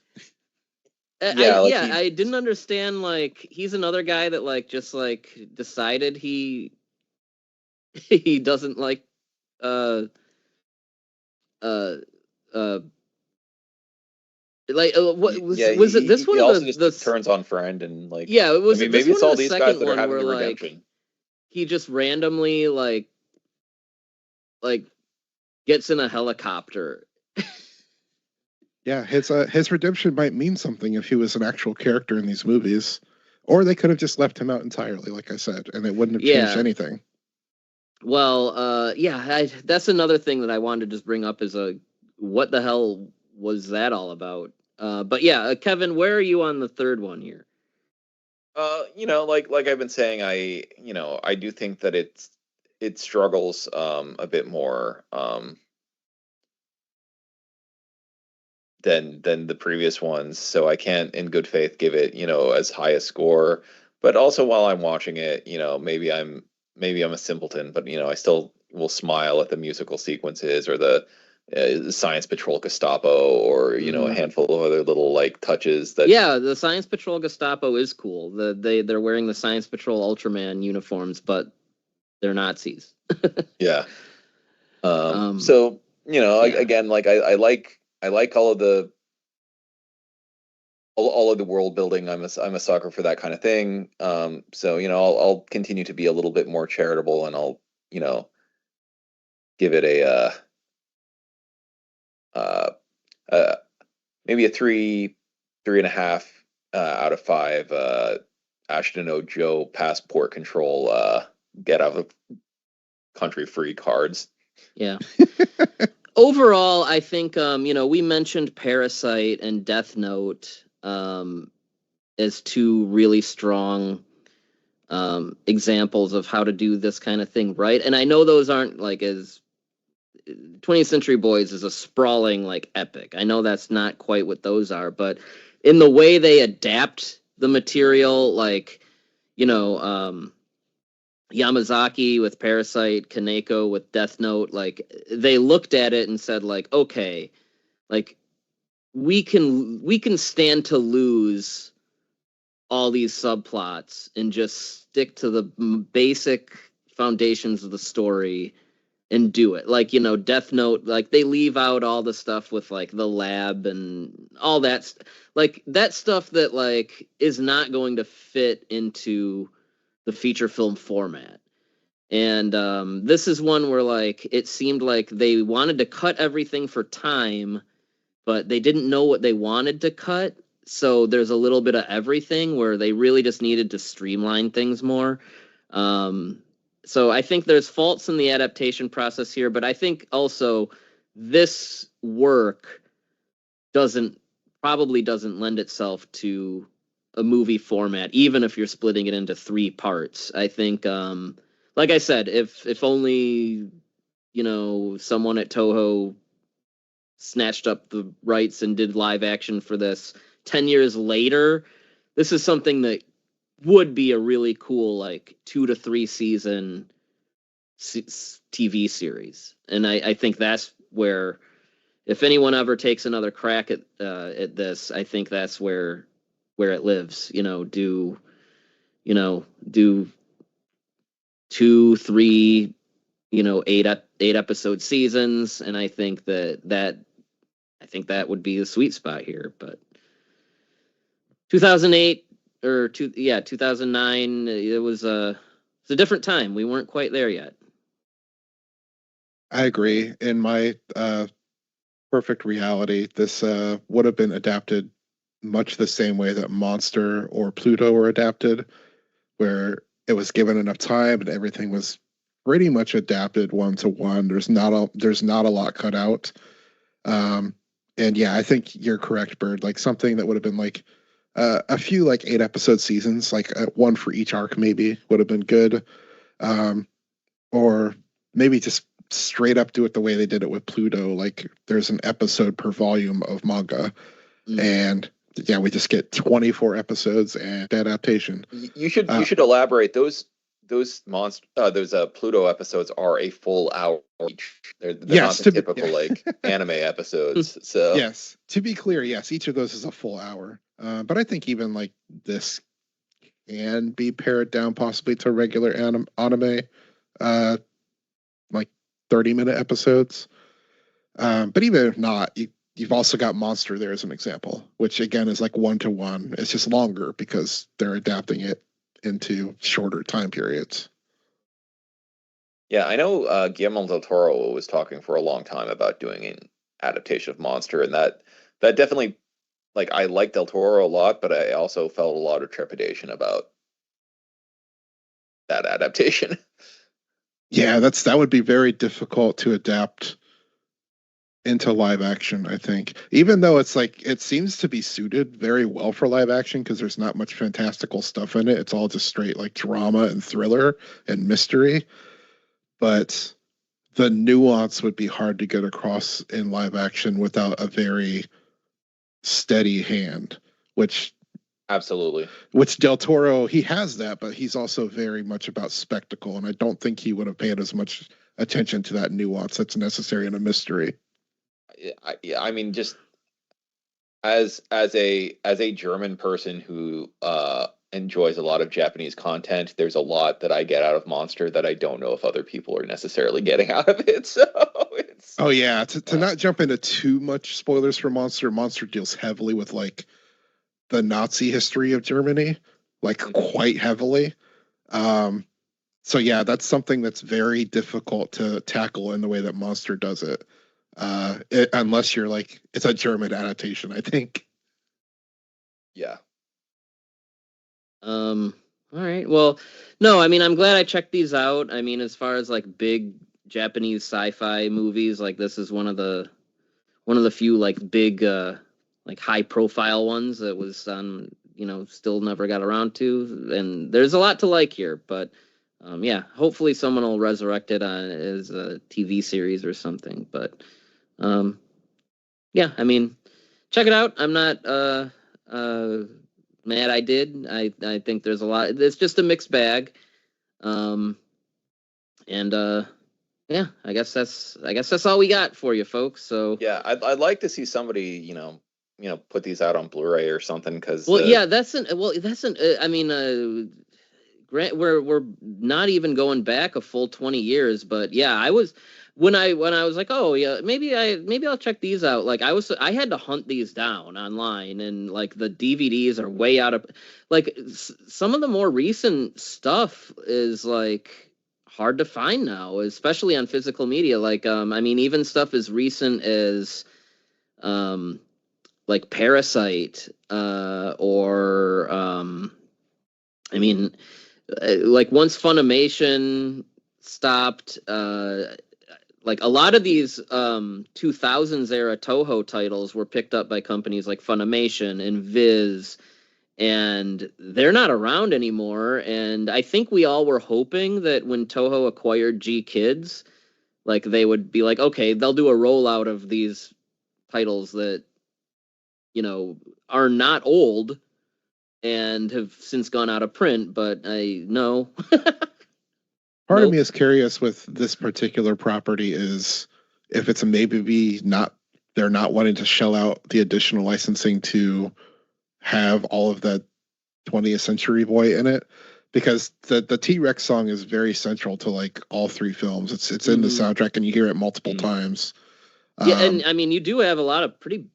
I didn't understand, like, he's another guy that like just like decided he doesn't like Like, what was Yeah, was it this he one also or just the turns on friend and like. yeah, it was I mean, it this maybe it's one or all the these guys second that are one having where the like redemption. he just randomly like gets in a helicopter. Yeah, his redemption might mean something if he was an actual character in these movies, or they could have just left him out entirely, like I said, and it wouldn't have changed Yeah. anything. Well, yeah, that's another thing that I wanted to just bring up is what the hell was that all about? But yeah, Kevin, where are you on the third one here? Like I've been saying, I do think that it struggles a bit more than the previous ones, so I can't in good faith give it, as high a score. But also while I'm watching it, maybe I'm a simpleton, but I still will smile at the musical sequences or the Science Patrol Gestapo or a handful of other little like touches that. Yeah, the Science Patrol Gestapo is cool. They're wearing the Science Patrol Ultraman uniforms, but they're Nazis. Yeah. So yeah. again, like I like all of the world building. I'm a sucker for that kind of thing. So I'll continue to be a little bit more charitable, and I'll give it a maybe a 3.5 out of 5. Ashton Joe passport control get out of country free cards. Yeah. Overall, I think we mentioned Parasite and Death Note as two really strong examples of how to do this kind of thing right. And I know those aren't like as 20th Century Boys is a sprawling like epic. I know that's not quite what those are, but in the way they adapt the material, like Yamazaki with Parasite, Kaneko with Death Note, like they looked at it and said like, okay, like we can stand to lose all these subplots and just stick to the basic foundations of the story and do it. Like, Death Note, like they leave out all the stuff with like the lab and all that like that stuff that like is not going to fit into the feature film format. And this is one where like it seemed like they wanted to cut everything for time, but they didn't know what they wanted to cut. So there's a little bit of everything where they really just needed to streamline things more. So I think there's faults in the adaptation process here, but I think also this work probably doesn't lend itself to a movie format, even if you're splitting it into 3 parts. I think, like I said, if only someone at Toho snatched up the rights and did live action for this 10 years later, this is something that would be a really cool like 2 to 3 season TV series. And I think that's where, if anyone ever takes another crack at this, I think that's where it lives. Do 2, 3, 8 episode seasons, and I think that would be the sweet spot here. But 2008 or 2009, it's a different time. We weren't quite there yet. I agree. In my perfect reality, this would have been adapted much the same way that Monster or Pluto were adapted, where it was given enough time and everything was pretty much adapted 1-to-1. There's not a lot cut out. And yeah, I think you're correct, Byrd. Like something that would have been like a few like 8 episode seasons, like one for each arc, maybe would have been good. Or maybe just straight up do it the way they did it with Pluto. Like there's an episode per volume of manga, and yeah, we just get 24 episodes and adaptation. You should elaborate. Those Pluto episodes are a full hour each. They're not the typical like anime episodes. So yes, to be clear, yes, each of those is a full hour. But I think even like this can be pared down possibly to regular anime, like 30-minute episodes. But even if not, you've also got Monster there as an example, which again is like 1-to-1. It's just longer because they're adapting it into shorter time periods. Yeah, I know Guillermo del Toro was talking for a long time about doing an adaptation of Monster, and that definitely, like, I like Del Toro a lot, but I also felt a lot of trepidation about that adaptation. Yeah, that would be very difficult to adapt into live action, I think. Even though it's like it seems to be suited very well for live action because there's not much fantastical stuff in it. It's all just straight like drama and thriller and mystery. But the nuance would be hard to get across in live action without a very steady hand, which Absolutely. Del Toro, he has that, but he's also very much about spectacle, and I don't think he would have paid as much attention to that nuance that's necessary in a mystery. I mean, just as a German person who enjoys a lot of Japanese content, there's a lot that I get out of Monster that I don't know if other people are necessarily getting out of it. So it's to not jump into too much spoilers for Monster. Monster deals heavily with like the Nazi history of Germany, like quite heavily. So yeah, that's something that's very difficult to tackle in the way that Monster does it. Unless you're like, it's a German adaptation, I think. Yeah. All right. Well, no, I mean, I'm glad I checked these out. I mean, as far as like big Japanese sci-fi movies, like this is one of the few like big like high profile ones that was on, still never got around to. And there's a lot to like here, but yeah, hopefully someone will resurrect it as a TV series or something. But yeah, I mean, check it out. I'm not mad I did. I think there's a lot. It's just a mixed bag. And yeah, I guess that's all we got for you folks. So yeah, I'd like to see somebody, put these out on Blu-ray or something, because I mean, Grant, we're not even going back a full 20 years, but yeah, I was when I was like, oh yeah, maybe I'll check these out. Like I had to hunt these down online, and like the DVDs are way out of like some of the more recent stuff is like hard to find now, especially on physical media. Like I mean, even stuff as recent as like Parasite or I mean, like once Funimation stopped, like a lot of these 2000s era Toho titles were picked up by companies like Funimation and Viz, and they're not around anymore. And I think we all were hoping that when Toho acquired G Kids, like they would be like, okay, they'll do a rollout of these titles that, are not old and have since gone out of print, but I know. Part of me is curious with this particular property is if it's maybe they're not wanting to shell out the additional licensing to have all of that 20th Century Boy in it, because the T-Rex song is very central to like all three films. It's in the soundtrack and you hear it multiple times. Yeah, and I mean you do have a lot of pretty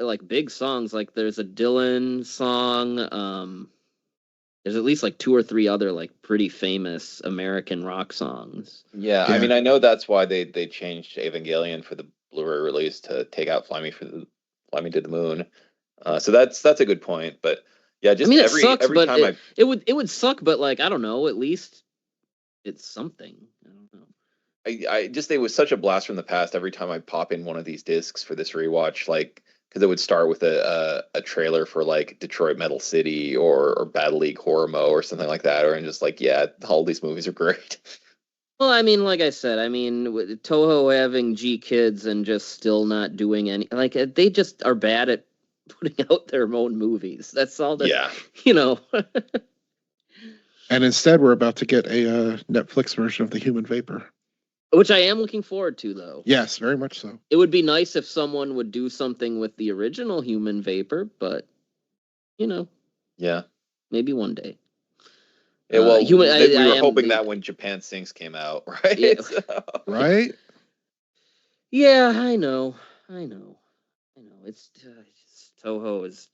like big songs. Like there's a Dylan song. There's at least like 2 or 3 other like pretty famous American rock songs. Yeah, I mean, I know that's why they changed Evangelion for the Blu-ray release to take out Fly Me to the Moon. So that's a good point. But yeah, just it sucks, every time it would suck, but like I don't know, at least it's something. I don't know. I just, it was such a blast from the past every time I pop in one of these discs for this rewatch, like, because it would start with a trailer for like Detroit Metal City or Battle League Horimo or something like that, or I'm just like, yeah, all these movies are great. Well, I mean, like I said, I mean, with Toho having G Kids and just still not doing any, like they just are bad at putting out their own movies. That's all that, And instead, we're about to get a Netflix version of The Human Vapor. Which I am looking forward to, though. Yes, very much so. It would be nice if someone would do something with the original Human Vapor, but, Yeah. Maybe one day. Yeah, well, we were hoping that when Japan Sinks came out, right? Yeah. Right? Yeah, I know. I know it's Toho is.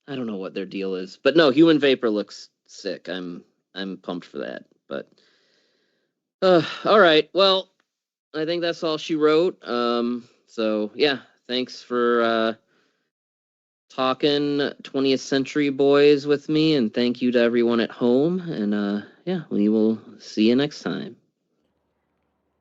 I don't know what their deal is, but no, Human Vapor looks sick. I'm pumped for that. But all right, well, I think that's all she wrote. So yeah, thanks for talking 20th Century Boys with me, and thank you to everyone at home. And yeah, we will see you next time.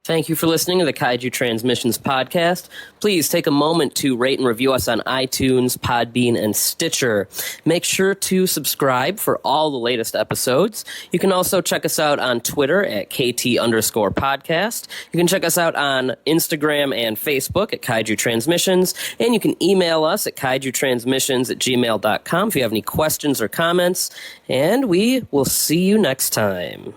Thank you for listening to the Kaiju Transmissions podcast. Please take a moment to rate and review us on iTunes, Podbean, and Stitcher. Make sure to subscribe for all the latest episodes. You can also check us out on Twitter at KT_podcast. You can check us out on Instagram and Facebook at Kaiju Transmissions. And you can email us at kaijutransmissions@gmail.com if you have any questions or comments. And we will see you next time.